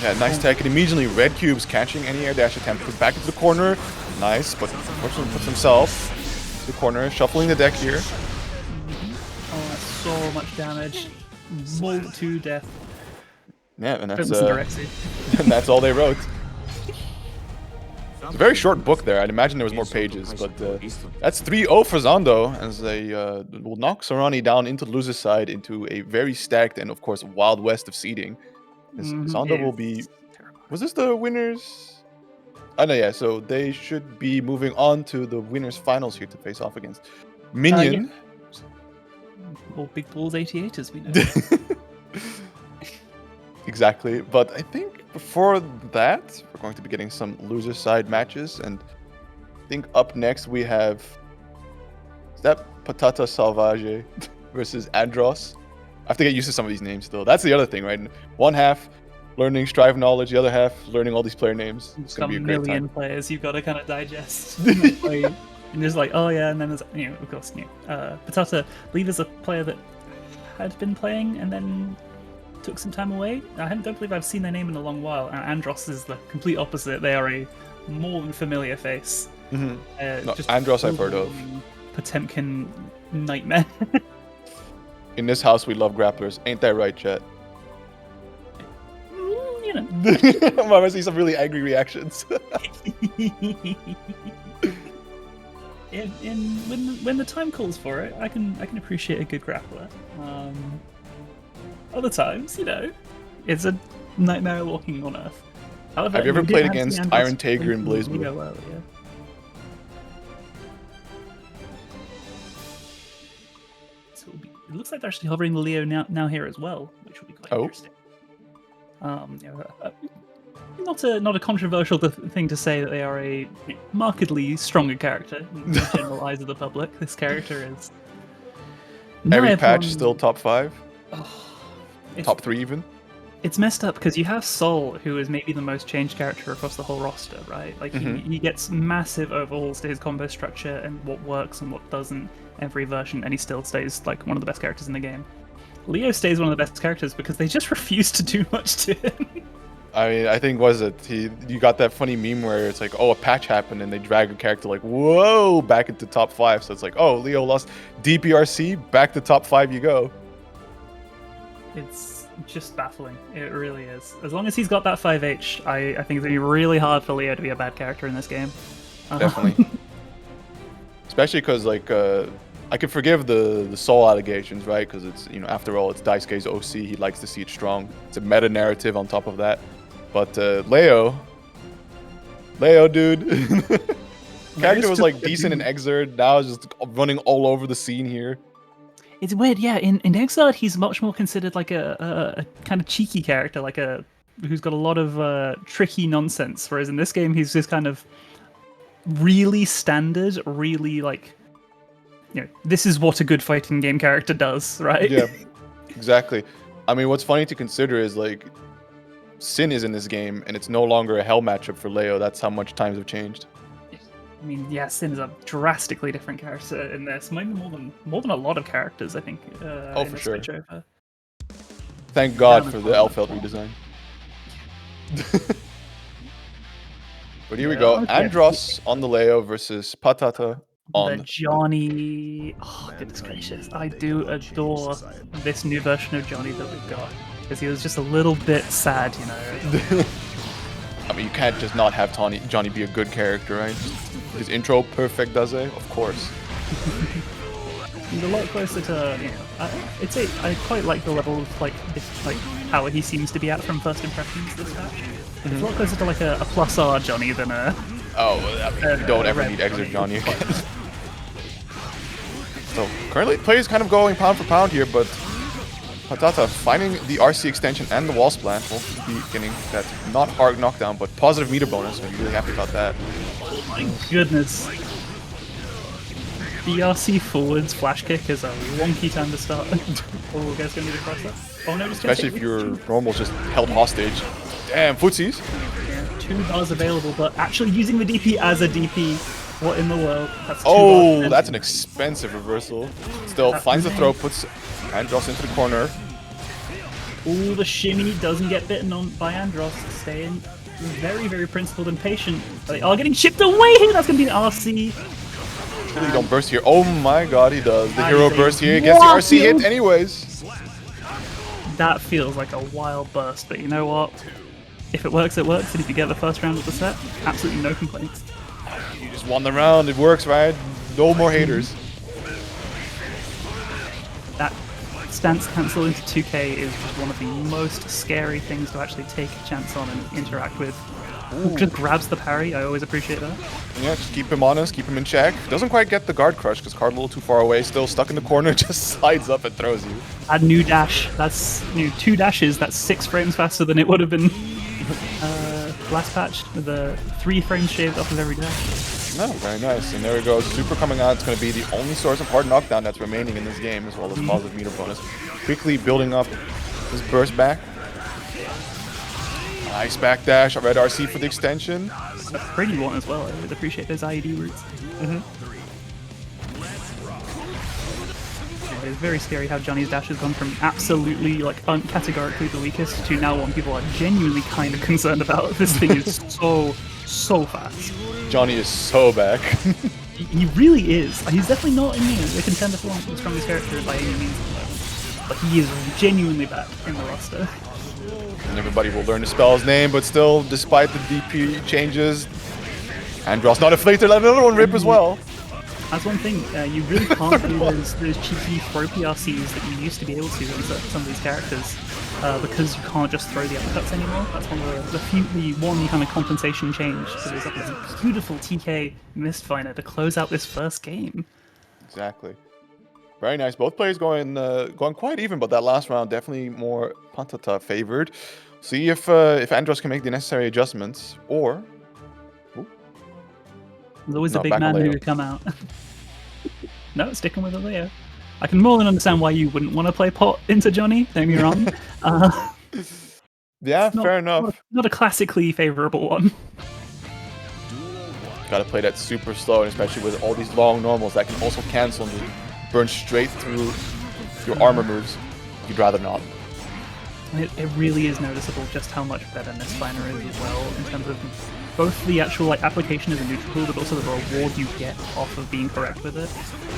Yeah, nice tech, and immediately red cubes catching any air dash attempt. Goes back into the corner. Nice, but unfortunately puts himself to the corner, shuffling the deck here. Oh, that's so much damage. Mold to death. Yeah, and Don't that's listen to Rexy. and that's all they wrote. It's a very short book there. I'd imagine there was more pages, but that's 3-0 for Zando as they will knock Sorani down into the loser's side into a very stacked and, of course, Wild West of seeding. Zando will be... Was this the winners? Oh, no, yeah. So they should be moving on to the winners finals here to face off against Mineion. Or Big Balls 88, as we know. Exactly. But I think before that, we're going to be getting some loser side matches. And I think up next we have... Is that PatataSalvaje versus Andros? I have to get used to some of these names still. That's the other thing, right? One half learning Strive knowledge, the other half learning all these player names. It's going to be a great million time. players you've got to kind of digest. And there's like, oh yeah, and then there's, you know, of course, you know, Patata, I believe is a player that had been playing and then took some time away. Don't believe I've seen their name in a long while. Andros is the complete opposite. They are a more than familiar face. No, Andros I've heard of. Potemkin nightmare. In this house, we love grapplers. Ain't that right, chat? You know. I'm gonna see some really angry reactions. When the time calls for it, I can appreciate a good grappler. Other times, you know, it's a nightmare walking on Earth. However, Have you ever we played did have against the Iron Andros Tiger and Blazblue Blazblue? go earlier. So it looks like they're actually hovering the Leo now here as well, which will be quite interesting. Not a controversial thing to say that they are a markedly stronger character in the general eyes of the public. This character is Every patch still top 5, top 3 even. It's messed up because you have Sol, who is maybe the most changed character across the whole roster, right? Like he gets massive overhauls to his combo structure and what works and what doesn't every version, and he still stays like one of the best characters in the game. Leo stays one of the best characters because they just refuse to do much to him. I mean, I think you got that funny meme where it's like, oh, a patch happened and they drag a character like, whoa, back into top 5. So it's like, oh, Leo lost DPRC, back to top 5 you go. It's just baffling. It really is. As long as he's got that 5H, I think it's going to be really hard for Leo to be a bad character in this game. Definitely. Especially because, like, I can forgive the Soul allegations, right? Because it's, you know, after all, it's Daisuke's OC. He likes to see it strong. It's a meta narrative on top of that. But Leo, dude. Character was like decent in Xrd. Now is just running all over the scene here. It's weird, yeah. In Xrd, he's much more considered like a kind of cheeky character, like who's got a lot of tricky nonsense. Whereas in this game, he's just kind of really standard, really like, you know, this is what a good fighting game character does, right? Yeah, exactly. I mean, what's funny to consider is like Sin is in this game, and it's no longer a hell matchup for Leo. That's how much times have changed. I mean, yeah, Sin is a drastically different character in this. Maybe more than a lot of characters, I think. Oh, for sure. Switchover. Thank God for the Elfeld redesign. But here we go. Okay. Andros on the Leo versus Patata on the Johnny. Oh, goodness gracious. I do adore this new version of Johnny that we've got. Because he was just a little bit sad, you know. I mean, you can't just not have Johnny be a good character, right? His intro perfect, does it? Of course. He's a lot closer to, you know, I quite like the level of like how he seems to be at from first impressions this match. It's a lot closer to like a plus R Johnny than a. Oh, I mean, you don't ever need Xrd Johnny again. So currently, players kind of going pound for pound here, but Patata finding the RC extension and the wall splat will be getting that not hard knockdown, but positive meter bonus. So I'm really happy about that. Oh my goodness. The RC forwards flash kick is a wonky time to start. Oh, guys gonna need to cross that. Oh no, just especially if your normal's just held hostage. Damn, footsies. Yeah, 2 bars available, but actually using the DP as a DP. What in the world? That's 2 oh, bars. that's an expensive reversal. Still finds the throw, puts Andros into the corner. Ooh, the shimmy doesn't get bitten on by Andros. Staying very, very principled and patient. They are getting chipped away here. That's going to be an RC. Really don't burst here. Oh my god, he does. The hero burst here. Gets the RC hit anyways. That feels like a wild burst, but you know what? If it works, it works. And if you get the first round of the set, absolutely no complaints. You just won the round. It works, right? No more haters. That stance cancel into 2K is just one of the most scary things to actually take a chance on and interact with. Ooh. Just grabs the parry. I always appreciate that. Yeah, just keep him honest, keep him in check. Doesn't quite get the guard crush because card a little too far away. Still stuck in the corner, just slides up and throws you. Add new dash. That's 2 dashes. That's 6 frames faster than it would have been last patch. With the 3 frames shaved off of every dash. No, very nice. And there we go. Super coming out. It's going to be the only source of hard knockdown that's remaining in this game, as well as positive meter bonus. Quickly building up his burst back. Nice backdash. Red RC for the extension. A pretty one as well. I would appreciate those IED routes. but it's very scary how Johnny's dash has gone from absolutely like categorically the weakest to now one people are genuinely kind of concerned about. This thing is so fast. Johnny is so back. He really is. He's definitely not a contender for one of the strongest characters by any means at the moment, but he is genuinely back in the roster. And everybody will learn to spell his name, but still, despite the DP changes, Andros not afflicted, let another one rip as well. That's one thing, you really can't do those cheeky throw PRCs that you used to be able to on some of these characters, because you can't just throw the uppercuts anymore. That's one of the one kind of compensation change. So there's like this beautiful TK Mistfinder to close out this first game. Exactly. Very nice. Both players going quite even, but that last round definitely more Patata favored. See if Andros can make the necessary adjustments, or... There's always a big man who would come out. No, sticking with Leo. I can more than understand why you wouldn't want to play pot into Johnny, don't get me wrong. Yeah, fair enough. Not a classically favorable one. Gotta play that super slow, and especially with all these long normals that can also cancel and just burn straight through your armor moves. You'd rather not. It really is noticeable just how much better Mistfinder is as well, in terms of both the actual application as a neutral, but also the reward you get off of being correct with it.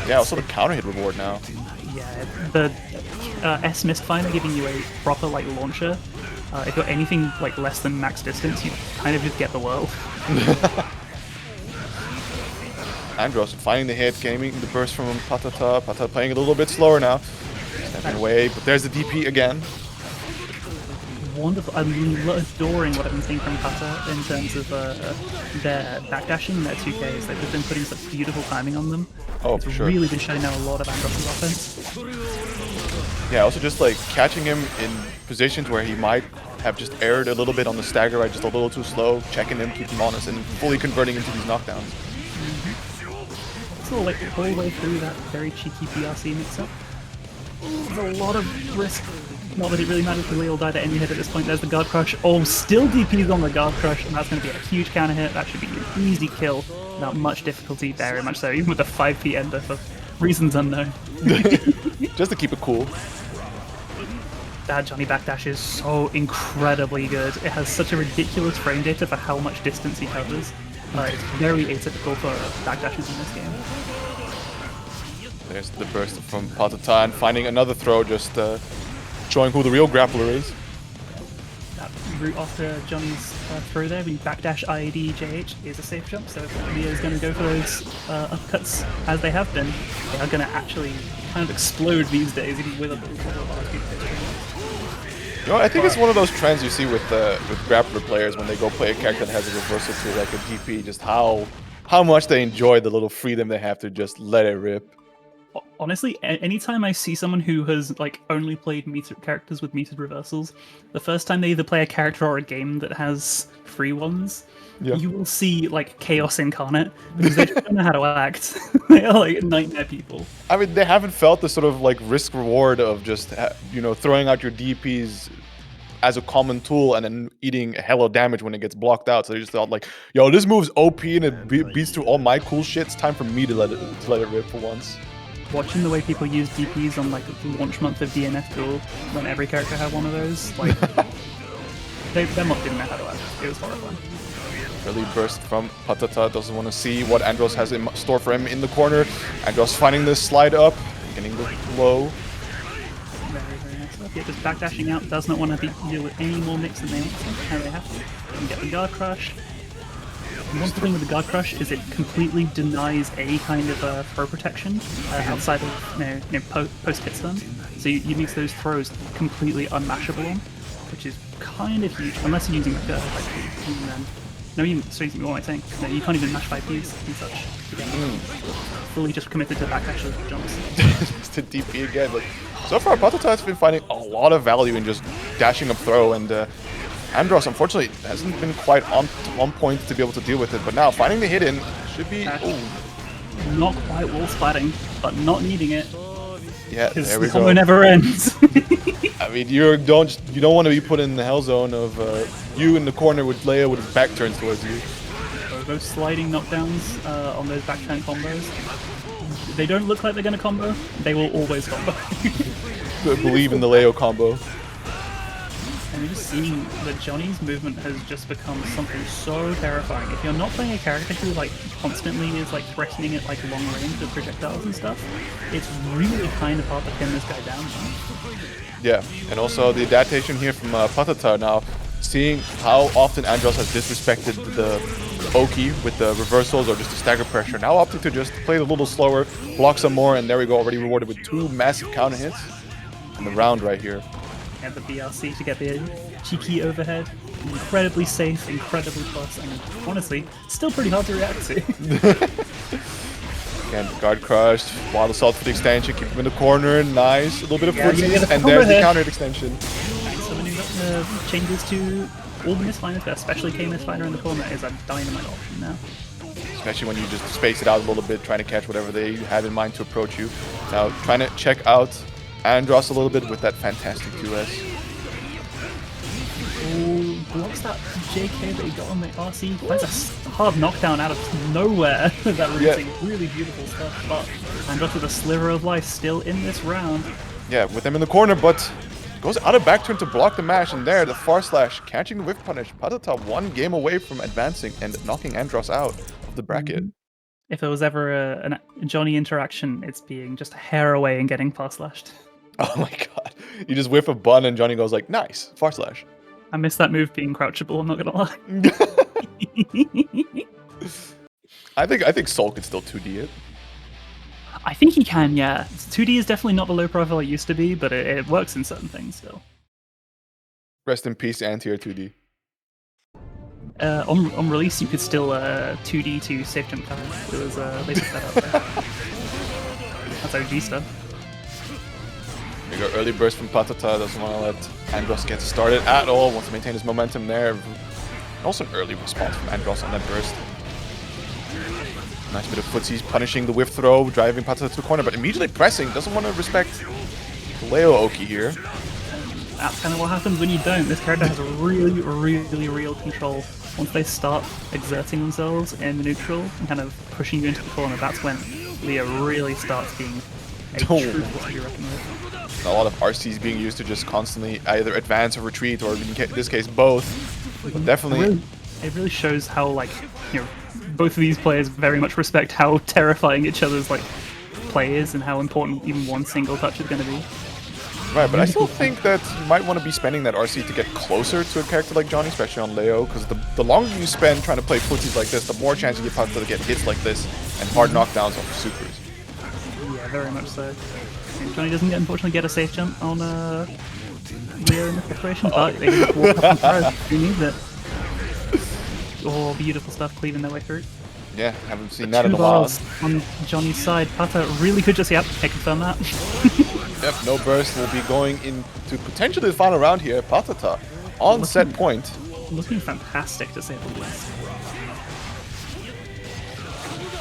Yeah, also the counter hit reward now. Yeah, the S Mistfinder giving you a proper launcher. If you're anything less than max distance, you kind of just get the world. Andros finding the hit, gaming the burst from Patata. Patata playing a little bit slower now. Stepping away, but there's the DP again. Wonderful. I'm adoring what I've been seeing from Pata in terms of their backdashing, their 2Ks. They've been putting such beautiful timing on them. Oh, it's for sure. really been showing out a lot of Andros' offense. Yeah, also just catching him in positions where he might have just erred a little bit on the stagger, right? Just a little too slow, checking him, keeping him honest, and fully converting into these knockdowns. So the whole way through that very cheeky PRC mix-up. There's a lot of risk. Not that it really matters, because Leo died at any hit at this point. There's the guard crush. Oh, still DP's on the guard crush, and that's going to be a huge counter hit. That should be an easy kill without much difficulty, very much so, even with a 5p ender for reasons unknown. Just to keep it cool. That Johnny backdash is so incredibly good. It has such a ridiculous frame data for how much distance he covers. It's very atypical for backdashes in this game. There's the burst from Patata and finding another throw, just showing who the real grappler is. That route after Johnny's throw there, when you backdash IAD JH, is a safe jump, so if Leo's going to go for those upcuts as they have been, they are going to actually kind of explode these days, even with a ball. You know, I think it's one of those trends you see with grappler players when they go play a character that has a reversal to like a DP, just how much they enjoy the little freedom they have to just let it rip. Honestly, anytime I see someone who has only played metered characters with metered reversals, the first time they either play a character or a game that has free ones, you will see chaos incarnate, because they just don't know how to act. They are nightmare people. I mean, they haven't felt the sort of risk reward of just throwing out your DPs as a common tool and then eating a hell of damage when it gets blocked out. So they just thought yo, this move's OP and it beats through all my cool shit. It's time for me to let it rip for once. Watching the way people use DPs on the launch month of DNF Duel, when every character had one of those, their mock didn't know how to act. It was horrifying. Early burst from Patata, doesn't want to see what Andros has in store for him in the corner. Andros finding this slide up, getting the low. Very, very nice stuff. Yeah, just backdashing out, does not want to deal with any more mix than they want to, how they have to. And get the guard crush. One thing with the guard crush is it completely denies any kind of throw protection outside of post hit stun. So you make those throws completely unmashable on, which is kind of huge, unless you're using no, you what am I saying? No, you can't even mash 5Ps and such. Fully just committed to backdash jumps. Just to DP again. So far, Patata has been finding a lot of value in just dashing up throw, and Andros, unfortunately, hasn't been quite on point to be able to deal with it. But now, finding the hit in should be... Not quite wall splatting, but not needing it. Yeah, there we the go. combo never ends. I mean, you don't want to be put in the hell zone of you in the corner with Leia with his back turned towards you. those sliding knockdowns on those back turn combos. They don't look like they're gonna combo. They will always combo. Believe in the Leo combo. And you're just seeing that Johnny's movement has just become something so terrifying. If you're not playing a character who like constantly is like threatening at like long range with projectiles and stuff, it's really kind of hard to pin this guy down. Yeah, and also the adaptation here from PataChu now, seeing how often Andros has disrespected the Oki with the reversals or just the stagger pressure. Now opting to just play it a little slower, block some more, and there we go, already rewarded with 2 massive counter hits in the round right here. And the BRC to get the cheeky overhead. Incredibly safe, incredibly plus, and honestly, still pretty hard to react to. Again, guard crushed, wild assault for the extension, keep him in the corner, nice, a little bit of footsies, the and there's the overhead. counter extension. Nice, someone who changes to all the misfiners, but especially K misfiner in the corner is a dynamite option now. Especially when you just space it out a little bit, trying to catch whatever they have in mind to approach you. Now, trying to check out Andros a little bit with that fantastic 2S. Oh, blocks that JK that he got on the RC. That's a hard knockdown out of nowhere. That really beautiful stuff. But Andros with a sliver of life still in this round. Yeah, with him in the corner, but goes out of back turn to block the mash, and there, the far slash, catching the whiff punish. PataChu 1 game away from advancing and knocking Andros out of the bracket. If there was ever a Johnny interaction, it's being just a hair away and getting far slashed. Oh my god. You just whiff a bun and Johnny goes like, nice, far slash. I miss that move being crouchable, I'm not gonna lie. I think Soul could still 2D it. I think he can, yeah. 2D is definitely not the low profile it used to be, but it works in certain things still. Rest in peace, anti-air 2D. On release, you could still 2D to safe jump time. It was they took that out there. That's OG stuff. We got early burst from PataChu, doesn't want to let Andros get started at all, wants to maintain his momentum there. Also an early response from Andros on that burst. Nice bit of footsies, punishing the whiff throw, driving PataChu to the corner, but immediately pressing, doesn't want to respect Leo Oki here. That's kind of what happens when you don't. This character has a really real control. Once they start exerting themselves in neutral and kind of pushing you into the corner, that's when Leo really starts being a true force to be reckoned with. A lot of RCs being used to just constantly either advance or retreat, or in this case both. But definitely, it really shows how, like, you know, both of these players very much respect how terrifying each other's like play is and how important even one single touch is going to be. Right, but I still think that you might want to be spending that RC to get closer to a character like Johnny, especially on Leo, because the longer you spend trying to play footsies like this, the more chance you get PataChu to get hits like this and hard knockdowns off the supers. Yeah, very much so. And Johnny doesn't unfortunately get a safe jump on Leo in this situation, but they can just walk up and throw who needs it. Oh, beautiful stuff, cleaving their way through. Yeah, haven't seen that in a while. 2 bars on Johnny's side. PataChu really could just, yep, I confirm that. Yep, no burst will be going into potentially the final round here. PataChu on set point. Looking fantastic, to say the least.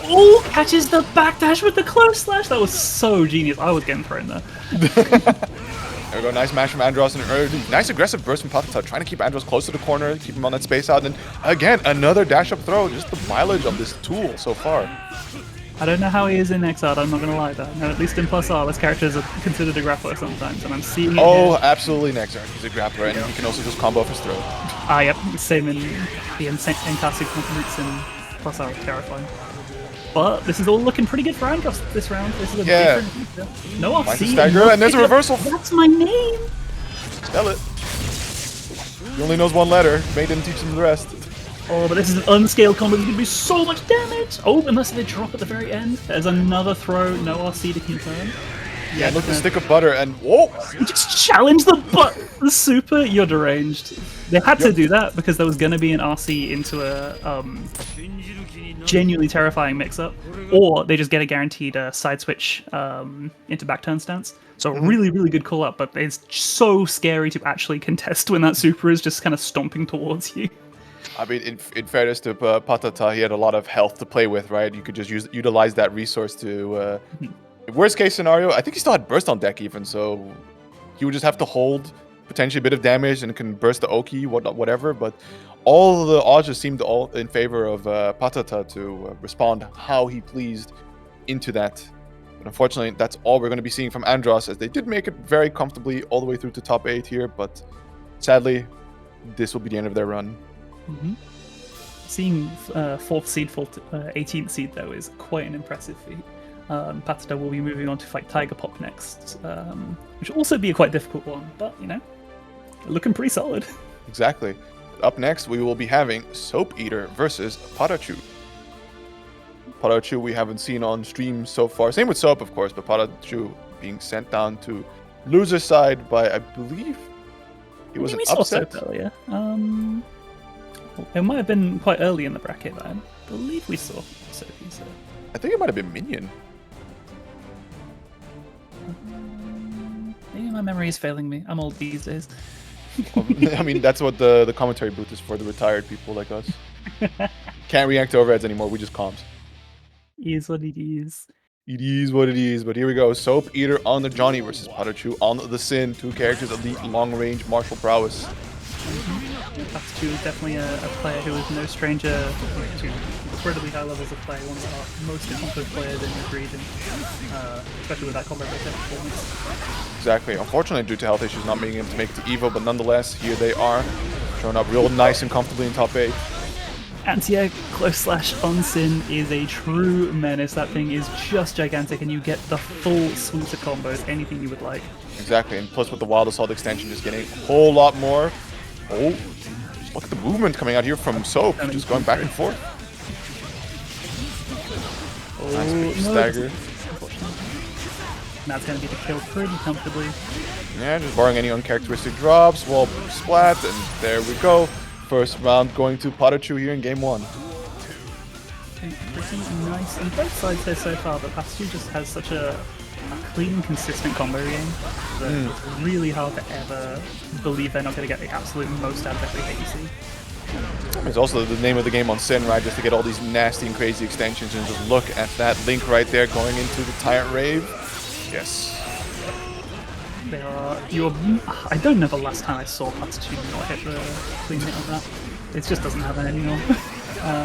Oh, catches the backdash with the close slash. That was so genius. I was getting thrown there. There we go, nice mash from Andros and an early, nice aggressive burst from PataChu, trying to keep Andros close to the corner, keep him on that space out, and then again, another dash up throw. Just the mileage of this tool so far. I don't know how he is in Xrd, I'm not going to lie though. No, at least in Plus R, this character is considered a grappler sometimes, and I'm seeing it Oh, here. absolutely Xrd. He's a grappler, and he can also just combo off his throw. Ah, yep, same in the Nkatsu compliments in Plus R, terrifying. But this is all looking pretty good for Andros this round. This is a different... No Nice RC. stagger, and there's a reversal. That's my name! Spell it. He only knows one letter. May didn't teach him the rest. Oh, but this is an unscaled combo. There's going to be so much damage. Oh, unless they drop at the very end. There's another throw. No RC to confirm. Yeah, look, the stick of butter, and whoa! You just challenge the super. You're deranged. They had to do that because there was going to be an RC into a genuinely terrifying mix-up, or they just get a guaranteed side switch into back turn stance. So really good call-up, but it's so scary to actually contest when that super is just kind of stomping towards you. I mean, in fairness to PataChu, he had a lot of health to play with, right? You could just utilize that resource to... worst case scenario, I think he still had burst on deck even, so he would just have to hold potentially a bit of damage and can burst the Oki, whatever, but all the odds just seemed all in favor of Patata to respond how he pleased into that. But unfortunately, that's all we're going to be seeing from Andros, as they did make it very comfortably all the way through to top 8 here, but sadly, this will be the end of their run. Seeing 4th seed, 18th seed, though, is quite an impressive feat. Patata will be moving on to fight Tiger Pop next, which will also be a quite difficult one, but, you know, looking pretty solid. Exactly. Up next, we will be having Soap Eater versus PataChu. PataChu we haven't seen on stream so far. Same with Soap, of course, but PataChu being sent down to loser side by, I believe, it was an upset. Soap earlier. It might have been quite early in the bracket, but I believe we saw Soap. I think it might have been Mineion. Maybe my memory is failing me. I'm old these days. I mean, that's what the commentary booth is for, the retired people like us. Can't react to overheads anymore, we just comms. Is what it is. It is what it is, but here we go. Soap Eater on the Johnny versus PataChu on the Sin. 2 characters, elite long-range martial prowess. PatataSalvaje is definitely a player who is no stranger to incredibly high levels of play, one of our most accomplished players in this region, especially with that combo breaker performance. Exactly. Unfortunately, due to health issues, not being able to make it to EVO, but nonetheless, here they are, showing up real nice and comfortably in top 8. Anti-air close slash on Sin is a true menace. That thing is just gigantic, and you get the full suite of combos, anything you would like. Exactly, and plus with the Wild Assault extension, just getting a whole lot more. Oh, just look at the movement coming out here from Soap, just going back and forth. Nice big stagger. That's going to be the kill pretty comfortably. Yeah, just barring any uncharacteristic drops, wall splat, and there we go. First round going to PataChu here in game 1. Pretty nice on both sides there so far, but PataChu just has such a clean, consistent combo game that it's really hard to ever believe they're not going to get the absolute most out of every hit you see. It's also the name of the game on Sin, right? Just to get all these nasty and crazy extensions, and just look at that link right there going into the Tyrant Rave. Yes. They are. I don't know the last time I saw PataChu not hit the clean hit on that. It just doesn't happen anymore.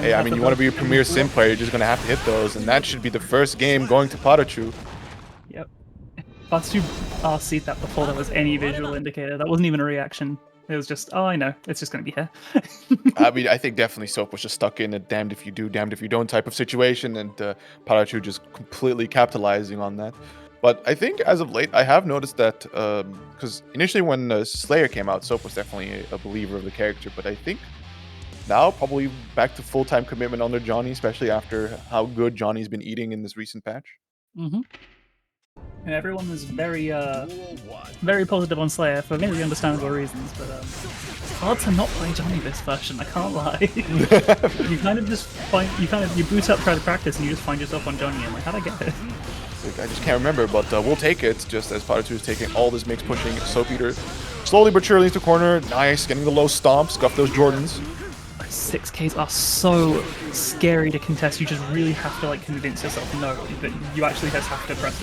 Hey, I mean, you want to be a premier Sim player, you're just going to have to hit those, and that should be the first game going to PataChu. Yep. PataChu RC'd that before there was any visual indicator. That wasn't even a reaction. It was just, oh, I know, it's just going to be here. I mean, I think definitely Soap was just stuck in a damned if you do, damned if you don't type of situation, and PataChu just completely capitalizing on that. But I think as of late, I have noticed that, because initially when Slayer came out, Soap was definitely a believer of the character, but I think now probably back to full-time commitment under Johnny, especially after how good Johnny's been eating in this recent patch. And everyone was very positive on Slayer for maybe understandable reasons, but it's hard to not play Johnny this version, I can't lie. You kind of just you boot up, try to practice, and you just find yourself on Johnny, and like, how'd I get it? I just can't remember, but we'll take it, just as PataChu is taking all this mix, pushing Soap Eater slowly but surely into corner. Nice, getting the low stomp, scuff those Jordans. 6Ks are so scary to contest. You just really have to like convince yourself no, but you actually just have to press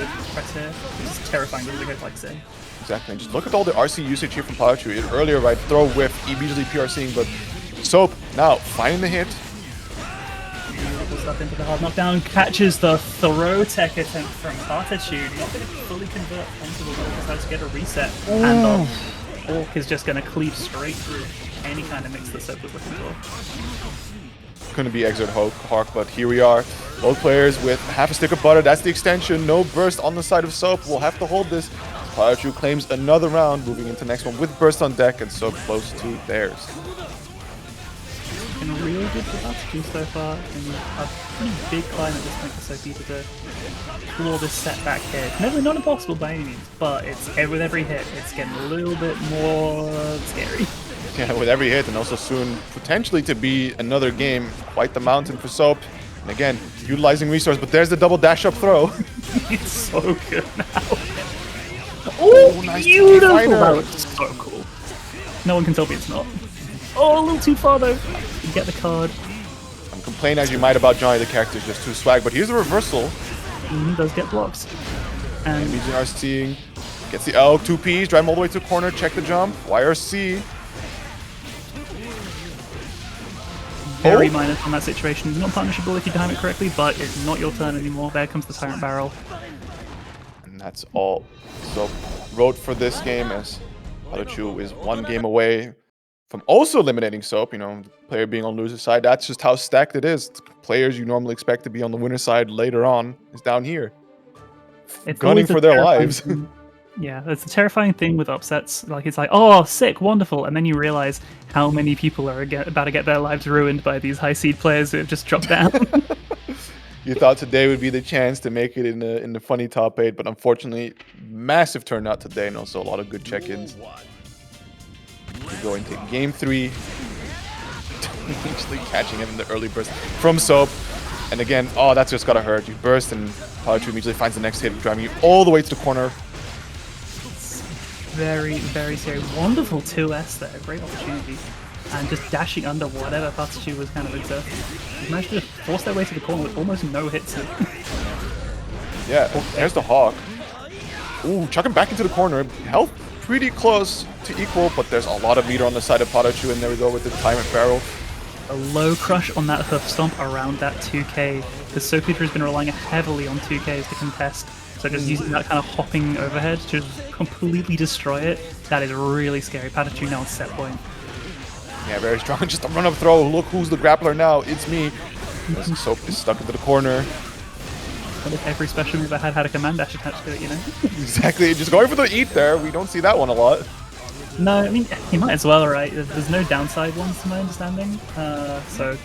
here. It's terrifying to go like Sin. Exactly, and just look at all the RC usage here from PataChu. Earlier, right, throw whiff, immediately PRCing, but Soap now finding the hit. Up into the hard knockdown, catches the throw tech attempt from PataChu. Not going to fully convert onto the wall, decides to get a reset, and Orc is just going to cleave straight through any kind of mix that Soap was looking for. Couldn't be Xrd Hawk, but here we are. Both players with half a stick of butter. That's the extension. No burst on the side of Soap. We'll have to hold this. PataChu claims another round, moving into the next one with burst on deck, and Soap close to theirs. Been really good for PataChu so far, and a pretty big climb at this point for Soap Eater to claw this setback here. Never not impossible by any means, but with every hit, it's getting a little bit more scary. Yeah, with every hit, and also soon potentially to be another game, quite the mountain for Soap. And again, utilizing resource, but there's the double dash up throw. It's so good now. Oh, nice, beautiful! That looks so cool. No one can tell me it's not. Oh, a little too far though. You get the card. I'm complaining as you might about Johnny, the character is just too swag, but here's the reversal. He does get blocks. And BGRCing, gets the L, 2Ps, drive him all the way to the corner, check the jump, YRC. very minor on that situation. It's not punishable if you time it correctly, but it's not your turn anymore. There comes the Tyrant Barrel. And that's all. So wrote for this game as PataChu is one game away from also eliminating Soap. You know, the player being on loser's side. That's just how stacked it is. The players you normally expect to be on the winner's side later on is down here, It's gunning always a for their terrifying lives. thing. Yeah, it's a terrifying thing with upsets. Like, it's like, oh, sick, wonderful, and then you realize how many people are about to get their lives ruined by these high seed players who have just dropped down. You thought today would be the chance to make it in the funny top 8, but unfortunately, massive turnout today, and also a lot of good check-ins. We go into game 3. Actually catching him in the early burst from Soap. And again, oh, that's just gotta hurt. You burst, and PataChu immediately finds the next hit, driving you all the way to the corner. Very, very scary. Wonderful 2S there. Great opportunity. And just dashing under whatever PataChu was kind of exerting. He managed to force their way to the corner with almost no hits. Yeah, there's the Hawk. Ooh, chuck him back into the corner. Health pretty close to equal, but there's a lot of meter on the side of PataChu, and there we go with the Tyrant Barrel. A low crush on that hoof stomp around that 2K. The Soapleader has been relying heavily on 2Ks to contest. So just using that kind of hopping overhead to just completely destroy it, that is really scary. PataChu now on set point. Yeah, very strong. Just a run-up throw. Look who's the grappler now. It's me. Soap is stuck into the corner. What if every special move I had a command dash attached to it, you know? Exactly. Just going for the eat there. We don't see that one a lot. No, I mean, you might as well, right? There's no downside ones to my understanding. So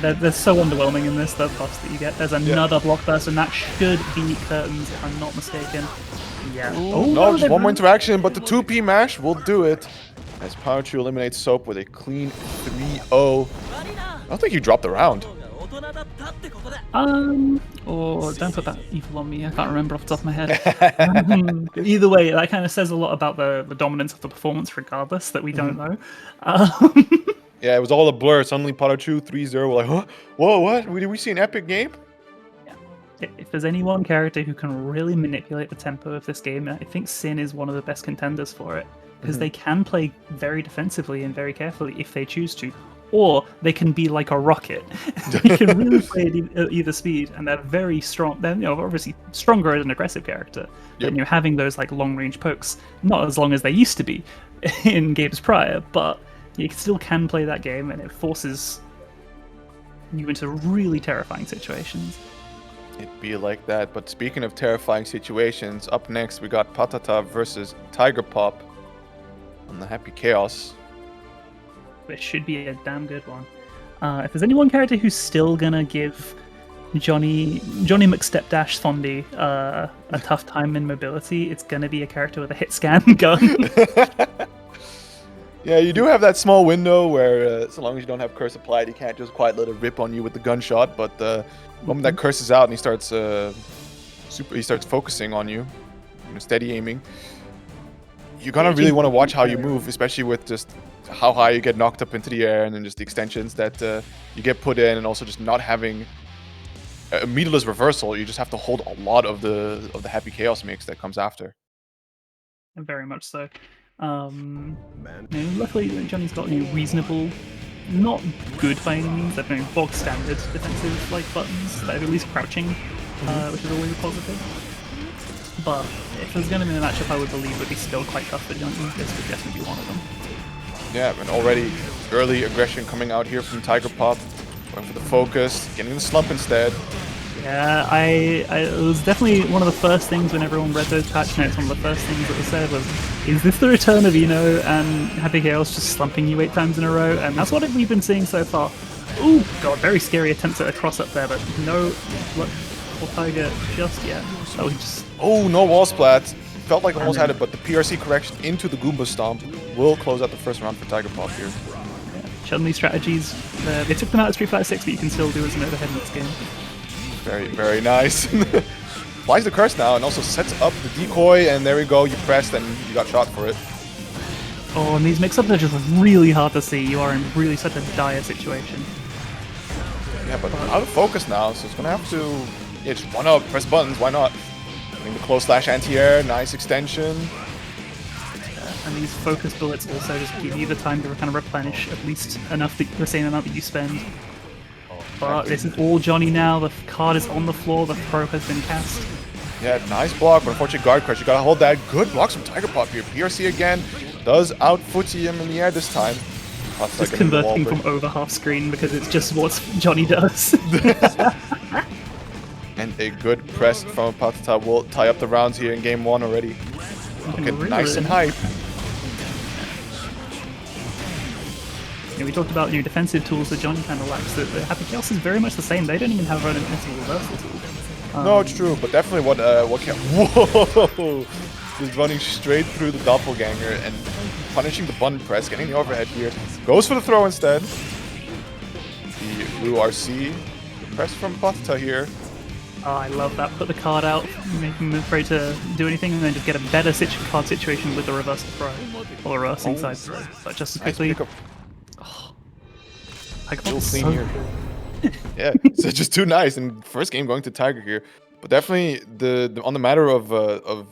they're so underwhelming in this, the buffs that you get. There's another block burst, and that should be curtains, if I'm not mistaken. Yeah. Ooh, no, just one more interaction, but the 2P mash will do it. As PataChu eliminates Soap with a clean 3-0. I don't think you dropped the round. Or don't put that evil on me, I can't remember off the top of my head. Either way, that kind of says a lot about the dominance of the performance regardless, that we don't know. Yeah, it was all a blur. Suddenly PataChu 3-0. We're like, huh? Whoa, what? Did we see an epic game? If there's any one character who can really manipulate the tempo of this game, I think Sin is one of the best contenders for it. Because they can play very defensively and very carefully if they choose to. Or they can be like a rocket. They can really play at either speed, and they're very strong. They're obviously stronger as an aggressive character. Yep. And you're having those like long-range pokes, not as long as they used to be in games prior, but you still can play that game, and it forces you into really terrifying situations. It'd be like that. But speaking of terrifying situations, up next we got Patata versus Tiger Pop on the Happy Chaos. It should be a damn good one. If there's any one character who's still gonna give Johnny McStepdash Fondy a tough time in mobility, it's gonna be a character with a hit scan gun. Yeah, you do have that small window where, so long as you don't have curse applied, he can't just quite let it rip on you with the gunshot. But the moment that curse is out and he starts focusing on you, steady aiming, you're gonna really want to watch how you move, especially with just how high you get knocked up into the air, and then just the extensions that you get put in, and also just not having a meterless reversal. You just have to hold a lot of the Happy Chaos mix that comes after. Very much so. Luckily, Johnny's got reasonable, not good by any means, they're bog standard defensive like buttons that are at least crouching, which is always a positive. But if there's going to be a matchup I would believe would be still quite tough for Johnny, this would definitely be one of them. Yeah, and already early aggression coming out here from Tiger Pop, going for the focus, getting the slump instead. Yeah, it was definitely one of the first things when everyone read those patch notes. One of the first things that was said was, "Is this the return of Eno and Happy Chaos just slumping you 8 times in a row?" And that's what we've been seeing so far. Ooh, god, very scary attempts at a cross up there, but no luck for Tiger just yet. That was just. Oh, no wall splat. Felt like almost had it, but the PRC correction into the Goomba Stomp will close out the first round for Tiger Pop here. Yeah. Chun-Li strategies, they took them out of Street Fighter 6, but you can still do as an overhead in this game. Very, very nice. Applies the curse now and also sets up the decoy, and there we go, you pressed and you got shot for it. Oh, and these mix-ups are just really hard to see. You are in really such a dire situation. Yeah, but out of focus now, so it's gonna have to just one up, press buttons, why not? I think the close slash anti-air, nice extension. and these focus bullets also just give you the time to kind of replenish at least enough, the same amount that you spend. But this is all Johnny now, the card is on the floor, the throw has been cast. Yeah, nice block, but unfortunately guard crush. You gotta hold that. Good blocks from Tiger Pop here. PRC again does out footsie him in the air this time. Just converting from over half screen because it's just what Johnny does. And a good press from PataChu will tie up the rounds here in game 1 already. Looking nice and hype. Yeah, we talked about new defensive tools that Johnny kind of lacks. The Happy Chaos is very much the same. They don't even have an invincible reversal tool. No, it's true, but definitely what can... Whoa! Just running straight through the doppelganger and punishing the button press, getting the overhead here. Goes for the throw instead. The blue RC. The press from PataChu here. Oh, I love that. Put the card out, make him afraid to do anything, and then just get a better card situation with the reversal throw. Or reverse inside throw. But just quickly... Oh, I got so clean here. Yeah, so just too nice. And first game going to Tiger here. But definitely on the matter of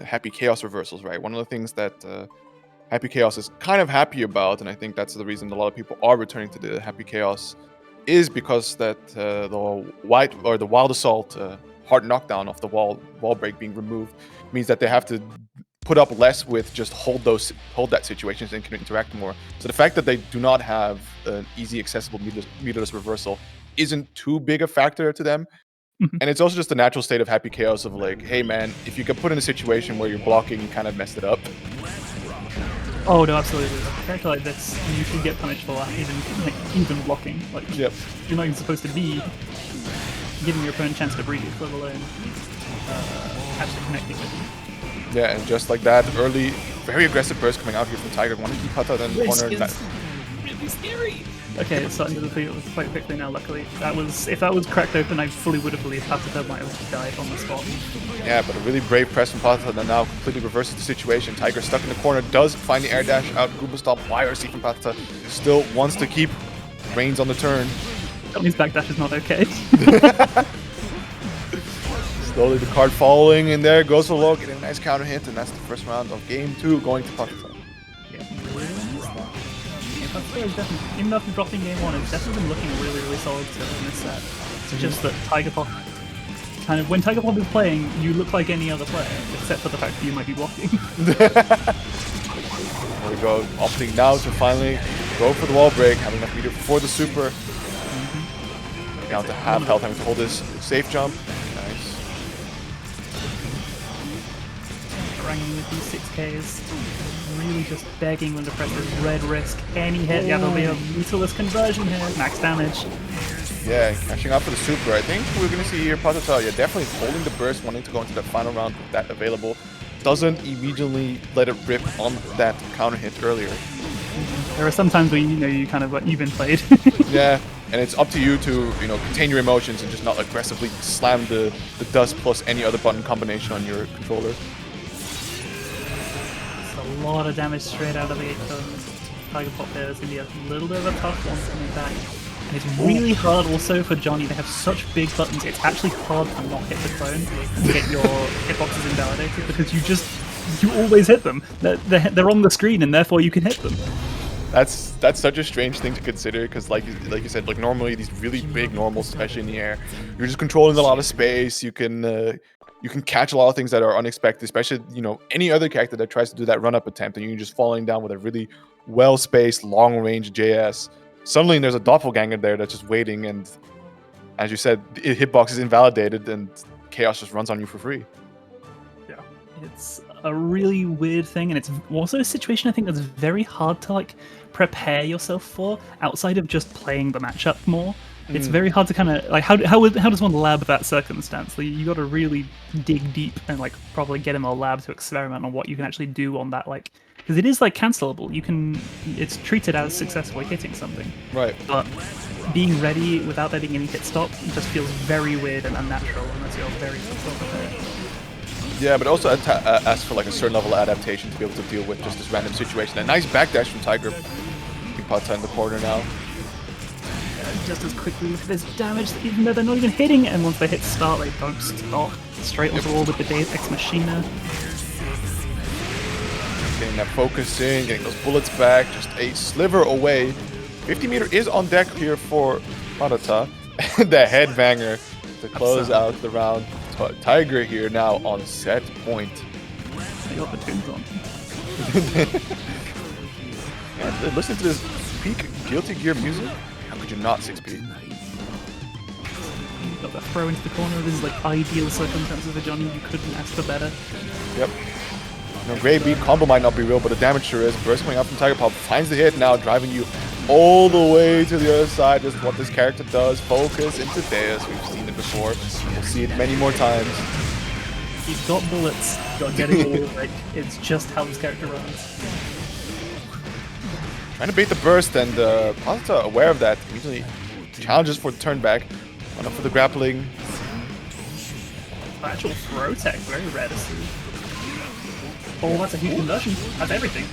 Happy Chaos reversals, right? One of the things that Happy Chaos is kind of happy about, and I think that's the reason a lot of people are returning to the Happy Chaos, is because that the Wild Assault hard knockdown of the wall break being removed means that they have to put up less with just hold that situations and can interact more. So the fact that they do not have an easy accessible meterless reversal isn't too big a factor to them. And it's also just the natural state of Happy Chaos of like, hey man, if you get put in a situation where you're blocking, you kind of messed it up. Oh no, absolutely. A character like this, you should get punished for that, even blocking. Like, you're not even supposed to be giving your opponent a chance to breathe, let alone actually connecting with you. Yeah, and just like that, early, very aggressive burst coming out here from Tiger. Want to keep PataChu in the corner. Really scary. Okay, it's starting to defeat quite quickly now, luckily. If that was cracked open, I fully would have believed PataChu might have died on the spot. Yeah, but a really brave press from PataChu that now completely reverses the situation. Tiger stuck in the corner, does find the air dash out. Gooba stop, YRC from PataChu. Still wants to keep reins on the turn. Johnny's backdash is not okay. Slowly the card falling in there, goes for low, getting a nice counter hit, and that's the first round of game 2 going to PataChu. Even though after dropping game 1, it's definitely been looking really, really solid still in this set. It's just that Tiger Pop, kind of, when Tiger Pop is playing, you look like any other player, except for the fact that you might be blocking. There we go, opting now to finally go for the wall break, having enough meter for the super. Down to half health, having to hold this safe jump. Nice. Ranging with these 6Ks. Really just begging when the press is red risk any hit. Yeah, there'll be a meterless conversion here. Max damage. Yeah, catching up for the super. I think we're going to see here PataChu, yeah, definitely holding the burst, wanting to go into the final round with that available. Doesn't immediately let it rip on that counter hit earlier. There are some times where you kind of like, you've been played. Yeah, and it's up to you to contain your emotions and just not aggressively slam the dust plus any other button combination on your controller. A lot of damage straight out of the Tiger Pop there. It's going to be a little bit of a tough one coming back. And it's really hard also for Johnny. They have such big buttons, it's actually hard to not hit the clone and get your hitboxes invalidated because you always hit them. They're on the screen and therefore you can hit them. That's such a strange thing to consider because like you said, like normally these really big normals, especially in the air, you're just controlling a lot of space. You can catch a lot of things that are unexpected, especially, any other character that tries to do that run-up attempt and you're just falling down with a really well-spaced, long-range JS. Suddenly there's a doppelganger there that's just waiting, and as you said, the hitbox is invalidated and Chaos just runs on you for free. Yeah, it's a really weird thing, and it's also a situation I think that's very hard to prepare yourself for outside of just playing the matchup more. It's very hard to kind of how does one lab that circumstance? You got to really dig deep and probably get in a lab to experiment on what you can actually do on that because it is cancelable. It's treated as successfully hitting something. Right. But being ready without there being any hit stop just feels very weird and unnatural unless you're very well prepared. Yeah, but also asks for a certain level of adaptation to be able to deal with just this random situation. A nice backdash from Tiger. PataChu in the corner now. Just as quickly with this damage, even though they're not even hitting, and once they hit start, they don't stop. Straight onto the wall with the Deus Ex Machina. getting that focus in, getting those bullets back, just a sliver away. 50 meter is on deck here for Patata. The headbanger to close out the round. Tiger here now on set point. They got the tunes on. And listen to this peak Guilty Gear music. How could you not 6P? Got that throw into the corner. This is like ideal circumstances for Johnny. You couldn't ask for better. Yep. You know, Grey Beat combo might not be real, but the damage sure is. Burst coming up from Tiger Pop finds the hit now, driving you all the way to the other side. Just what this character does. Focus into Deus. We've seen it before. We'll see it many more times. He's got bullets. He's got getting all like it's just how this character runs. Trying to bait the burst, and Patata aware of that. Immediately challenges for the turn back. One up for the grappling. Actual throw tech, very rare to see. Oh, that's a huge conversion. That's everything.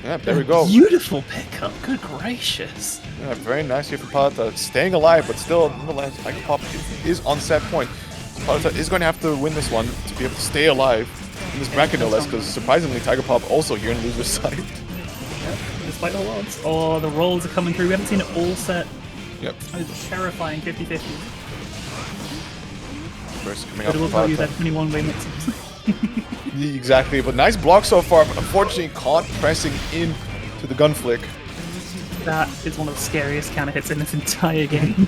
Yeah, there we go. Beautiful pickup. Good gracious. Yeah, very nice here for Patata. Staying alive, but still, nonetheless, Tiger Pop is on set point. So Patata is going to have to win this one to be able to stay alive in this bracket, no less, because surprisingly, Tiger Pop also here in loser's side. Yep, despite all odds. Oh, the rolls are coming through. We haven't seen it all set. Yep. It's terrifying 50-50. Burst coming But up it will for tell you Patata. that 21-way mixes. Exactly, but nice block so far, but unfortunately caught pressing in to the gun flick. That is one of the scariest counter hits in this entire game.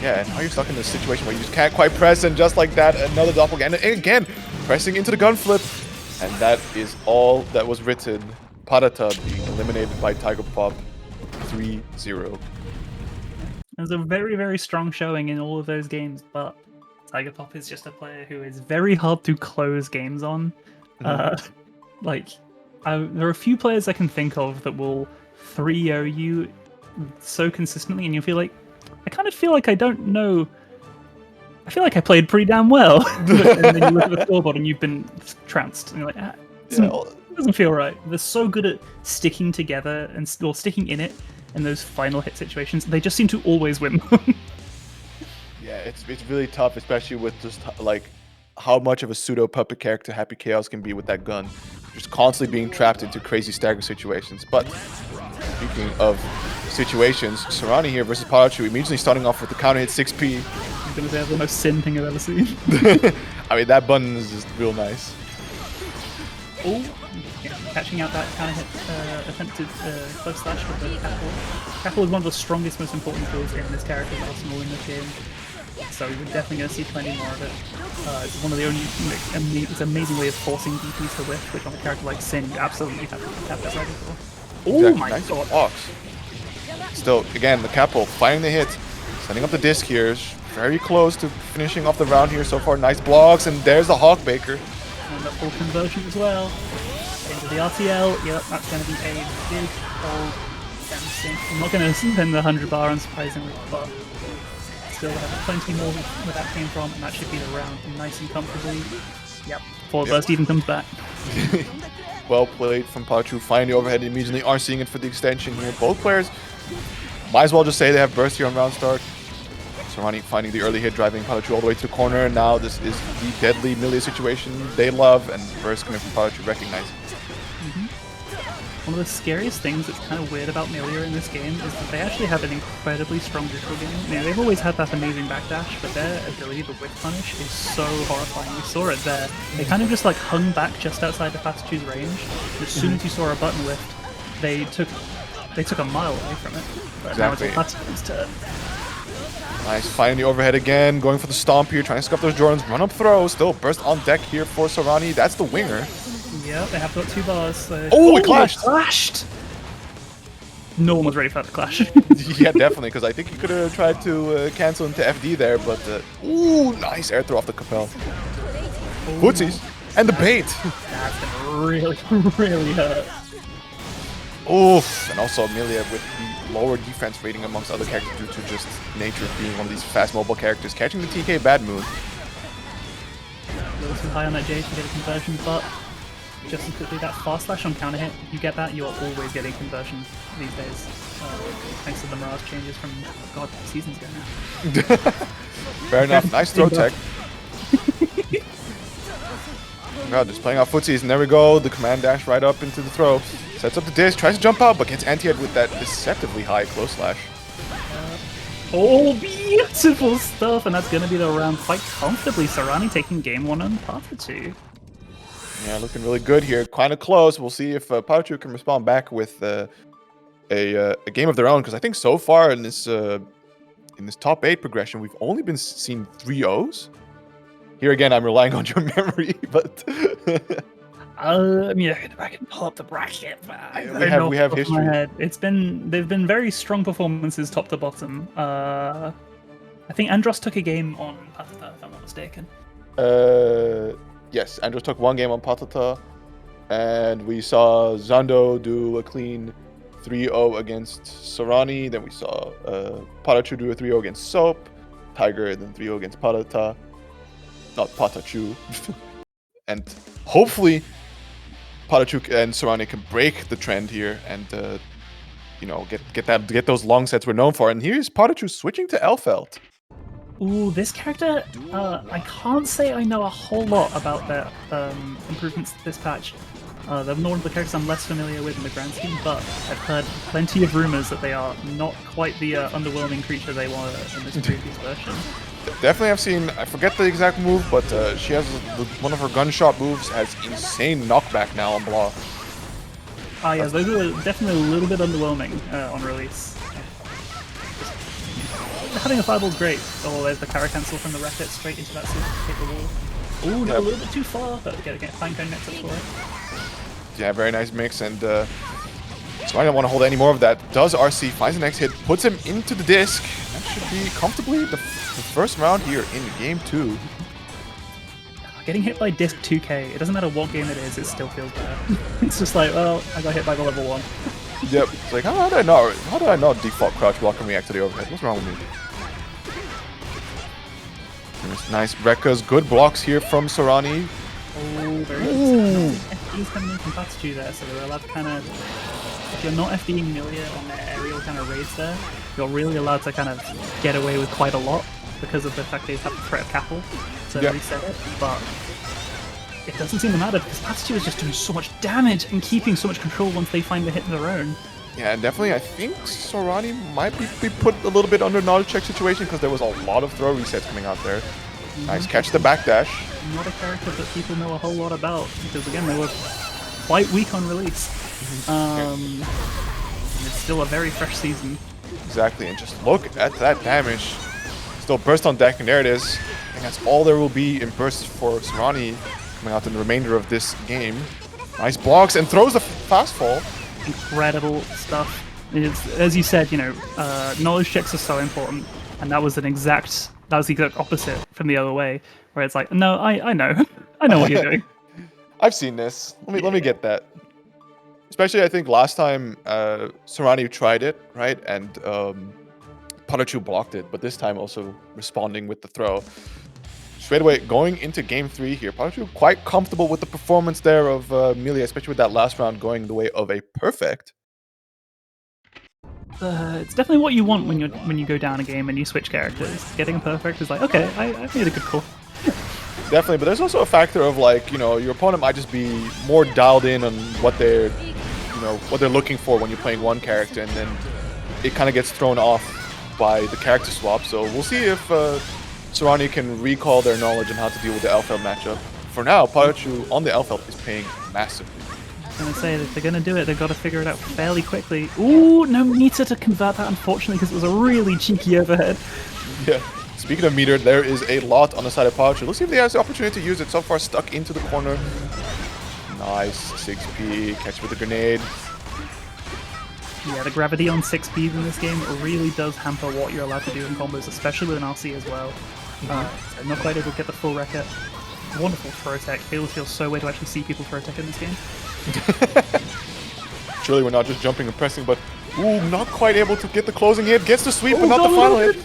Yeah, and now you're stuck in this situation where you just can't quite press, and just like that, another doppelganger, and again, pressing into the gun flip. And that is all that was written. Patata being eliminated by Tiger Pop 3-0. It was a very, very strong showing in all of those games, but Tiger Pop is just a player who is very hard to close games on. There are a few players I can think of that will 3-0 you so consistently, and you feel like, I kind of feel like I don't know. I feel like I played pretty damn well. And then you look at the scoreboard and you've been trounced. And you're like, it doesn't feel right. They're so good at sticking together and sticking in it in those final hit situations. They just seem to always win. Yeah, it's really tough, especially with just like how much of a pseudo puppet character Happy Chaos can be with that gun. Just constantly being trapped into crazy stagger situations. But speaking of situations, Sorani here versus PataChu immediately starting off with the counter hit 6P. I'm gonna say that's the most sin thing I've ever seen. I mean, that button is just real nice. Oh, yeah, catching out that kind of attempted close slash with the Capel. Capel is one of the strongest, most important tools in this character's arsenal in this game. So we're definitely going to see plenty more of it. It's one of the only it's an amazing way of forcing DPs to whiff, which on a character like Sin, you absolutely have that ready for. Oh Exactly. my Nice god! blocks. Still, again, the Capel finding the hit, setting up the disc here. Very close to finishing off the round here so far. Nice blocks, and there's the Hawkbaker. And that full conversion as well. Into the RTL. Yep, that's going to be a big old dancing. I'm not going to spend the 100 bar unsurprisingly, but still have plenty more where that came from, and that should be the round nice and comfortably. Yep. Forward burst even comes back. Well played from PataChu. Finding the overhead immediately. Aren't seeing it for the extension here. Both players might as well just say they have burst here on round start. Sorani finding the early hit, driving PataChu all the way to the corner. Now this is the deadly Millia situation they love, and burst coming from PataChu recognizing. One of the scariest things that's kind of weird about Millia in this game is that they actually have an incredibly strong neutral game. You know, they've always had that amazing backdash, but their ability to whip punish is so horrifying. We saw it there. They kind of just like hung back just outside the PataChu's range. As soon as you saw a button lift, they took a mile away from it. But Exactly. now it's PataChu's turn. Nice, finding the overhead again, going for the stomp here, trying to scuff those Jordans, run up throw, still burst on deck here for Sorani. That's the winger. Yeah, they have got 2 bars. So... Oh, it clashed! Clashed! No one was ready for that to clash. Yeah, definitely, because I think he could have tried to cancel into FD there, but ooh, nice air throw off the Capel. Footsies, and the bait. That's gonna really, really hurt. Oof, and also Millia with the lower defense rating amongst other characters due to just nature of being one of these fast mobile characters, catching the TK bad mood. A little too high on that J to get a conversion, but just as quickly, that fast slash on counter hit, you get that, you are always getting conversions these days. Thanks to the Mirage changes from, God, seasons ago now. Fair enough, nice throw tech. God, just playing off footsies, and there we go. The command dash right up into the throw. Sets up the disc, tries to jump out, but gets anti-ed with that deceptively high close slash. Oh, beautiful stuff, and that's going to be the round quite comfortably. Sorani taking game 1 on PataChu. Yeah, looking really good here. Kind of close. We'll see if PataChu can respond back with a game of their own, because I think so far in this top 8 progression, we've only been seeing 3-0s. Here again, I'm relying on your memory, but I mean, I can pull up the bracket. We have history. They've been very strong performances top to bottom. I think Andros took a game on Patata, if I'm not mistaken. Yes, Andros took 1 game on Patata, and we saw Zando do a clean 3-0 against Sorani. Then we saw PataChu do a 3-0 against Soap, Tiger, then 3-0 against Patata. Not PataChu. And hopefully PataChu and Sorani can break the trend here and get those long sets we're known for. And here's PataChu switching to Elfelt. Ooh, this character, I can't say I know a whole lot about their improvements this patch. They're one of the characters I'm less familiar with in the grand scheme, but I've heard plenty of rumors that they are not quite the underwhelming creature they were in this previous version. Definitely have seen, I forget the exact move, but she has one of her gunshot moves has insane knockback now on block. Ah, yes, those are definitely a little bit underwhelming on release. Having a fireball is great. Oh, there's the carry cancel from the racket straight into that super to hit the wall. Ooh, no, a little bit too far, but get Pinecone next up for it. Yeah, very nice mix, and so I don't want to hold any more of that. Does RC, finds the next hit, puts him into the disc. That should be comfortably the first round here in game 2. Getting hit by disc 2k, it doesn't matter what game it is, it still feels bad. It's just like, well, I got hit by the level 1. Yep, it's like, how did I not default crouch block and react to the overhead? What's wrong with me? Nice Rekka's good blocks here from Sorani. Oh, very good. FD's coming in from PataChu there, so they're allowed to kind of... If you're not FDing Millia on their aerial kind of raids there, you're really allowed to kind of get away with quite a lot because of the fact they have the threat of Capel to reset it, but it doesn't seem to matter because PataChu is just doing so much damage and keeping so much control once they find the hit of their own. Yeah, and definitely I think Sorani might be put a little bit under knowledge check situation because there was a lot of throw resets coming out there. Nice catch the backdash. Not a character that people know a whole lot about because again they were quite weak on release. It's still a very fresh season. Exactly, and just look at that damage. Still burst on deck, and there it is. I think that's all there will be in bursts for Sorani coming out in the remainder of this game. Nice blocks and throws the fast fall. Incredible stuff. It's, as you said, knowledge checks are so important, and that was the exact opposite from the other way, where it's like, no, I know, I know what you're doing. I've seen this. Let me get that. Especially, I think last time Sorani tried it, right, and PataChu blocked it, but this time also responding with the throw. Straight away, going into game 3 here, PataChu quite comfortable with the performance there of Millia, especially with that last round going the way of a perfect. It's definitely what you want when you go down a game and you switch characters. Getting a perfect is like, okay, I made a good call. Definitely, but there's also a factor of like, your opponent might just be more dialed in on what they're looking for when you're playing one character, and then it kind of gets thrown off by the character swap. So we'll see if Sorani can recall their knowledge on how to deal with the Elfeld matchup. For now, PataChu on the Elfeld is paying massively. I was going to say, if they're going to do it, they've got to figure it out fairly quickly. Ooh, no meter to convert that, unfortunately, because it was a really cheeky overhead. Yeah. Speaking of meter, there is a lot on the side of PataChu. Let's see if they have the opportunity to use it. So far, stuck into the corner. Nice 6P, catch with the grenade. Yeah, the gravity on 6P in this game really does hamper what you're allowed to do in combos, especially with an RC as well. So not quite able to get the full record. Wonderful throw tech. It feels so weird to actually see people throw tech in this game. Surely we're not just jumping and pressing, but ooh, not quite able to get the closing hit. Gets the sweep, but not the final hit.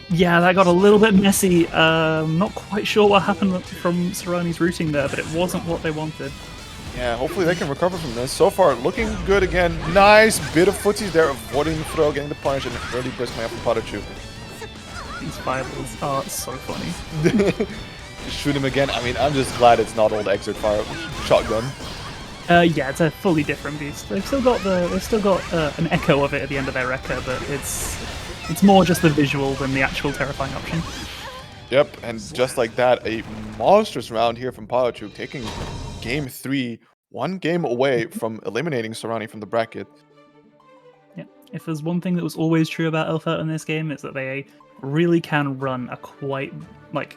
Yeah, that got a little bit messy. Not quite sure what happened from Sorani's routing there, but it wasn't what they wanted. Yeah, hopefully they can recover from this. So far, looking good again. Nice bit of footsies there, avoiding the throw, getting the punish, and early burst coming up from PataChu. These fireballs are so funny. shoot him again. I mean, I'm just glad it's not old Xrd fire shotgun. Yeah, it's a fully different beast. They've still got an echo of it at the end of their record, but it's more just the visual than the actual terrifying option. Yep, and just like that, a monstrous round here from PataChu, taking game 3, 1 game away from eliminating Sorani from the bracket. Yeah, if there's one thing that was always true about Elfelt in this game, it's that they really can run a quite, like,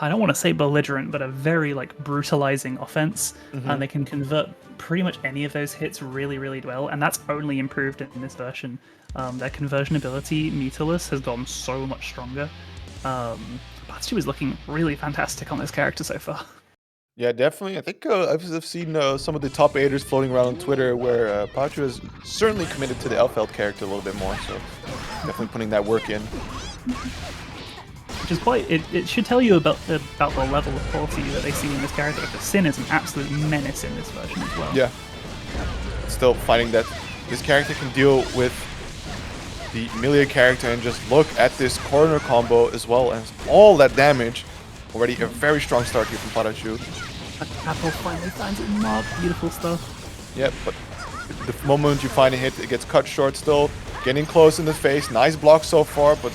I don't want to say belligerent, but a very, like, brutalizing offense, and they can convert pretty much any of those hits really, really well, and that's only improved in this version. Their conversion ability, meterless, has gotten so much stronger. PataChu is looking really fantastic on this character so far. Yeah, definitely. I think I've seen some of the top 8ers floating around on Twitter where PataChu is certainly committed to the Elfelt character a little bit more, so definitely putting that work in. Which is quite, it should tell you about the level of quality that they see in this character, because Sin is an absolute menace in this version as well. Yeah. Still finding that this character can deal with the Millia character, and just look at this corner combo as well as all that damage. Already a very strong start here from PataChu. Apple finally finds it marked. Beautiful stuff. Yep, but the moment you find a hit, it gets cut short still. Getting close in the face. Nice block so far, but...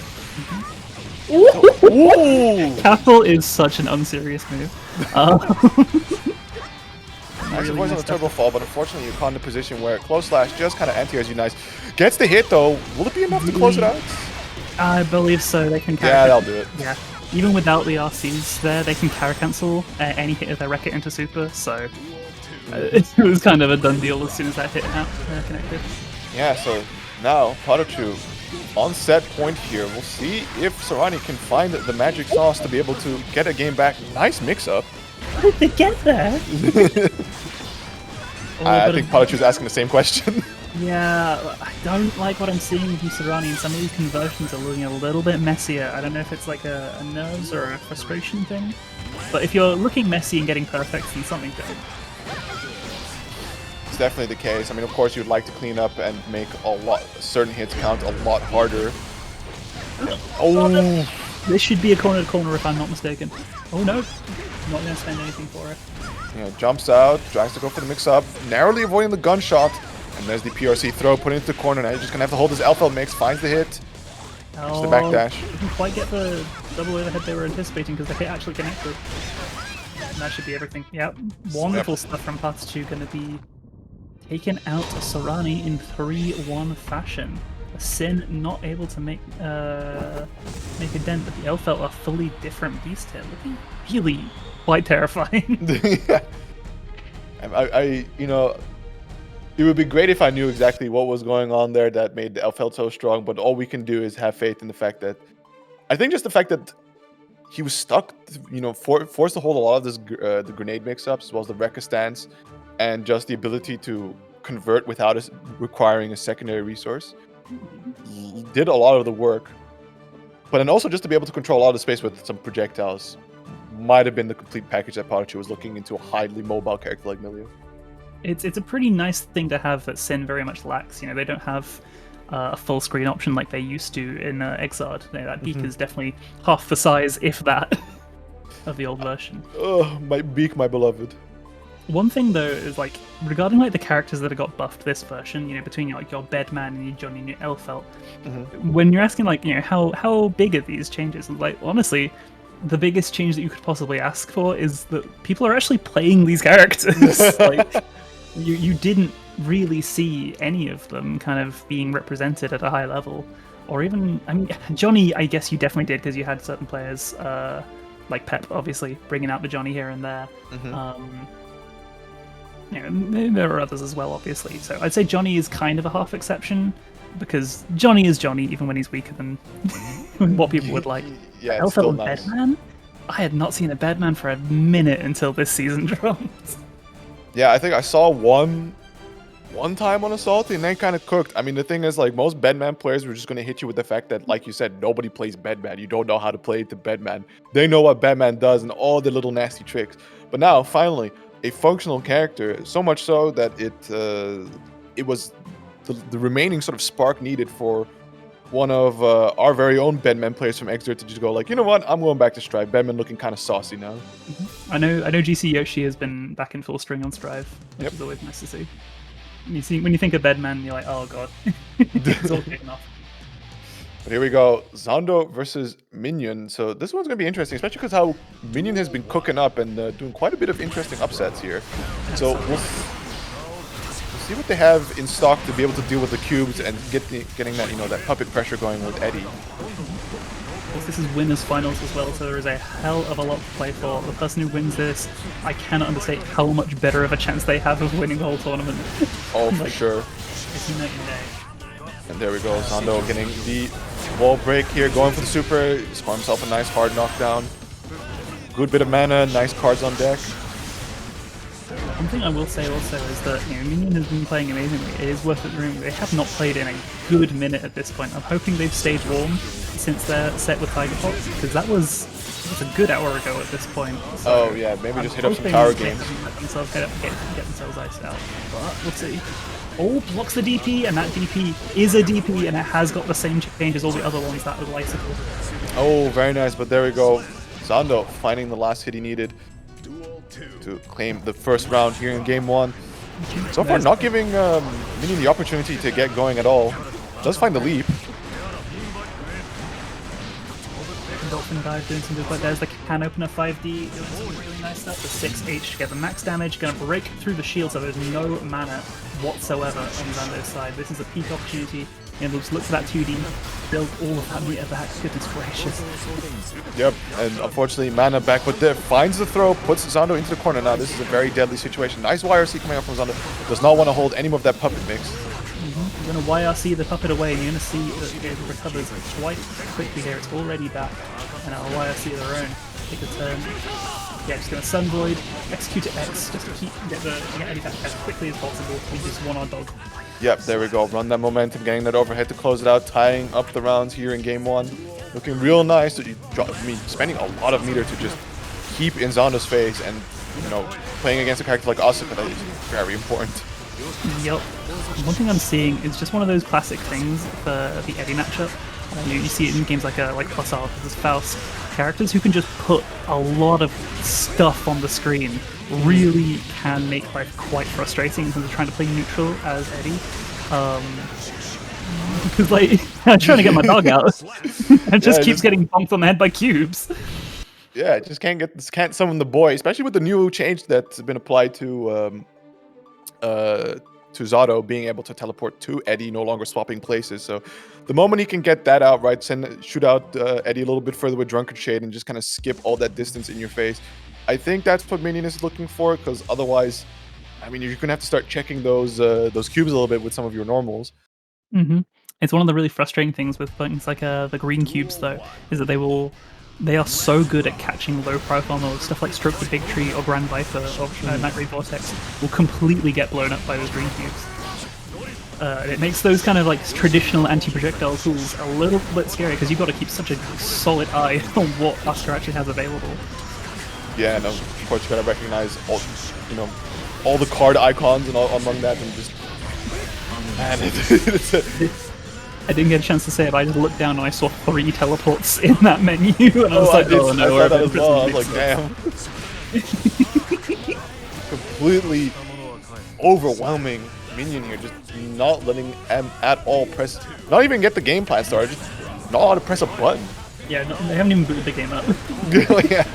Ooh! Apple is such an unserious move. Nice avoids on the turbo fall, but unfortunately you're caught in a position where close slash just kind of anti-airs you nice. Gets the hit though. Will it be enough to close it out? I believe so. They can carry. Yeah, that'll do it. Yeah. Even without the RCs there, they can carry cancel any hit of their Wreck-It into super, so it was kind of a done deal as soon as that hit out connected. Yeah, so now PataChu on set point here. We'll see if Sorani can find the magic sauce to be able to get a game back. Nice mix-up. How did they get there? I think PataChu's asking the same question. Yeah, I don't like what I'm seeing from Sorani, and some of these conversions are looking a little bit messier. I don't know if it's like a nerves or a frustration thing, but if you're looking messy and getting perfect, then something's good. It's definitely the case. I mean, of course, you'd like to clean up and make certain hits count a lot harder. Oh! This should be a corner-to-corner if I'm not mistaken. Oh no, I'm not going to spend anything for it. Yeah, jumps out, tries to go for the mix-up, narrowly avoiding the gunshot. And there's the PRC throw, put it into the corner. Now you're just going to have to hold this Elfelt mix, finds the hit. Just the backdash. Didn't quite get the double overhead they were anticipating because the hit actually connected. And that should be everything. Yep, wonderful stuff from PataChu, going to be taken out Sorani in 3-1 fashion. Sin not able to make a dent, but the Elfelt are a fully different beast here, looking really quite terrifying. Yeah. You know, it would be great if I knew exactly what was going on there that made the Elfelt so strong, but all we can do is have faith in the fact that, I think just the fact that he was stuck, you know, forced to hold a lot of this, the grenade mix-ups, as well as the Rekka stance, and just the ability to convert without requiring a secondary resource, did a lot of the work. But then also just to be able to control a lot of the space with some projectiles might have been the complete package that PataChu was looking into a highly mobile character like Millia. It's a pretty nice thing to have that Sin very much lacks. You know, they don't have a full screen option like they used to in Xrd. You know, that beak is definitely half the size, if that, of the old version. Oh, my beak, my beloved. One thing though is like regarding like the characters that have got buffed this version, you know, between like your Bedman and your Johnny and your Elfelt, when you're asking like, you know, how big are these changes? Like honestly, the biggest change that you could possibly ask for is that people are actually playing these characters. Like you didn't really see any of them kind of being represented at a high level, or even, I mean, Johnny, I guess you definitely did because you had certain players like Pep, obviously bringing out the Johnny here and there. You know, there are others as well, obviously. So I'd say Johnny is kind of a half exception because Johnny is Johnny even when he's weaker than what people would like. Yeah, it's still nice. Bedman? I had not seen a Bedman for a minute until this season dropped. Yeah, I think I saw one time on a Salty and then kind of cooked. I mean, the thing is, like, most Bedman players were just going to hit you with the fact that, like you said, nobody plays Bedman. You don't know how to play the Bedman. They know what Bedman does and all the little nasty tricks. But now, finally, a functional character, so much so that it was the remaining sort of spark needed for one of our very own Bedman players from Xrd to just go like, you know what, I'm going back to Strive. Bedman looking kind of saucy now. I know GC Yoshi has been back in full string on Strive, which Yep. is always nice to see. When you think of Bedman, you're like, oh god, it's all kicking off. But here we go, Zando versus Mineion. So this one's gonna be interesting, especially because how Mineion has been cooking up and doing quite a bit of interesting upsets here. So we'll see what they have in stock to be able to deal with the cubes and getting that, you know, that puppet pressure going with Eddie. Of course, this is winners finals as well, so there is a hell of a lot to play for. The person who wins this, I cannot understate how much better of a chance they have of winning the whole tournament. Oh, for sure. It's night and day. And there we go, Zando getting the wall break here, going for the super, score himself a nice hard knockdown. Good bit of mana, nice cards on deck. One thing I will say also is that, you know, Mineion has been playing amazingly. It is worth it remembering they have not played in a good minute at this point. I'm hoping they've stayed warm since their set with Tiger Fox, because that was a good hour ago at this point. So Oh yeah, maybe just hit up some hoping tower they games. haven't let themselves get themselves iced out. But we'll see. Oh, blocks the DP, and that DP is a DP, and it has got the same change as all the other ones. That was Lysical. Oh, very nice, but there we go. Zando finding the last hit he needed to claim the first round here in game one. So far, not giving Mineion the opportunity to get going at all. Does find the leap. Dolphin Dive doing some good work. There's the can opener 5D doing some really nice stuff. The 6H to get the max damage. Going to break through the shield, so there's no mana whatsoever on Zando's side. This is a peak opportunity. And we'll just look for that 2D, build all of that meter back. Goodness gracious. Yep, and unfortunately, mana back, but there finds the throw, puts Zando into the corner. Now this is a very deadly situation. Nice YRC coming out from Zando. Does not want to hold any of that puppet mix. You're going to YRC the puppet away, and you're going to see that it recovers quite quickly here. It's already back, and now YRC of their own. Take a turn. Yeah, just going to Sun Void, execute it X, just to get Eddie back as quickly as possible. We just want our dog. Yep, there we go. Run that momentum, getting that overhead to close it out, tying up the rounds here in game one. Looking real nice. Spending a lot of meter to just keep in Zando's face, and you know, playing against a character like Asuka, that is very important. Yep. One thing I'm seeing is just one of those classic things for the Eddie matchup. You see it in games like Plus R versus Faust. Characters who can just put a lot of stuff on the screen really can make life quite frustrating in terms of trying to play neutral as Eddie. Because like I'm trying to get my dog out, and just keeps getting bumped on the head by cubes. Yeah, it just can't summon the boy, especially with the new change that's been applied to Zado being able to teleport to Eddie, no longer swapping places. So the moment he can get that out, right, shoot out Eddie a little bit further with Drunkard Shade and just kind of skip all that distance in your face, I think that's what Mineion is looking for, because otherwise, I mean, you're going to have to start checking those cubes a little bit with some of your normals. Mm-hmm. It's one of the really frustrating things with things like the green cubes, though, is that they are so good at catching low profile modes. Stuff like Stroke the Big Tree or Grand Viper or Night Ray Vortex will completely get blown up by those green cubes. It makes those kind of like traditional anti-projectile tools a little bit scary, because you've got to keep such a solid eye on what Asuka actually has available. Yeah, and of course you gotta recognize all the card icons and all among that, and just man, I didn't get a chance to say it, but I just looked down and I saw 3 teleports in that menu, and I was like, oh no, I saw that as well. I was like, damn. Completely overwhelming Mineion here, just not letting M at all press, not even get the game plan started, just not how to press a button. Yeah, no, they haven't even booted the game up. Yeah.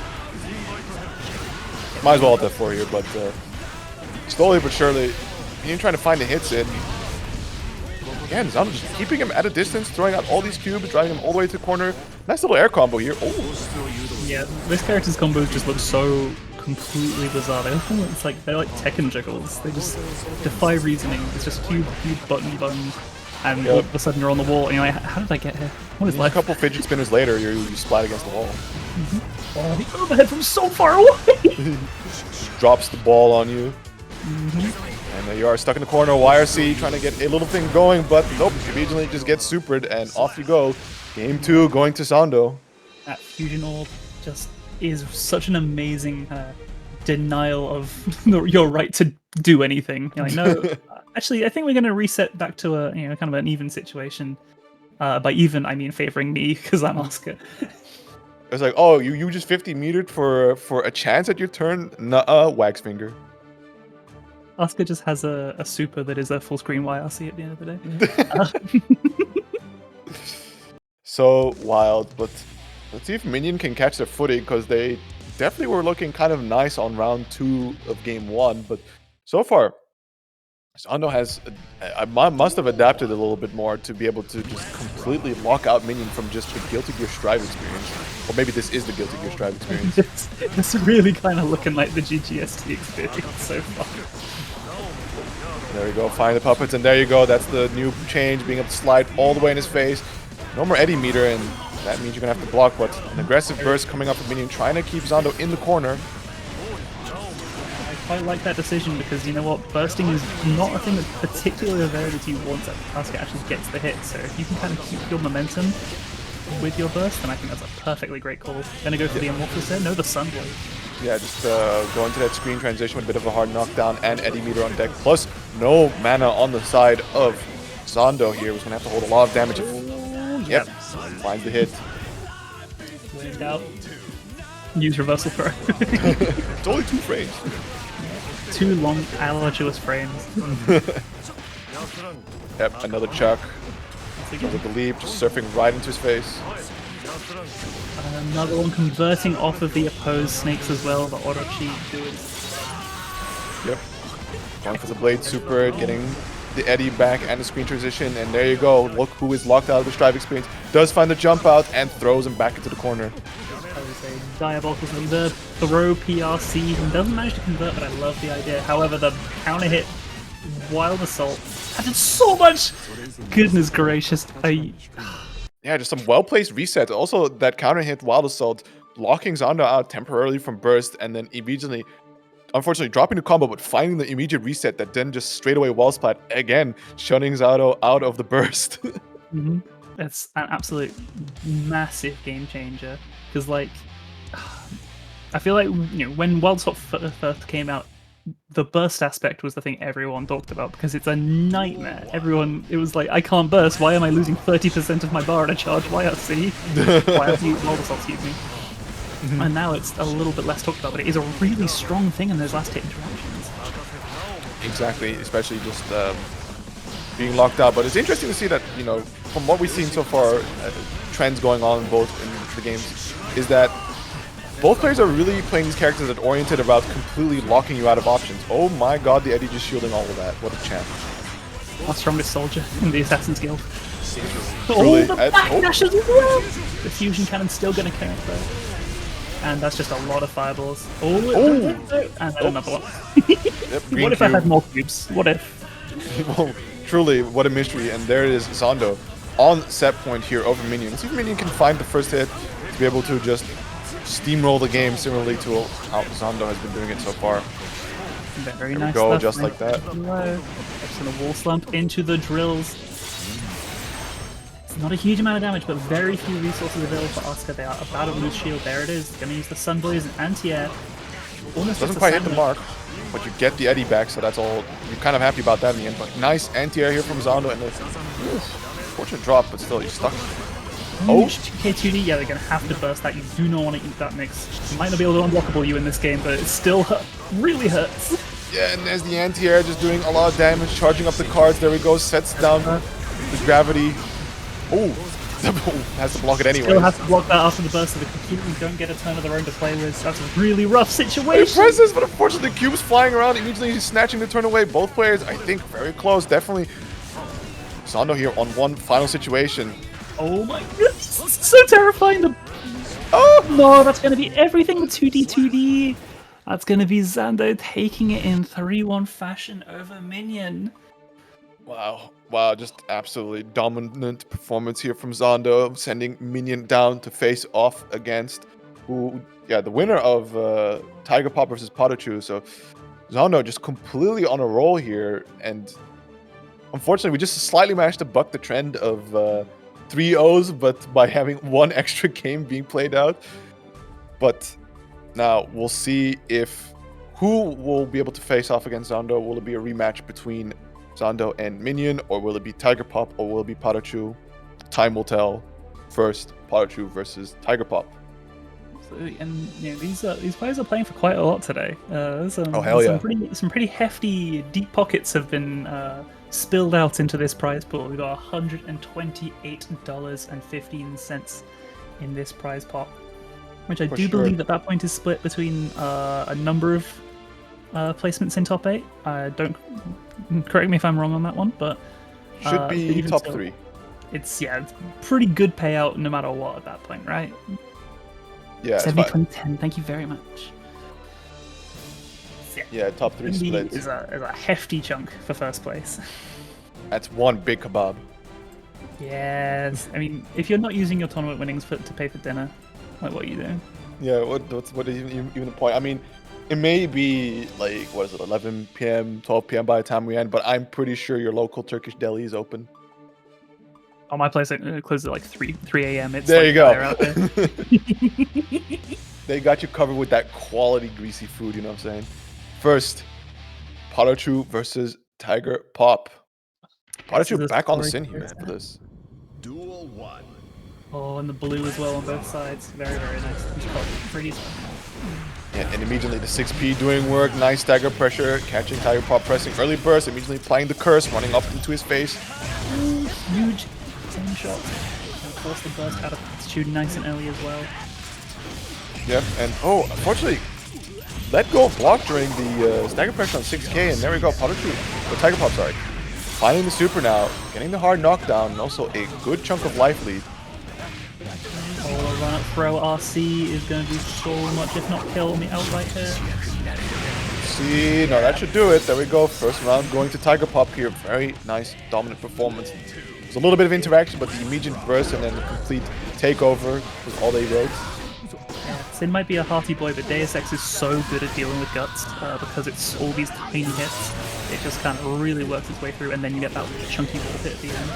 Might as well have that for here, but slowly but surely, Mineion trying to find the hits in. Again, Zando just keeping him at a distance, throwing out all these cubes, driving him all the way to the corner. Nice little air combo here. Oh. Yeah, this character's combos just look so completely bizarre. They're like Tekken juggles. They just defy reasoning. It's just cube, button, and all of a sudden you're on the wall, and you're like, how did I get here? What is life? A couple fidget spinners later, you splat against the wall. Mm-hmm. Oh, the overhead from so far away! Drops the ball on you. And there you are, stuck in the corner. YRC trying to get a little thing going, but nope, immediately just gets supered, and off you go. Game 2 going to Zando. That fusion orb just is such an amazing denial of your right to do anything. You're like, no, actually, I think we're going to reset back to a kind of an even situation. By even, I mean favoring me because I'm Asuka. It's like, oh, you just 50 metered for a chance at your turn? Nuh-uh, wax finger. Asuka just has a super that is a full screen YRC at the end of the day. So wild, but let's see if Mineion can catch their footing, because they definitely were looking kind of nice on round 2 of game 1, but so far Zando has must have adapted a little bit more to be able to just completely lock out Mineion from just the Guilty Gear Strive experience. Or maybe this is the Guilty Gear Strive experience. It's really kind of looking like the ggst experience so far. There you go, find the puppets, and there you go. That's the new change, being able to slide all the way in his face. No more Eddie meter, and that means you're gonna have to block, but an aggressive burst coming up from Mineion, trying to keep Zando in the corner. I quite like that decision because, you know what, bursting is not a thing that's particularly available to you once Asuka actually gets the hit, so if you can kind of keep your momentum with your burst, then I think that's a perfectly great call. Gonna go for the Immortals there? No, the Sunblade. Yeah, just go into that screen transition with a bit of a hard knockdown and Eddie meter on deck, plus no mana on the side of Zando here. Was gonna have to hold a lot of damage. Yep, finds the hit. Wait out. Use reversal throw. It's only 2 frames. 2 long, arduous frames. Yep, another chuck. With the leap, just surfing right into his face. Another one converting off of the opposed snakes as well, the auto cheat doing. Yep. Going for the blade super, getting the Eddie back and the screen transition, and there you go. Look who is locked out of the Strive experience. Does find the jump out and throws him back into the corner. Diabolical thing. The throw PRC and doesn't manage to convert, but I love the idea. However, the counter hit, Wild Assault, added so much. Goodness gracious. Yeah, just some well-placed resets. Also, that counter hit, Wild Assault, blocking Zando out temporarily from burst, and then immediately, unfortunately, dropping the combo, but finding the immediate reset that then just straight away wall splat, again, shunning Zando out of the burst. That's an absolute massive game changer. Because, like, I feel like, you know, when Wild Assault first came out, the burst aspect was the thing everyone talked about because it's a nightmare. It was like, I can't burst. Why am I losing 30% of my bar in a charge YRC? YRC, Wild Assault, excuse me. And now it's a little bit less talked about, but it is a really strong thing in those last hit interactions. Exactly, especially just being locked out. But it's interesting to see that, you know, from what we've seen so far, trends going on both in the games, is that both players are really playing these characters that are oriented about completely locking you out of options. Oh my god, the Eddie just shielding all of that. What a champ. Our strongest soldier in the Assassin's Guild. Truly, the backdash as well! The fusion cannon's still gonna count though. And that's just a lot of fireballs. And then another one. What if I had more cubes? What if? Well, truly, what a mystery. And there it is, Zando on set point here over Mineion. See if Mineion can find the first hit to be able to just steamroll the game similarly to how Zando has been doing it so far. Very there nice. We go, stuff, just like that. Just in a wall slump into the drills. It's not a huge amount of damage, but very few resources available for Asuka. They are about to lose shield. There it is. Gonna use the Sunboy as an anti-air. Almost doesn't quite hit the mark, but you get the Eddie back, so that's all. You're kind of happy about that in the end. But nice anti-air here from Zando, and fortunate drop, but still, he's stuck. Oh, 2k2d, yeah, they're going to have to burst that. You do not want to eat that mix. You might not be able to unblockable you in this game, but it still really hurts. Yeah, and there's the anti-air just doing a lot of damage, charging up the cards. There we go, sets down the gravity. Oh, has to block it anyway. Still has to block that after the burst, so they completely don't get a turn of their own to play with. That's a really rough situation. It presses, but unfortunately the cube's flying around, immediately snatching the turn away. Both players, I think, very close. Definitely Zando here on one final situation. Oh my goodness, so terrifying. Oh no, that's going to be everything with 2d2d. That's going to be Zando taking it in 3-1 fashion over Mineion. Wow, just absolutely dominant performance here from Zando, sending Mineion down to face off against the winner of Tiger Pop versus PataChu. So Zando just completely on a roll here, and unfortunately we just slightly managed to buck the trend of 3-0s, but by having one extra game being played out. But now we'll see who will be able to face off against Zando. Will it be a rematch between Zando and Mineion, or will it be Tiger Pop, or will it be PataChu? time will tell. First, PataChu versus Tiger Pop. Absolutely. And these players are playing for quite a lot today. Hell yeah. Some pretty hefty deep pockets have been spilled out into this prize pool. We got $128.15 in this prize pot, which I do believe at that point is split between a number of placements in top 8. Don't correct me if I'm wrong on that one, but should be top still, 3. It's pretty good payout no matter what at that point, right? Yeah, 70-20-10. Thank you very much. Yeah, top 3 splits is a hefty chunk for first place. That's one big kebab. Yes, I mean, if you're not using your tournament winnings to pay for dinner, like, what are you doing? Yeah, what is even the point? I mean, it may be like, what is it, 11 p.m., 12 p.m. by the time we end, but I'm pretty sure your local Turkish deli is open. Oh, my place closes at like 3 a.m. It's there like you go. Out there. They got you covered with that quality greasy food, you know what I'm saying? First, PataChu versus Tiger Pop. PataChu back on the scene here, man, for this. Duel 1. Oh, and the blue as well on both sides. Very, very nice. Pretty. Yeah, and immediately the 6P doing work. Nice stagger pressure, catching Tiger Pop pressing early burst, immediately applying the curse, running up into his face. Ooh, huge same shot. And force the burst out of PatataChu nice and early as well. Yep, and unfortunately, let go of block during the stagger pressure on 6K, and there we go, PataChu, or Tiger Pop, sorry. Finding the super now, getting the hard knockdown, and also a good chunk of life lead. Oh, a run up throw RC is going to do so much, if not kill me outright here. See, no, that should do it. There we go, first round going to Tiger Pop here. Very nice, dominant performance. There's a little bit of interaction, but the immediate burst and then the complete takeover was all they wrote. Yeah, Sin might be a hearty boy, but NSxC is so good at dealing with guts because it's all these tiny hits. It just kind of really works its way through, and then you get that chunky wall hit at the end.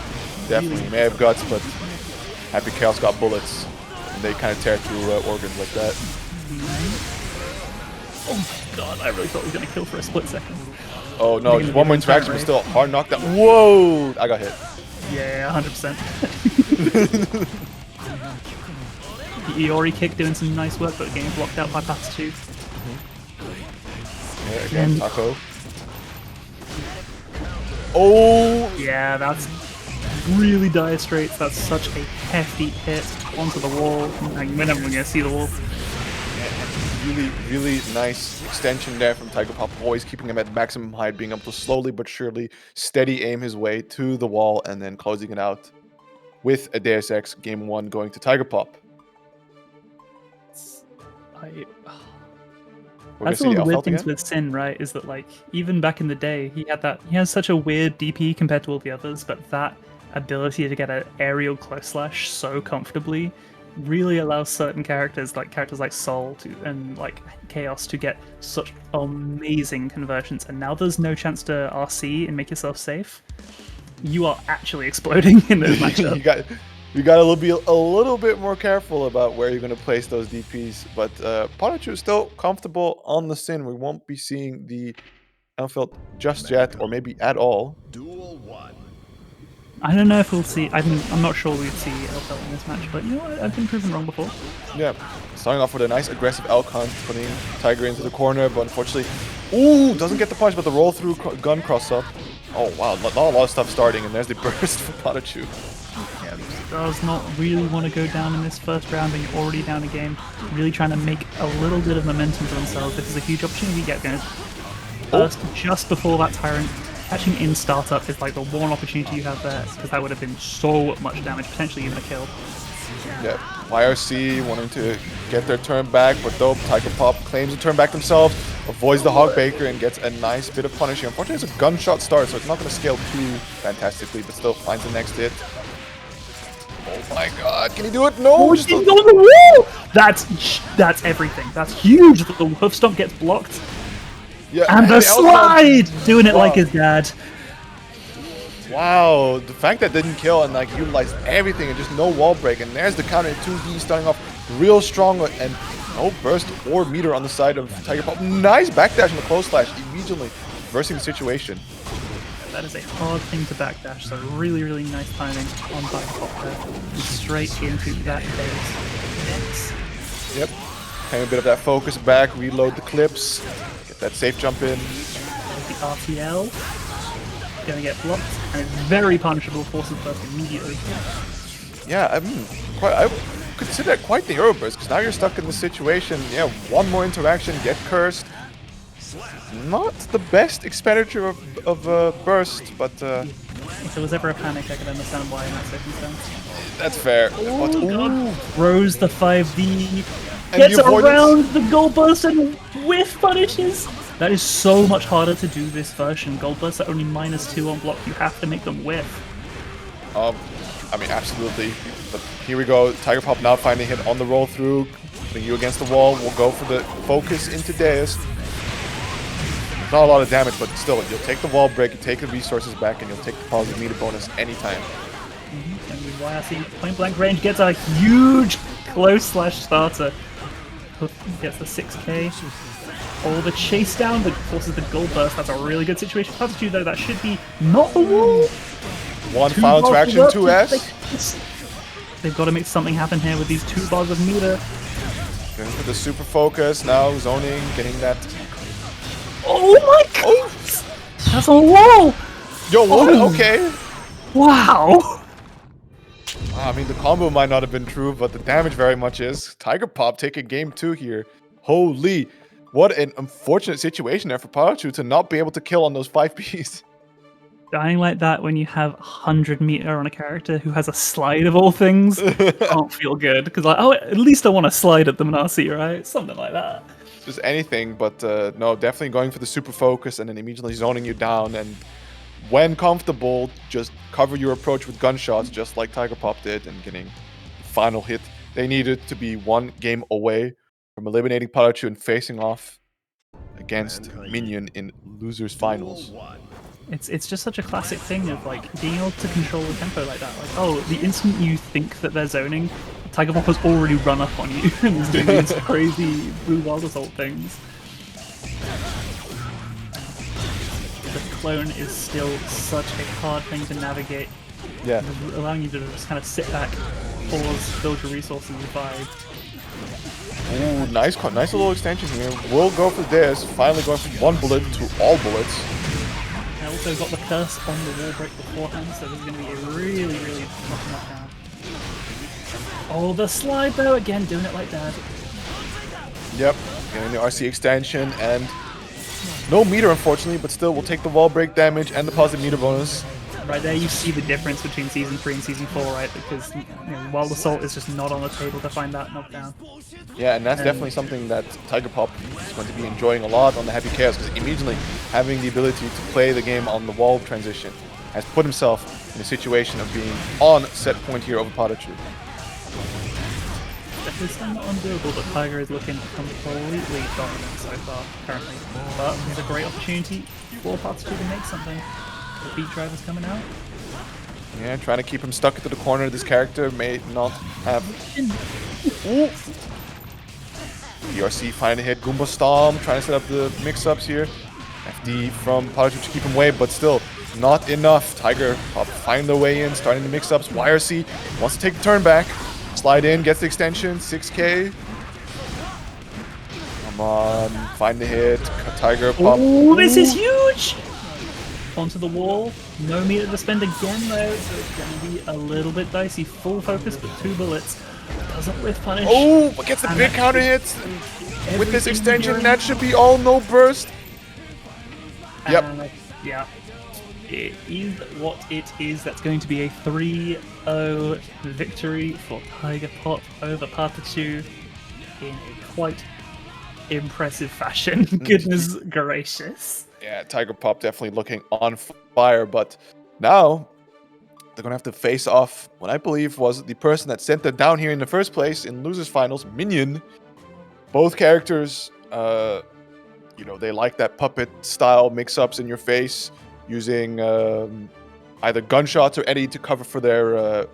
Definitely, really may have guts, but Happy Chaos got bullets, and they kind of tear through organs like that. Oh my god, I really thought we were going to kill for a split second. Oh no, just one more interaction, but still hard knockdown. Whoa! I got hit. Yeah, 100%. The Iori kick doing some nice work, but getting blocked out by PataChu. Yeah, again, Taco. Oh! Yeah, that's really dire straits. That's such a hefty hit onto the wall. We're never going to see the wall. Really, really nice extension there from Tiger Pop, always keeping him at maximum height, being able to slowly but surely steady aim his way to the wall and then closing it out with a NSxC game 1 going to Tiger Pop. That's one of the weird things with Sin, right? Is that, like, even back in the day, he has such a weird DP compared to all the others, but that ability to get an aerial close slash so comfortably really allows certain characters like Sol and like Chaos to get such amazing conversions. And now there's no chance to RC and make yourself safe. You are actually exploding in those matchups. You got to be a little bit more careful about where you're going to place those DPs. But PataChu is still comfortable on the Sin. We won't be seeing the Elfeld just yet, or maybe at all. Duel 1. I don't know if we'll see. I'm not sure we'd see Elfeld in this match, but you know what? I've been proven wrong before. Yeah, starting off with a nice aggressive elk hunt, putting Tiger into the corner, but unfortunately, ooh, doesn't get the punch, but the roll through gun cross up. Oh wow, a lot of stuff starting, and there's the burst for PataChu. Yeah, does not really want to go down in this first round, and you're already down a game. Really trying to make a little bit of momentum for themselves. This is a huge opportunity to get going. First, just before that Tyrant. Catching in startup is like the one opportunity you have there, because that would have been so much damage, potentially even a kill. Yeah, YRC wanting to get their turn back, but dope. Tiger Pop claims the turn back themselves, avoids the Hog Baker, and gets a nice bit of punishing. Unfortunately, it's a gunshot start, so it's not going to scale too fantastically, but still finds the next hit. Oh my god, can he do it? No! He's on the wall! That's everything. That's huge. The hoof stomp gets blocked. Yeah, and the slide! Doing it like his dad. Wow, the fact that didn't kill and like utilized everything and just no wall break, and there's the counter 2D starting off real strong and no burst or meter on the side of Tiger Pop. Nice backdash on the close slash, immediately reversing the situation. That is a hard thing to backdash, so really, really nice timing on TigerPop there. And straight into that base. Yep. Hang a bit of that focus back, reload the clips, get that safe jump in. The RTL. Gonna get blocked, and it's very punishable, forces burst immediately. Yeah, I mean, I would consider it quite the hero burst, because now you're stuck in this situation. Yeah, one more interaction, get cursed. Not the best expenditure of burst, but If there was ever a panic, I could understand why in that circumstance. that's fair. Oh, But, God. Throws the 5D, And gets the avoidance. around the Gold Burst and whiff punishes. That is so much harder to do this version. Gold Bursts are only -2 on block. You have to make them whiff. I mean, absolutely. But here we go. TigerPop now finding a hit on the roll through, putting you against the wall. We'll go for the focus into Deus. Not a lot of damage, but still, you'll take the wall break, you take the resources back, and you'll take the positive meter bonus anytime. And with YRC point blank range gets a huge close slash starter. Gets the 6k. Oh, the chase down that forces the Gold Burst. That's a really good situation. PataChu though, that should be not the wall. One final interaction, 2S. They've got to make something happen here with these 2 bars of meter. Going for the super focus, now zoning, getting that. Oh my god! That's a wall! Yo, what? Okay. Wow! I mean, the combo might not have been true, but the damage very much is. TigerPop taking game 2 here. Holy, what an unfortunate situation there for PataChu to not be able to kill on those 5Ps. Dying like that when you have 100 meter on a character who has a slide of all things can't feel good. Because like, oh, at least I want to slide at them in RC, right? Something like that. Just anything, but no, definitely going for the super focus and then immediately zoning you down. And when comfortable, just cover your approach with gunshots, just like TigerPop did, and getting the final hit. They needed to be 1 game away from eliminating PataChu and facing off against Mineion in losers finals. It's just such a classic thing of like being able to control the tempo like that. Like, oh, the instant you think that they're zoning, TigerPop has already run up on you and is doing these crazy blue wild assault things. The clone is still such a hard thing to navigate. Yeah. Allowing you to just kind of sit back, pause, build your resources, and revive. Ooh, nice little extension here. We'll go for this. Finally going from 1 bullet to all bullets. I also got the curse on the wall break beforehand, so this is going to be a really, really tough knockdown. Oh, the slide though, again, doing it like that. Yep, getting the RC extension and no meter unfortunately, but still we'll take the wall break damage and the positive meter bonus. Right there you see the difference between Season 3 and Season 4, right? Because Wild Assault is just not on the table to find that knockdown. Yeah, and that's definitely something that TigerPop is going to be enjoying a lot on the Happy Chaos, because immediately having the ability to play the game on the wall transition has put himself in a situation of being on set point here over PataChu. Definitely still not undoable, but Tiger is looking completely dominant so far, currently. But it's a great opportunity for PataChu to make something. The beat driver's coming out. Yeah, trying to keep him stuck into the corner. This character may not have... Ooh. DRC finally hit Goomba Stomp, trying to set up the mix-ups here. FD from PataChu to keep him away, but still not enough. TigerPop find their way in, starting the mix-ups. YRC wants to take the turn back. Slide in, gets the extension, 6k. Come on, find the hit. TigerPop. Oh, this is huge! Onto the wall. No meter to spend again though, so it's going to be a little bit dicey. Full focus, but 2 bullets. Doesn't whiff punish. Oh, but gets the big counter hits. And with this extension, that should be all no burst. Yep. Yeah. It is what it is. That's going to be a 3-0 victory for TigerPop over PataChu in a quite impressive fashion. Goodness gracious. Yeah, TigerPop definitely looking on fire, but now they're going to have to face off what I believe was the person that sent them down here in the first place in losers finals, Mineion. Both characters, you know, they like that puppet style mix-ups in your face, using either gunshots or Eddie to cover for their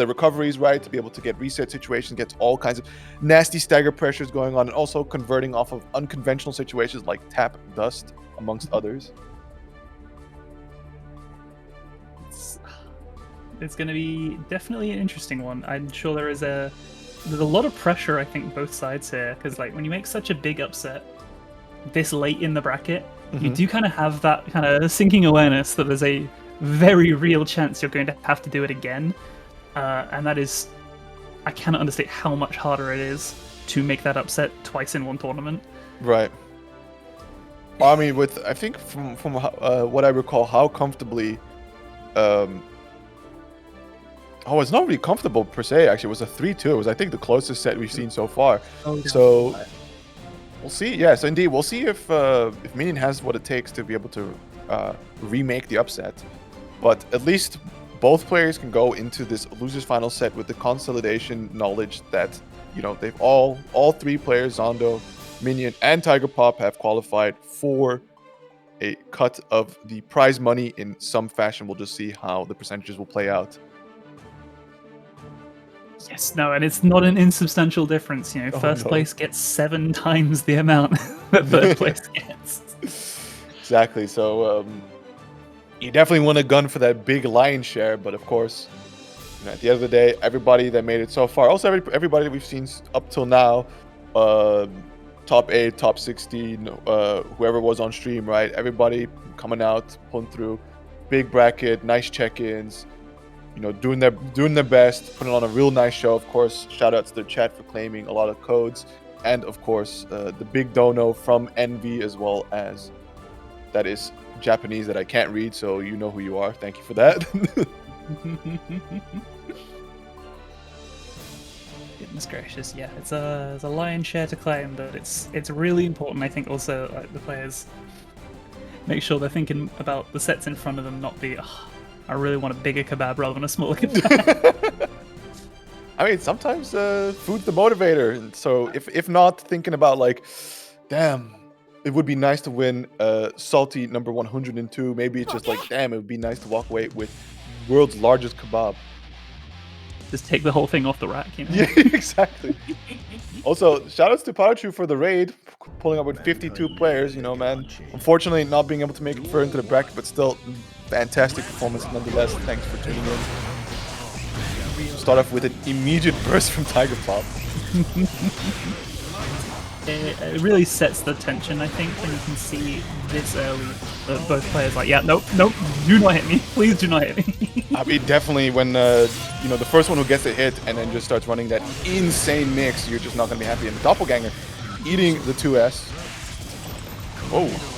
recoveries, right? To be able to get reset situations, get all kinds of nasty stagger pressures going on, and also converting off of unconventional situations like tap dust, amongst others. It's going to be definitely an interesting one. I'm sure there's a lot of pressure, I think, both sides here, because like when you make such a big upset this late in the bracket, you do kind of have that kind of sinking awareness that there's a very real chance you're going to have to do it again, and that is, I cannot understate how much harder it is to make that upset twice in one tournament. Right. I mean, I think from what I recall, how comfortably. Oh, it's not really comfortable per se. Actually, it was a 3-2. It was, I think, the closest set we've seen so far. So we'll see. Yes, indeed, we'll see if Mineion has what it takes to be able to remake the upset. But at least both players can go into this losers final set with the consolidation knowledge that they've all three players, Zando, Mineion, and Tiger Pop, have qualified for a cut of the prize money in some fashion. We'll just see how the percentages will play out. Yes, no, and it's not an insubstantial difference. First place gets 7 times the amount that third place gets. Exactly. So you definitely want a gun for that big lion share, but of course, at the end of the day, everybody that made it so far, also everybody that we've seen up till now, top 8, top 16, whoever was on stream, right? Everybody coming out, pulling through, big bracket, nice check-ins. Doing their best, putting on a real nice show. Of course, shout out to their chat for claiming a lot of codes, and of course, the big dono from Envy, as well as that is Japanese that I can't read, so you know who you are. Thank you for that. Goodness gracious, yeah, it's a lion's share to claim, but it's really important. I think also the players make sure they're thinking about the sets in front of them, not the. I really want a bigger kebab rather than a smaller kebab. I mean, sometimes food's the motivator. So if not thinking about like, damn, it would be nice to win Salty number 102. Maybe it's just like, damn, it would be nice to walk away with world's largest kebab. Just take the whole thing off the rack, Yeah, exactly. Also, shoutouts to PataChu for the raid, pulling up with 52 players. Man, unfortunately not being able to make it further into the bracket, but still. Fantastic performance nonetheless. Thanks for tuning in. Start off with an immediate burst from Tiger Pop. It really sets the tension, I think, when you can see this early that both players like, yeah, nope, do not hit me. Please do not hit me. I mean, definitely when, the first one who gets a hit and then just starts running that insane mix, you're just not going to be happy. And the Doppelganger eating the 2S. Oh.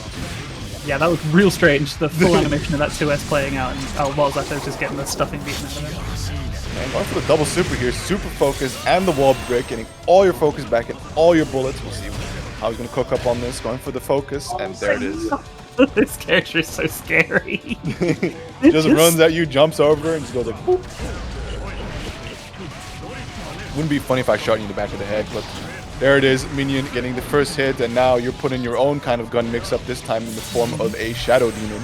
Yeah, that was real strange, the full animation of that 2S playing out, and while Zato's just getting the stuffing beaten out of him. And going for the double super here, super focus and the wall break, getting all your focus back and all your bullets. We'll see how he's going to cook up on this, going for the focus, and there it is. This character is so scary. just runs at you, jumps over, and just goes like, boop. Wouldn't be funny if I shot you in the back of the head, but there it is, Mineion getting the first hit, and now you're putting your own kind of gun mix-up, this time in the form of a Shadow Demon.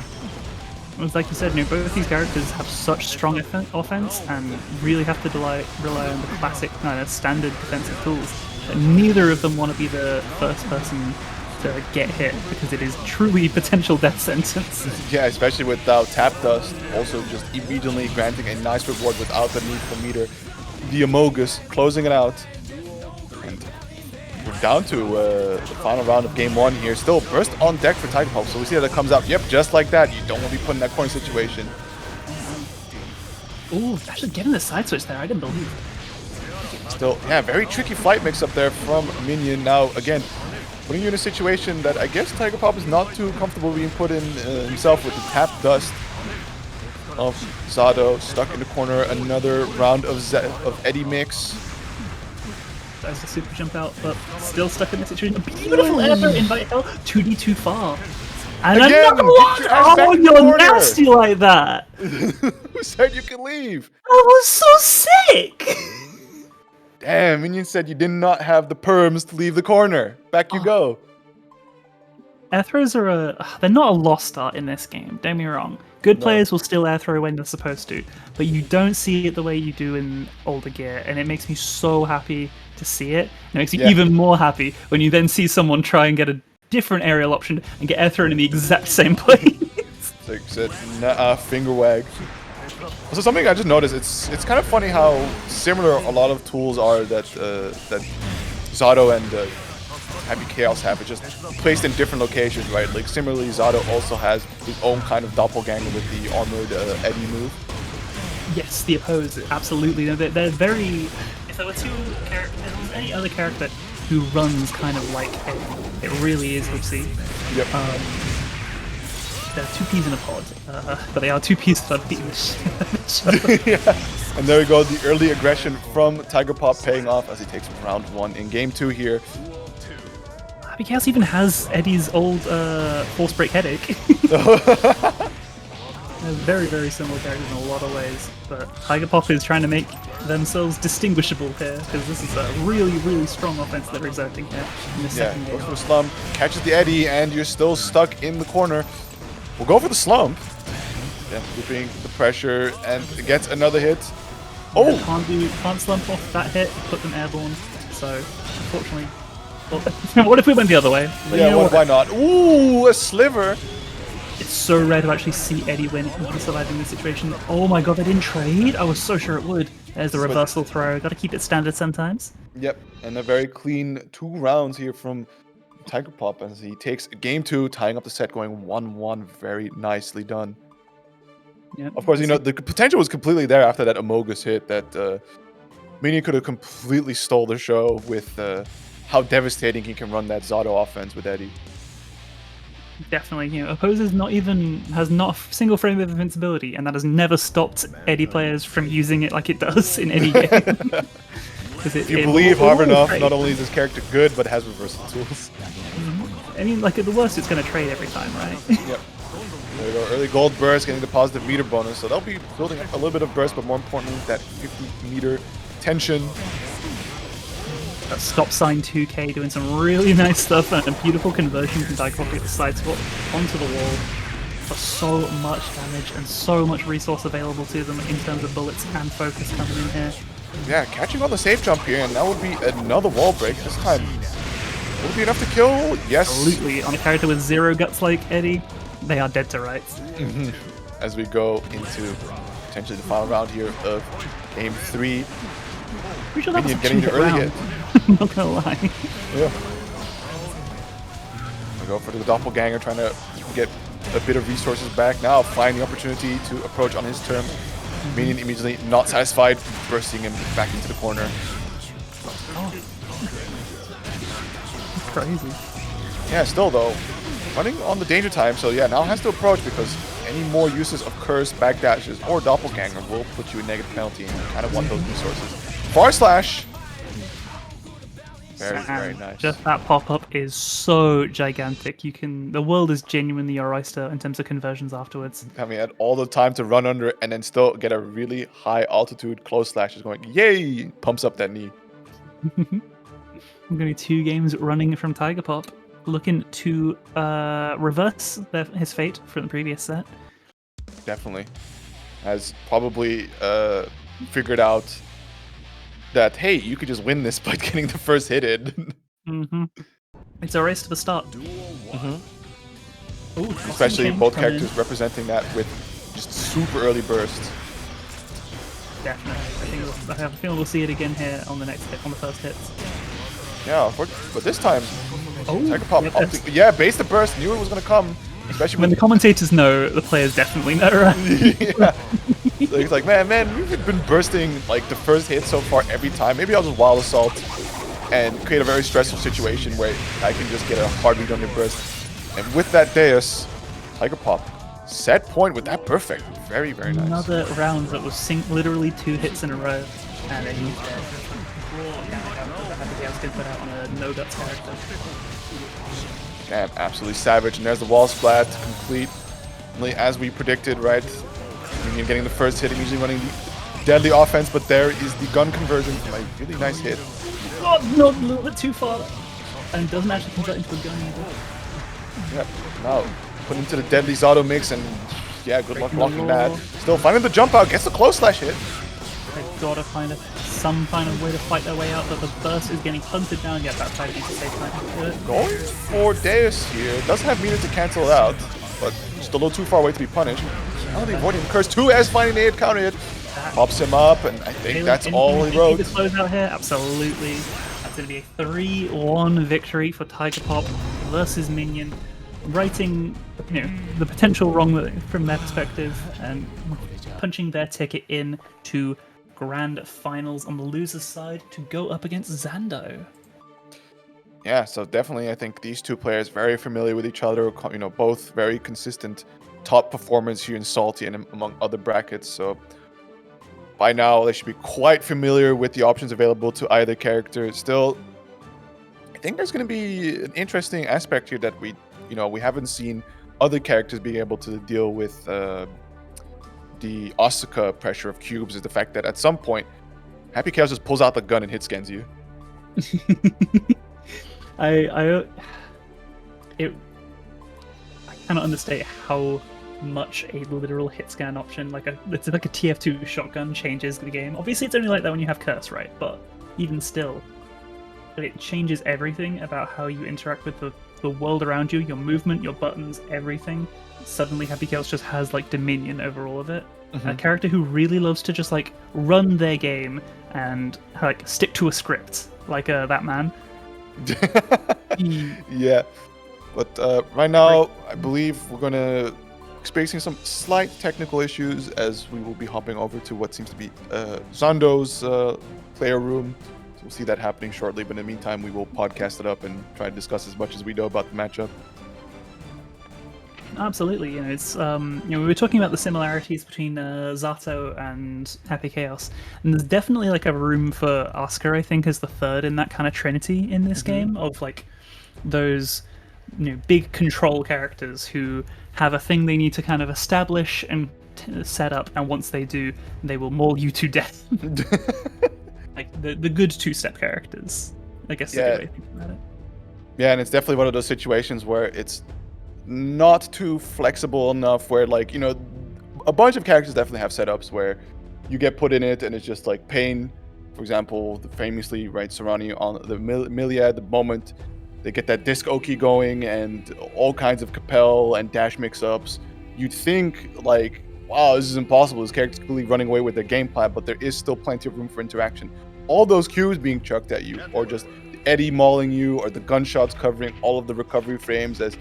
It was like you said, both these characters have such strong offense and really have to rely on the classic kind of standard defensive tools. But neither of them want to be the first person to get hit, because it is truly potential death sentence. Yeah, especially without Tap Dust, also just immediately granting a nice reward without the need for meter. The Amogus closing it out. We're down to the final round of game 1 here. Still burst on deck for Tiger Pop, so we see that comes out. Yep, just like that. You don't want to be put in that corner situation. Ooh, actually getting the side switch there, I didn't believe. Still, yeah, very tricky flight mix up there from Mineion. Now, again, putting you in a situation that I guess Tiger Pop is not too comfortable being put in himself with the Tap Dust of Zado. Stuck in the corner. Another round of Eddie mix. Tries to super jump out, but still stuck in the situation. Beautiful effort, invite hell, 2D too far. And again, another one! Oh, you're nasty like that! Who said you could leave? That was so sick! Damn, Mineion said you did not have the perms to leave the corner. Back you go. Air throws are they're not a lost art in this game, don't get me wrong. Good players will still air throw when they're supposed to, but you don't see it the way you do in older gear, and it makes me so happy to see it. It makes me even more happy when you then see someone try and get a different aerial option and get air thrown in the exact same place. Like said, finger wag. So something I just noticed, it's kind of funny how similar a lot of tools are that that Zado and Happy Chaos have. It's just placed in different locations, right? Like similarly, Zado also has his own kind of doppelganger with the armored Eddie move. Yes, the oppose, absolutely. They're very. If there were any other character who runs kind of like Eddie, it really is HiWill. Yep. They're two peas in a pod, but they are two peas that are beaten. Yeah. And there we go, the early aggression from Tiger Pop paying off as he takes round 1 in game 2 here. Happy Chaos even has Eddie's old force break headache. They're very, very similar characters in a lot of ways, but Tiger Pop is trying to make themselves distinguishable here, because this is a really, really strong offense they're exerting here in the second game. Goes for a slump, catches the Eddie, and you're still stuck in the corner. We'll go for the slump. Yeah, looping the pressure, and gets another hit. Oh! Can't slump off that hit, put them airborne, so unfortunately... Well, what if we went the other way? But Yeah, you know why not? Ooh, a sliver! It's so rare to actually see Eddie win and survive in this situation. Oh my god, they didn't trade? I was so sure it would. There's the reversal throw. Gotta keep it standard sometimes. Yep, and a very clean 2 rounds here from Tiger Pop as he takes game 2, tying up the set, going 1-1. Very nicely done. Yep. Of course, you know, the potential was completely there after that Amogus hit that Mineion could have completely stole the show with how devastating he can run that Zado offense with Eddie. Definitely, you know, Opposer's has not a single frame of invincibility, and that has never stopped Eddie players from using it like it does in any game. If you believe hard enough, not only is this character good, but has reversal tools. I mean, like, at the worst, it's going to trade every time, right? Yep. There we go. Early gold burst, getting the positive meter bonus. So they'll be building up a little bit of burst, but more importantly, that 50-meter tension. That stop sign 2K doing some really nice stuff, and a beautiful conversion from Tiger Pop the side swap onto the wall for so much damage and so much resource available to them in terms of bullets and focus coming in here. Yeah, catching on the safe jump here, and that would be another wall break. This time, would it be enough to kill? Yes. Absolutely. On a character with 0 guts like Eddie, they are dead to rights. As we go into potentially the final round here of game 3. Pretty sure that was a getting the 2-hit early round. hit. I'm not gonna lie. Yeah. We go for the doppelganger, trying to get a bit of resources back. Now find the opportunity to approach on his terms. Mineion immediately not satisfied, bursting him back into the corner. Crazy. Yeah, still though, running on the danger time, so yeah, now has to approach because any more uses of curse, backdashes, or doppelganger will put you in negative penalty, and you kind of want those resources. Far slash! Very, very nice. Just that pop-up is so gigantic. The world is genuinely your oyster in terms of conversions afterwards. Having had all the time to run under and then still get a really high altitude close slash is going, yay! Pumps up that knee. I'm going to 2 games running from Tiger Pop, looking to reverse his fate from the previous set. Definitely. Has probably figured out that, hey, you could just win this by getting the first hit in. It's a race to the start. Ooh, Especially both coming characters representing that with just super early bursts. Definitely. I have a feeling we'll see it again here on the next hit, on the first hits. Yeah, but this time, Tiger Pop, yep, base the burst, knew it was going to come. Especially when the commentators know, the players definitely know, right? Yeah. So he's like, man, we've been bursting like the first hit so far every time. Maybe I'll just wild assault and create a very stressful situation where I can just get a hard read on your burst. And with that Deus, Tiger Pop set point with that perfect. Very, very nice. Another round that was literally 2 hits in a row, and then he's dead. Good put out on a no guts character. Damn, absolutely savage. And there's the wall splat to complete. As we predicted, right? Mineion getting the first hit, immediately running the deadly offense, but there is the gun conversion from a really nice hit. Oh, not a little bit too far. And doesn't actually convert into a gun either. Yep, now put into the deadly Zado mix, and yeah, good luck blocking that. Still finding the jump out, gets the close slash hit. They've got to find some kind of way to fight their way out, but the burst is getting hunted down. Yet that side needs to save time. Going for Deus here. Doesn't have meter to cancel it out. but just a little too far away to be punished. Now the avoiding the curse. 2S finding the hit, counter hit. Pops him up, and I think that's all he wrote. This close out here, absolutely. That's going to be a 3-1 victory for Tiger Pop versus Mineion, writing the potential wrong from their perspective and punching their ticket in to grand finals on the loser's side to go up against Zando. Yeah, so definitely I think these two players very familiar with each other, both very consistent top performers here in Salty and among other brackets. So by now they should be quite familiar with the options available to either character. Still, I think there's going to be an interesting aspect here that we haven't seen other characters being able to deal with the Asuka pressure of cubes, is the fact that at some point Happy Chaos just pulls out the gun and hit scans you. I cannot understate how much a literal hit scan option, it's like a TF2 shotgun, changes the game. Obviously, it's only like that when you have curse, right? But even still, it changes everything about how you interact with the world around you, your movement, your buttons, everything. Suddenly, Happy Chaos just has dominion over all of it. A character who really loves to just run their game and stick to a script, that man. Yeah, but right now I believe we're gonna experiencing some slight technical issues as we will be hopping over to what seems to be Zando's player room. So we'll see that happening shortly, but in the meantime we will podcast it up and try to discuss as much as we know about the matchup. Absolutely, it's we were talking about the similarities between Zato and Happy Chaos, and there's definitely a room for Asuka, I think, as the third in that kind of trinity in this game of those big control characters who have a thing they need to kind of establish and set up, and once they do, they will maul you to death. the good two-step characters, I guess. Yeah. Is a good way to think about it. Yeah, and it's definitely one of those situations where it's not too flexible enough where a bunch of characters definitely have setups where you get put in it and it's just pain. For example, famously, right, Sorani on the Millia, at the moment they get that disc Oki going and all kinds of Capel and dash mix-ups, you'd think wow, this is impossible, this character's clearly running away with their game plan, but there is still plenty of room for interaction. All those Qs being chucked at you, or just Eddie mauling you, or the gunshots covering all of the recovery frames as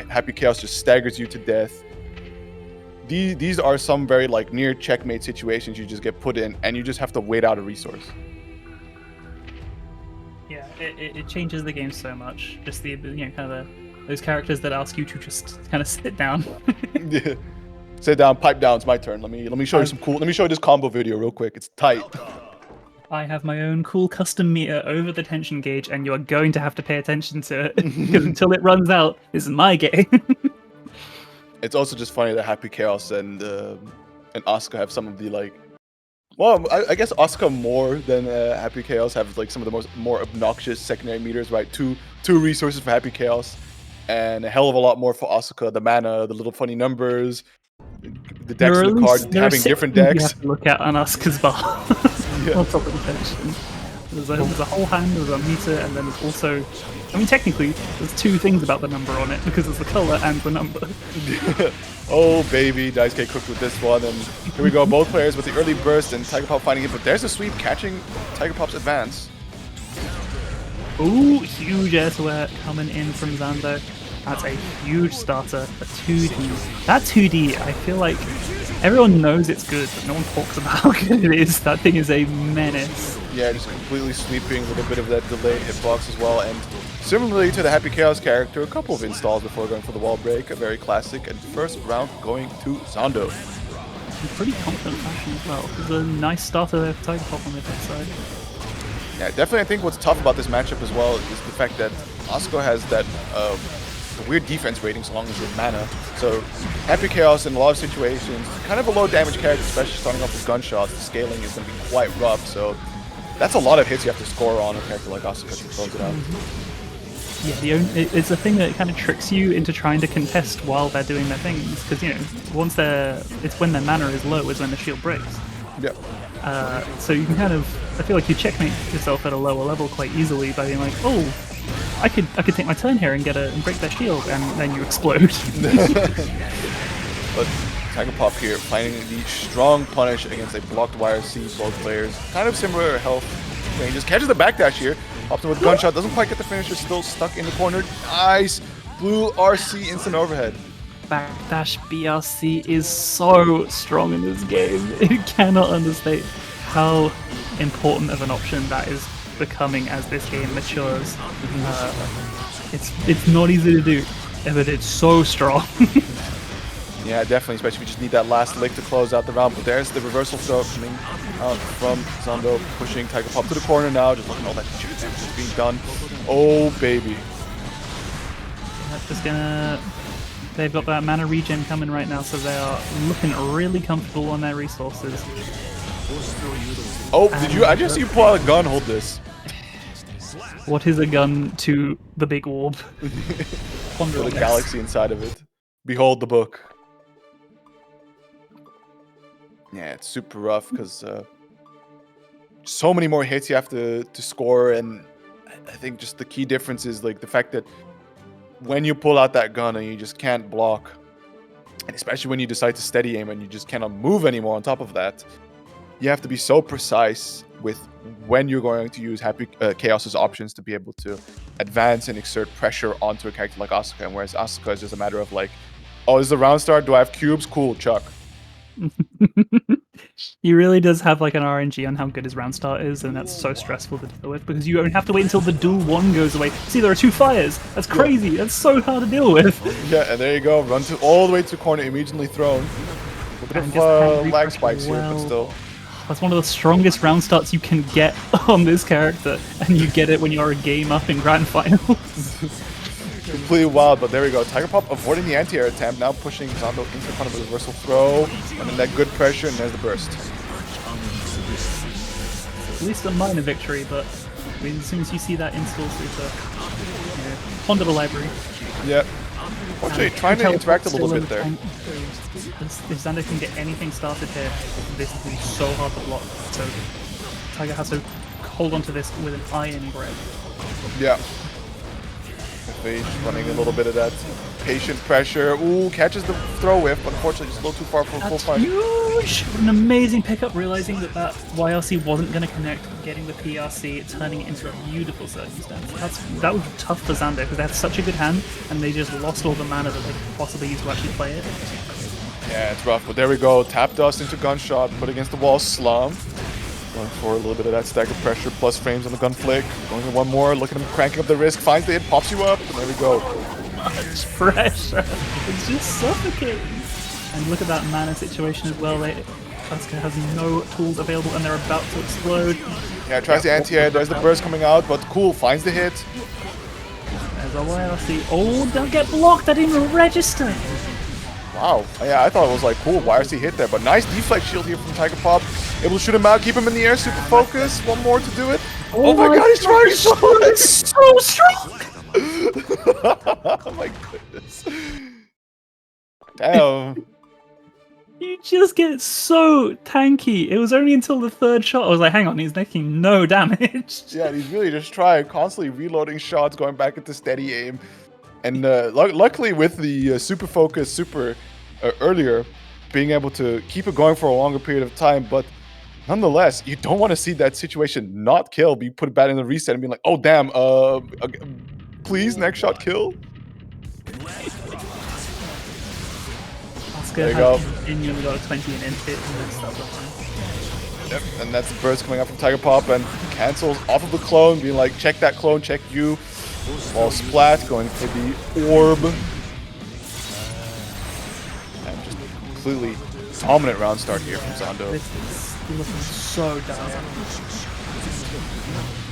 Happy Chaos just staggers you to death. These are some very near checkmate situations you just get put in, and you just have to wait out a resource. Yeah, it changes the game so much. Just those characters that ask you to just kind of sit down. Yeah. Sit down, pipe down. It's my turn. Let me show you some cool. Let me show you this combo video real quick. It's tight. I have my own cool custom meter over the tension gauge, and you are going to have to pay attention to it because until it runs out, this is my game. It's also just funny that Happy Chaos and Asuka have some of the well, I guess Asuka more than Happy Chaos have some of the more obnoxious secondary meters, right? Two resources for Happy Chaos, and a hell of a lot more for Asuka. The mana, the little funny numbers, the decks in the card having different decks. You have to look at on Asuka's bar. Yeah. On top of the tension. There's a whole hand, there's a meter, and then there's also, technically, there's two things about the number on it, because there's the color and the number. Oh, baby, Dice get cooked with this one, and here we go, both players with the early burst, and Tiger Pop finding it, but there's a sweep catching Tiger Pop's advance. Ooh, huge air sweat coming in from Zando. That's a huge starter, a 2D. That 2D, I feel like everyone knows it's good, but no one talks about how good it is. That thing is a menace. Yeah, just completely sweeping with a bit of that delayed hitbox as well. And similarly to the Happy Chaos character, a couple of installs before going for the wall break, a very classic. And first round going to Zando. In pretty confident fashion as well. There's a nice starter there for Tiger Pop on the left side. Yeah, definitely I think what's tough about this matchup as well is the fact that Asuka has that weird defense rating so long as with mana. So Happy Chaos in a lot of situations, kind of a low damage character, especially starting off with gunshots, the scaling is going to be quite rough. So that's a lot of hits you have to score on a character like Asuka to close it out. Yeah, it's a thing that kind of tricks you into trying to contest while they're doing their things, because it's when their mana is low is when the shield breaks. Yeah. So you can I feel like you checkmate yourself at a lower level quite easily by being like, oh, I could take my turn here and break their shield, and then you explode. But Tiger Pop here finding the strong punish against a blocked YRC. Both players kind of similar health ranges. Catches the backdash here. Pops him with gunshot. Doesn't quite get the finisher. Still stuck in the corner. Nice. Blue RC instant overhead. Backdash BRC is so strong in this game. It cannot understate how important of an option that is becoming as this game matures. It's not easy to do, but it's so strong. Yeah, definitely, especially if you just need that last lick to close out the round. But there's the reversal throw coming out from Zando, pushing Tiger Pop to the corner now, just looking at all that damage that's being done. Oh, baby. That's just gonna... They've got that mana regen coming right now, so they are looking really comfortable on their resources. Oh, did you? I just see you pull out a gun. Hold this. What is a gun to the big orb? Ponder With on a this. galaxy inside of it. Behold the book. Yeah, it's super rough because so many more hits you have to score, and I think just the key difference is like the fact that when you pull out that gun and you just can't block, and especially when you decide to steady aim and you just cannot move anymore on top of that, you have to be so precise with when you're going to use Chaos's options to be able to advance and exert pressure onto a character like Asuka. And whereas Asuka is just a matter of like, oh, is the round start? Do I have cubes? Cool, chuck. He really does have like an RNG on how good his round start is, and that's so stressful to deal with because you don't have to wait until the dual one goes away. See, there are 2 fires. That's crazy. That's so hard to deal with. Yeah, and there you go. Run all the way to the corner, immediately thrown. A bit And of lag spikes here, but still. That's one of the strongest round starts you can get on this character, and you get it when you're a game up in grand finals. Completely wild, but there we go. Tiger Pop avoiding the anti-air attempt, now pushing Zando into front of the reversal throw, and then that good pressure, and there's the burst. At least a minor victory, but I mean, as soon as you see that install super, ponder the library. Yep. Fortunately, trying to interact a little bit there. If Zando can get anything started here, this is going to be so hard to block. So Tiger has to hold on to this with an iron grip. Yeah. Phage running a little bit of that patient pressure. Ooh, catches the throw whiff, but unfortunately just a little too far for full punch. Huge! An amazing pickup, realizing that YRC wasn't going to connect, getting the PRC, turning it into a beautiful circumstance. That was tough for Zando because they had such a good hand, and they just lost all the mana that they could possibly use to actually play it. Yeah, it's rough, but there we go. Tap dust into gunshot, put against the wall, slum. Going for a little bit of that stagger pressure, plus frames on the gun flick. Going for one more, look at him cranking up the risk, finds the hit, pops you up, and there we go. Much pressure. It's just suffocating. And look at that mana situation as well. Asuka has no tools available and they're about to explode. Yeah, tries the anti-air, there's the burst coming out, but cool, finds the hit. There's a YRC. Oh, don't get blocked, that didn't even register. Wow, yeah, I thought it was like cool, YRC hit there, but nice deflect shield here from Tiger Pop. Able to shoot him out, keep him in the air, super focus. One more to do it. Oh my god, he's trying so hard. It's so strong! Oh my goodness. Damn. You just get so tanky. It was only until the 3rd shot I was like, hang on, he's making no damage. Yeah, he's really just trying, constantly reloading shots, going back into steady aim. And luckily with the super focus, earlier, being able to keep it going for a longer period of time, but nonetheless, you don't want to see that situation not kill, be put back in the reset and be like, oh damn, please, next shot kill. Asuka has genuinely got a 20 and end hit and messed up that time. Yep, and that's the burst coming up from Tiger Pop and cancels off of the clone, being like, check that clone, check you. Ball splat, going for the orb. And just completely dominant round start here from Zando. This is looking so down.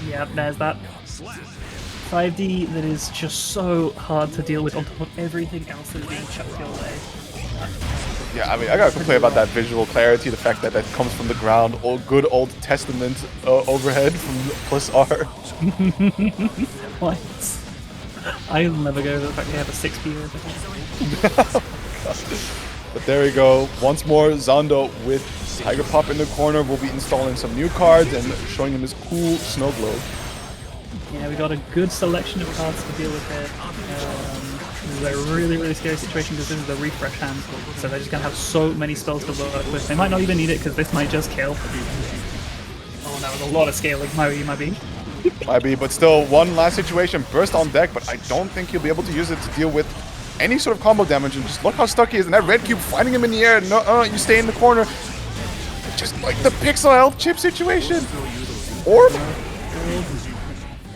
Yep, there's that 5D that is just so hard to deal with on top of everything else that is being chucked your way. Yeah, I mean, I gotta complain about that visual clarity, the fact that that comes from the ground, good old Testament overhead from +R. What? I'll never go to the fact they have a 6B overhead. But there we go. Once more, Zando with Tiger Pop in the corner will be installing some new cards and showing him his cool snow globe. Yeah, we got a good selection of cards to deal with here. This is a really, really scary situation because this is the refresh hand, so they're just going to have so many spells to work with. They might not even need it because this might just kill. Oh, that was a lot of scaling. Might be. Might be, but still, one last situation. Burst on deck, but I don't think he'll be able to use it to deal with any sort of combo damage. And just look how stuck he is. And that red cube finding him in the air. No, you stay in the corner. Just like the pixel health chip situation. Orb?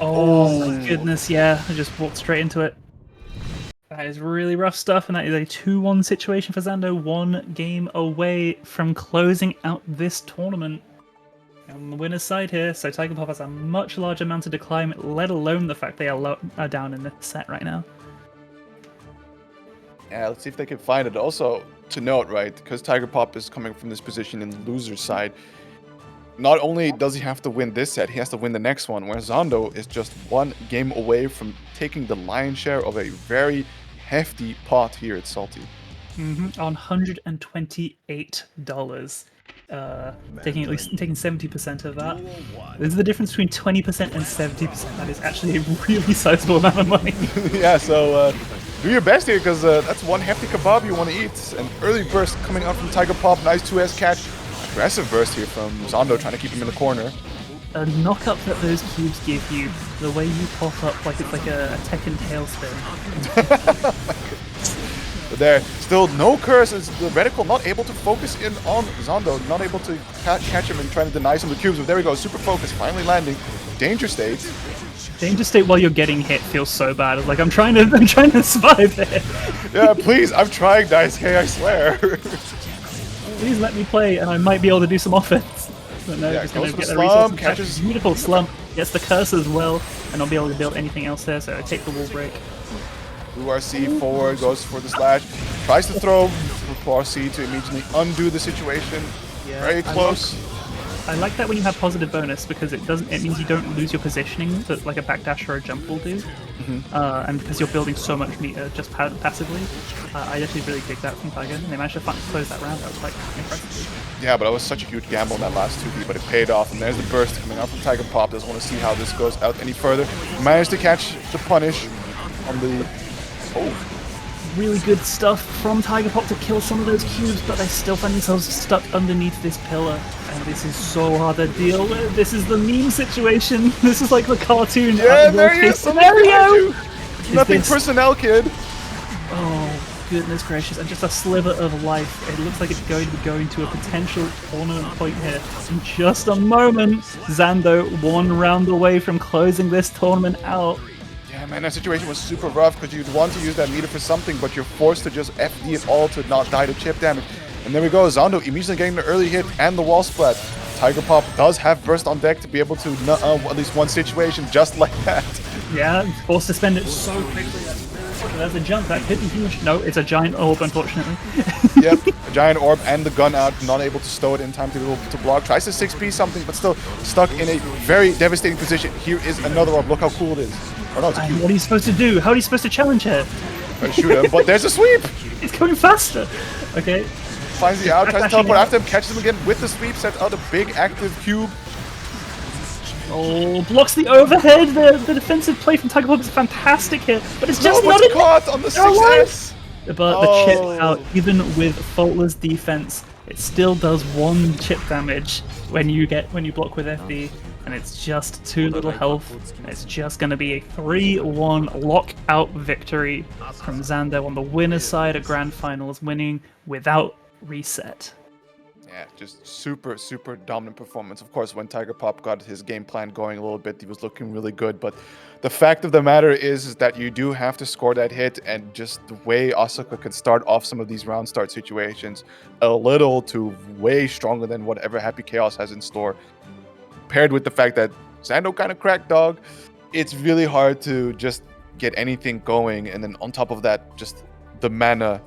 Oh my goodness, yeah. I just walked straight into it. That is really rough stuff, and that is a 2-1 situation for Zando. 1 game away from closing out this tournament. On the winner's side here, so Tiger Pop has a much larger mountain to climb, let alone the fact they are down in this set right now. Yeah, let's see if they can find it. Also, to note, right, because Tiger Pop is coming from this position in the loser's side, not only does he have to win this set, he has to win the next one, where Zando is just 1 game away from taking the lion's share of a very hefty pot here at Salty. On $128. Taking 70% of that. This is the difference between 20% and 70%. That is actually a really sizable amount of money. Yeah, so do your best here, because that's 1 hefty kebab you want to eat. An early burst coming out from Tiger Pop, nice 2S catch. Aggressive burst here from Zando, trying to keep him in the corner. A knock-up that those cubes give you, the way you pop up like it's like a Tekken tailspin. But there, still no curse, as the reticle not able to focus in on Zando, not able to catch him and trying to deny some of the cubes. But there we go, super focus, finally landing. Danger state. Danger state while you're getting hit feels so bad. It's like I'm trying to survive it. Yeah, please, I'm trying, Dice K, I swear. Please let me play, and I might be able to do some offense. But no, Yeah, just gonna goes for get the the resource. slump, catches- Beautiful slump, gets the curse as well, and not be able to build anything else there. So I take the wall break. Blue RC forward, goes for the slash, tries to throw for RC to immediately undo the situation. Yeah, Very close. I like that when you have positive bonus because it means you don't lose your positioning that like a backdash or a jump will do. And because you're building so much meter just passively, I actually really dig that from Tiger. And they managed to close that round. That was like impressive. Yeah, but that was such a huge gamble in that last 2v, but it paid off. And there's the burst coming out from Tiger Pop. Doesn't want to see how this goes out any further. Managed to catch the punish on the... Oh. Really good stuff from Tiger Pop to kill some of those cubes, but they still find themselves stuck underneath this pillar. And this is so hard to deal with. This is the meme situation. This is like the cartoon. Yeah, there he is! Scenario! Nothing personnel, kid. Oh, goodness gracious. And just a sliver of life. It looks like it's going to be going to a potential tournament point here. In just a moment, Zando 1 round away from closing this tournament out. Yeah, man, that situation was super rough because you'd want to use that meter for something, but you're forced to just FD it all to not die to chip damage. And there we go, Zando immediately getting the early hit and the wall splat. Tiger Pop does have burst on deck to be able to at least one situation just like that. Yeah, forced to spend it so quickly. There's a jump, that could be huge. No, it's a giant orb, unfortunately. Yep, a giant orb and the gun out, not able to stow it in time to block. Tries to 6P something, but still stuck in a very devastating position. Here is another orb, look how cool it is. Oh, no, it's cute. What are you supposed to do? How are you supposed to challenge her? Try to shoot him, but there's a sweep! It's going faster! Okay. Finds the out, tries to teleport after him, catches him again with the sweep, sets out a big active cube. Oh, blocks the overhead. The defensive play from Tiger Pop is fantastic here, but it's just not caught on the 6S. But the chip out, even with faultless defense, it still does 1 chip damage when you block with FD, and it's just too little health. It's just going to be a 3-1 lockout victory from Zando on the winner's side at Grand Finals, winning without reset. Yeah, just super, super dominant performance. Of course, when Tiger Pop got his game plan going a little bit, he was looking really good. But the fact of the matter is that you do have to score that hit, and just the way Asuka could start off some of these round start situations a little to way stronger than whatever Happy Chaos has in store. Paired with the fact that Zando kind of cracked dog, it's really hard to just get anything going. And then on top of that, just the mana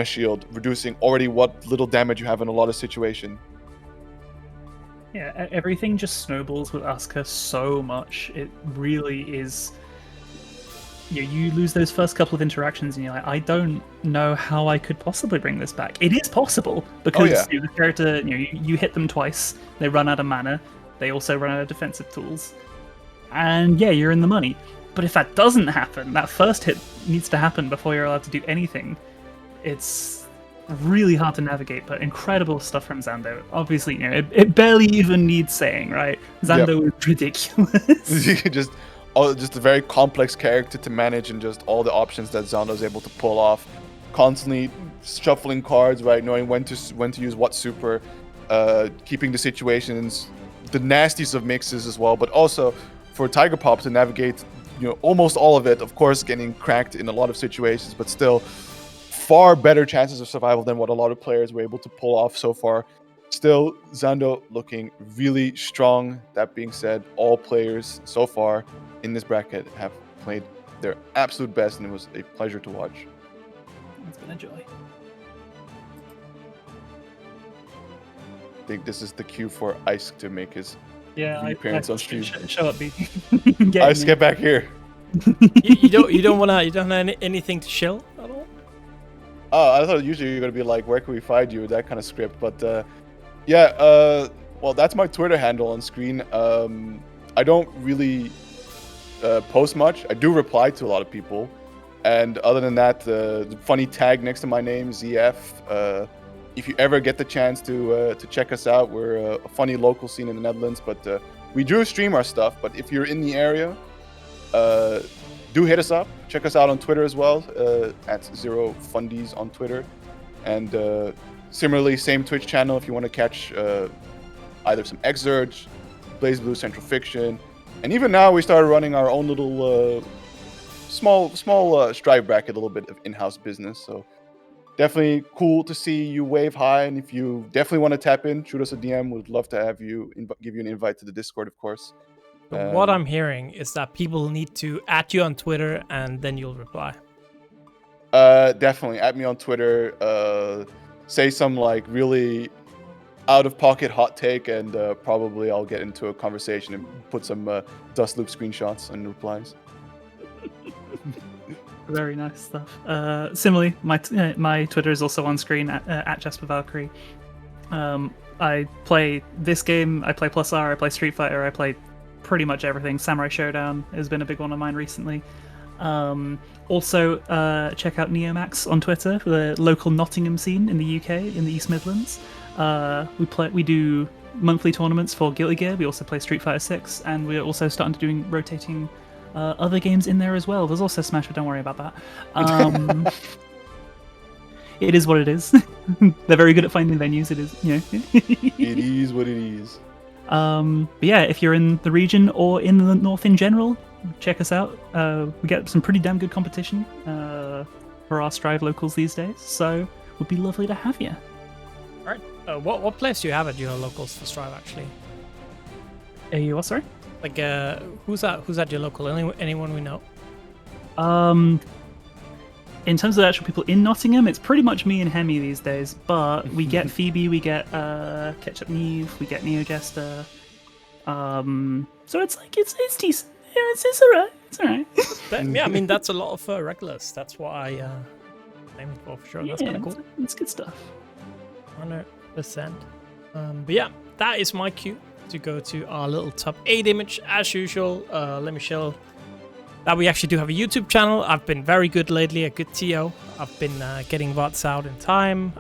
shield, reducing already what little damage you have in a lot of situations. Yeah, everything just snowballs with Asuka so much. It really is. You lose those first couple of interactions, and you're like, I don't know how I could possibly bring this back. It is possible because the character, you hit them twice, they run out of mana, they also run out of defensive tools, and yeah, you're in the money. But if that doesn't happen, that first hit needs to happen before you're allowed to do anything. It's really hard to navigate, but incredible stuff from Zando. Obviously, it barely even needs saying, right? Zando is ridiculous. just a very complex character to manage, and just all the options that Zando is able to pull off. Constantly shuffling cards, right? Knowing when to use what super, keeping the situations, the nastiest of mixes as well, but also for Tiger Pop to navigate, almost all of it. Of course, getting cracked in a lot of situations, but still far better chances of survival than what a lot of players were able to pull off so far. Still, Zando looking really strong. That being said, all players so far in this bracket have played their absolute best, and it was a pleasure to watch. It's been a joy. I think this is the cue for Ice to make his appearance on stream. Show up, B. Ice, get back here. you don't want anything to shill at all? Oh, I thought usually you're gonna be like, where can we find you? That kind of script, but well, that's my Twitter handle on screen. I don't really post much. I do reply to a lot of people, and other than that, the funny tag next to my name, ZF. If you ever get the chance to check us out, we're a funny local scene in the Netherlands, but we do stream our stuff. But if you're in the area, do hit us up. Check us out on Twitter as well, at ZeroFundies on Twitter. And similarly, same Twitch channel if you want to catch either some Xrd, Blazblue, Central Fiction. And even now, we started running our own little small Strive bracket, a little bit of in-house business. So definitely cool to see you wave high. And if you definitely want to tap in, shoot us a DM. We'd love to have you, give you an invite to the Discord, of course. But what I'm hearing is that people need to add you on Twitter, and then you'll reply. Definitely add me on Twitter. Say some like really out-of-pocket hot take, and probably I'll get into a conversation and put some dust loop screenshots and replies. Very nice stuff. Similarly, my Twitter is also on screen at Jasper Valkyrie. I play this game, I play Plus R, I play Street Fighter, I play pretty much everything. Samurai Showdown has been a big one of mine recently. Also, check out Neomax on Twitter for the local Nottingham scene in the UK, in the East Midlands. We do monthly tournaments for Guilty Gear. We also play Street Fighter 6, and we're also starting to do rotating other games in there as well. There's also Smash, but don't worry about that. It is what it is. They're very good at finding venues. It is, It is what it is. But yeah, if you're in the region or in the north in general, check us out. We get some pretty damn good competition for our Strive locals these days, so it would be lovely to have you. All right. What place do you have at your locals for Strive, actually? What, sorry? Like, who's at your local? Anyone we know? In terms of the actual people in Nottingham, it's pretty much me and Hemi these days. But we get Phoebe, we get Ketchup Neve, we get Neo Jester. So it's like it's decent. Yeah, it's alright. It's alright. Yeah, I mean that's a lot of regulars. That's what I aim for sure. That's kind of cool. It's good stuff. 100%. But yeah, that is my cue to go to our little top 8 image as usual. Let me show that we actually do have a YouTube channel. I've been very good lately, a good TO. I've been getting VODs out in time.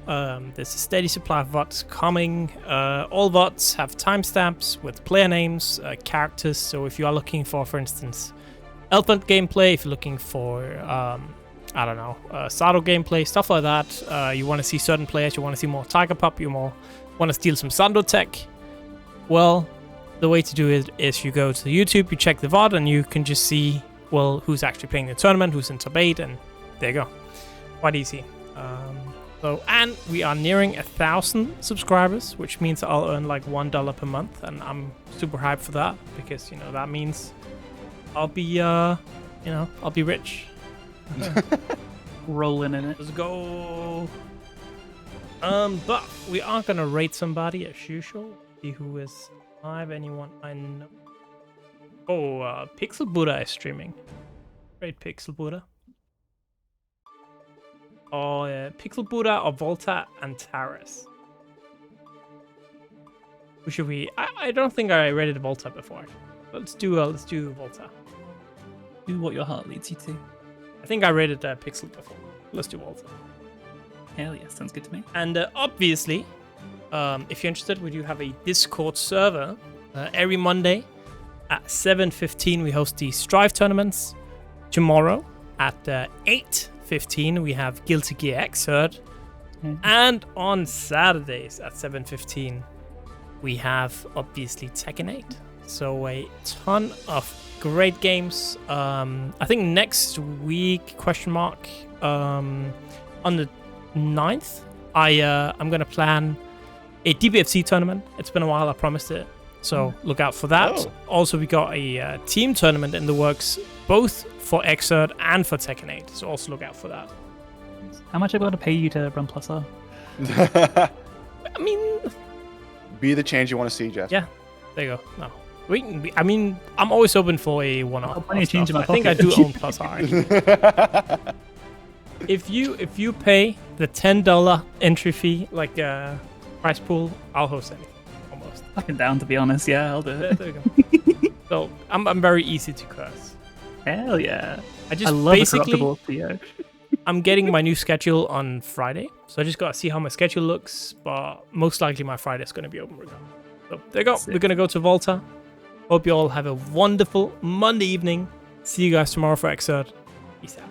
There's a steady supply of VODs coming. All VODs have timestamps with player names, characters. So if you are looking for instance, Elephant gameplay, if you're looking for, I don't know, Sado gameplay, stuff like that, you want to see certain players, you want to see more Tiger Pop, you want to steal some Zando tech, well, the way to do it is you go to the YouTube, you check the VOD, and you can just see, well, who's actually playing the tournament, who's in top 8, and there you go. Quite easy. And we are nearing 1,000 subscribers, which means I'll earn like $1 per month, and I'm super hyped for that, because, that means I'll be, I'll be rich. Rolling in it. Let's go. But we are gonna rate somebody as usual. See who is live. Anyone I know. Oh, Pixel Buddha is streaming. Great Pixel Buddha. Or Pixel Buddha or Volta and Taris. Who should we? I don't think I rated Volta before. Let's do Volta. Do what your heart leads you to. I think I rated Pixel before. Let's do Volta. Hell yeah, sounds good to me. And obviously, if you're interested, we do have a Discord server every Monday at 7:15. We host the Strive tournaments. Tomorrow at 8:15 we have Guilty Gear Xrd. And on Saturdays at 7:15 we have obviously Tekken 8. So a ton of great games. I think next week on the 9th I'm gonna plan a DBFC tournament. It's been a while, I promised it. So look out for that. Oh. Also, we got a team tournament in the works, both for Xrd and for Tekken 8. So also look out for that. How much are we going to pay you to run Plus R? I mean, Be the change you want to see, Jeff. yeah, there you go. No, I mean, I'm always open for a one-off. plenty of change in my I think I pocket. do own Plus R. If you pay the $10 entry fee, like price pool, I'll host anything. Almost. Fucking down, to be honest. Yeah, I'll do it. There you go. So I'm very easy to curse. Hell yeah. I just love basically a corruptible Theo. I'm getting my new schedule on Friday, so I just gotta see how my schedule looks. But most likely my Friday is gonna be open regardless. So there you go. Sick. We're gonna go to Volta. Hope you all have a wonderful Monday evening. See you guys tomorrow for Xrd. Peace out.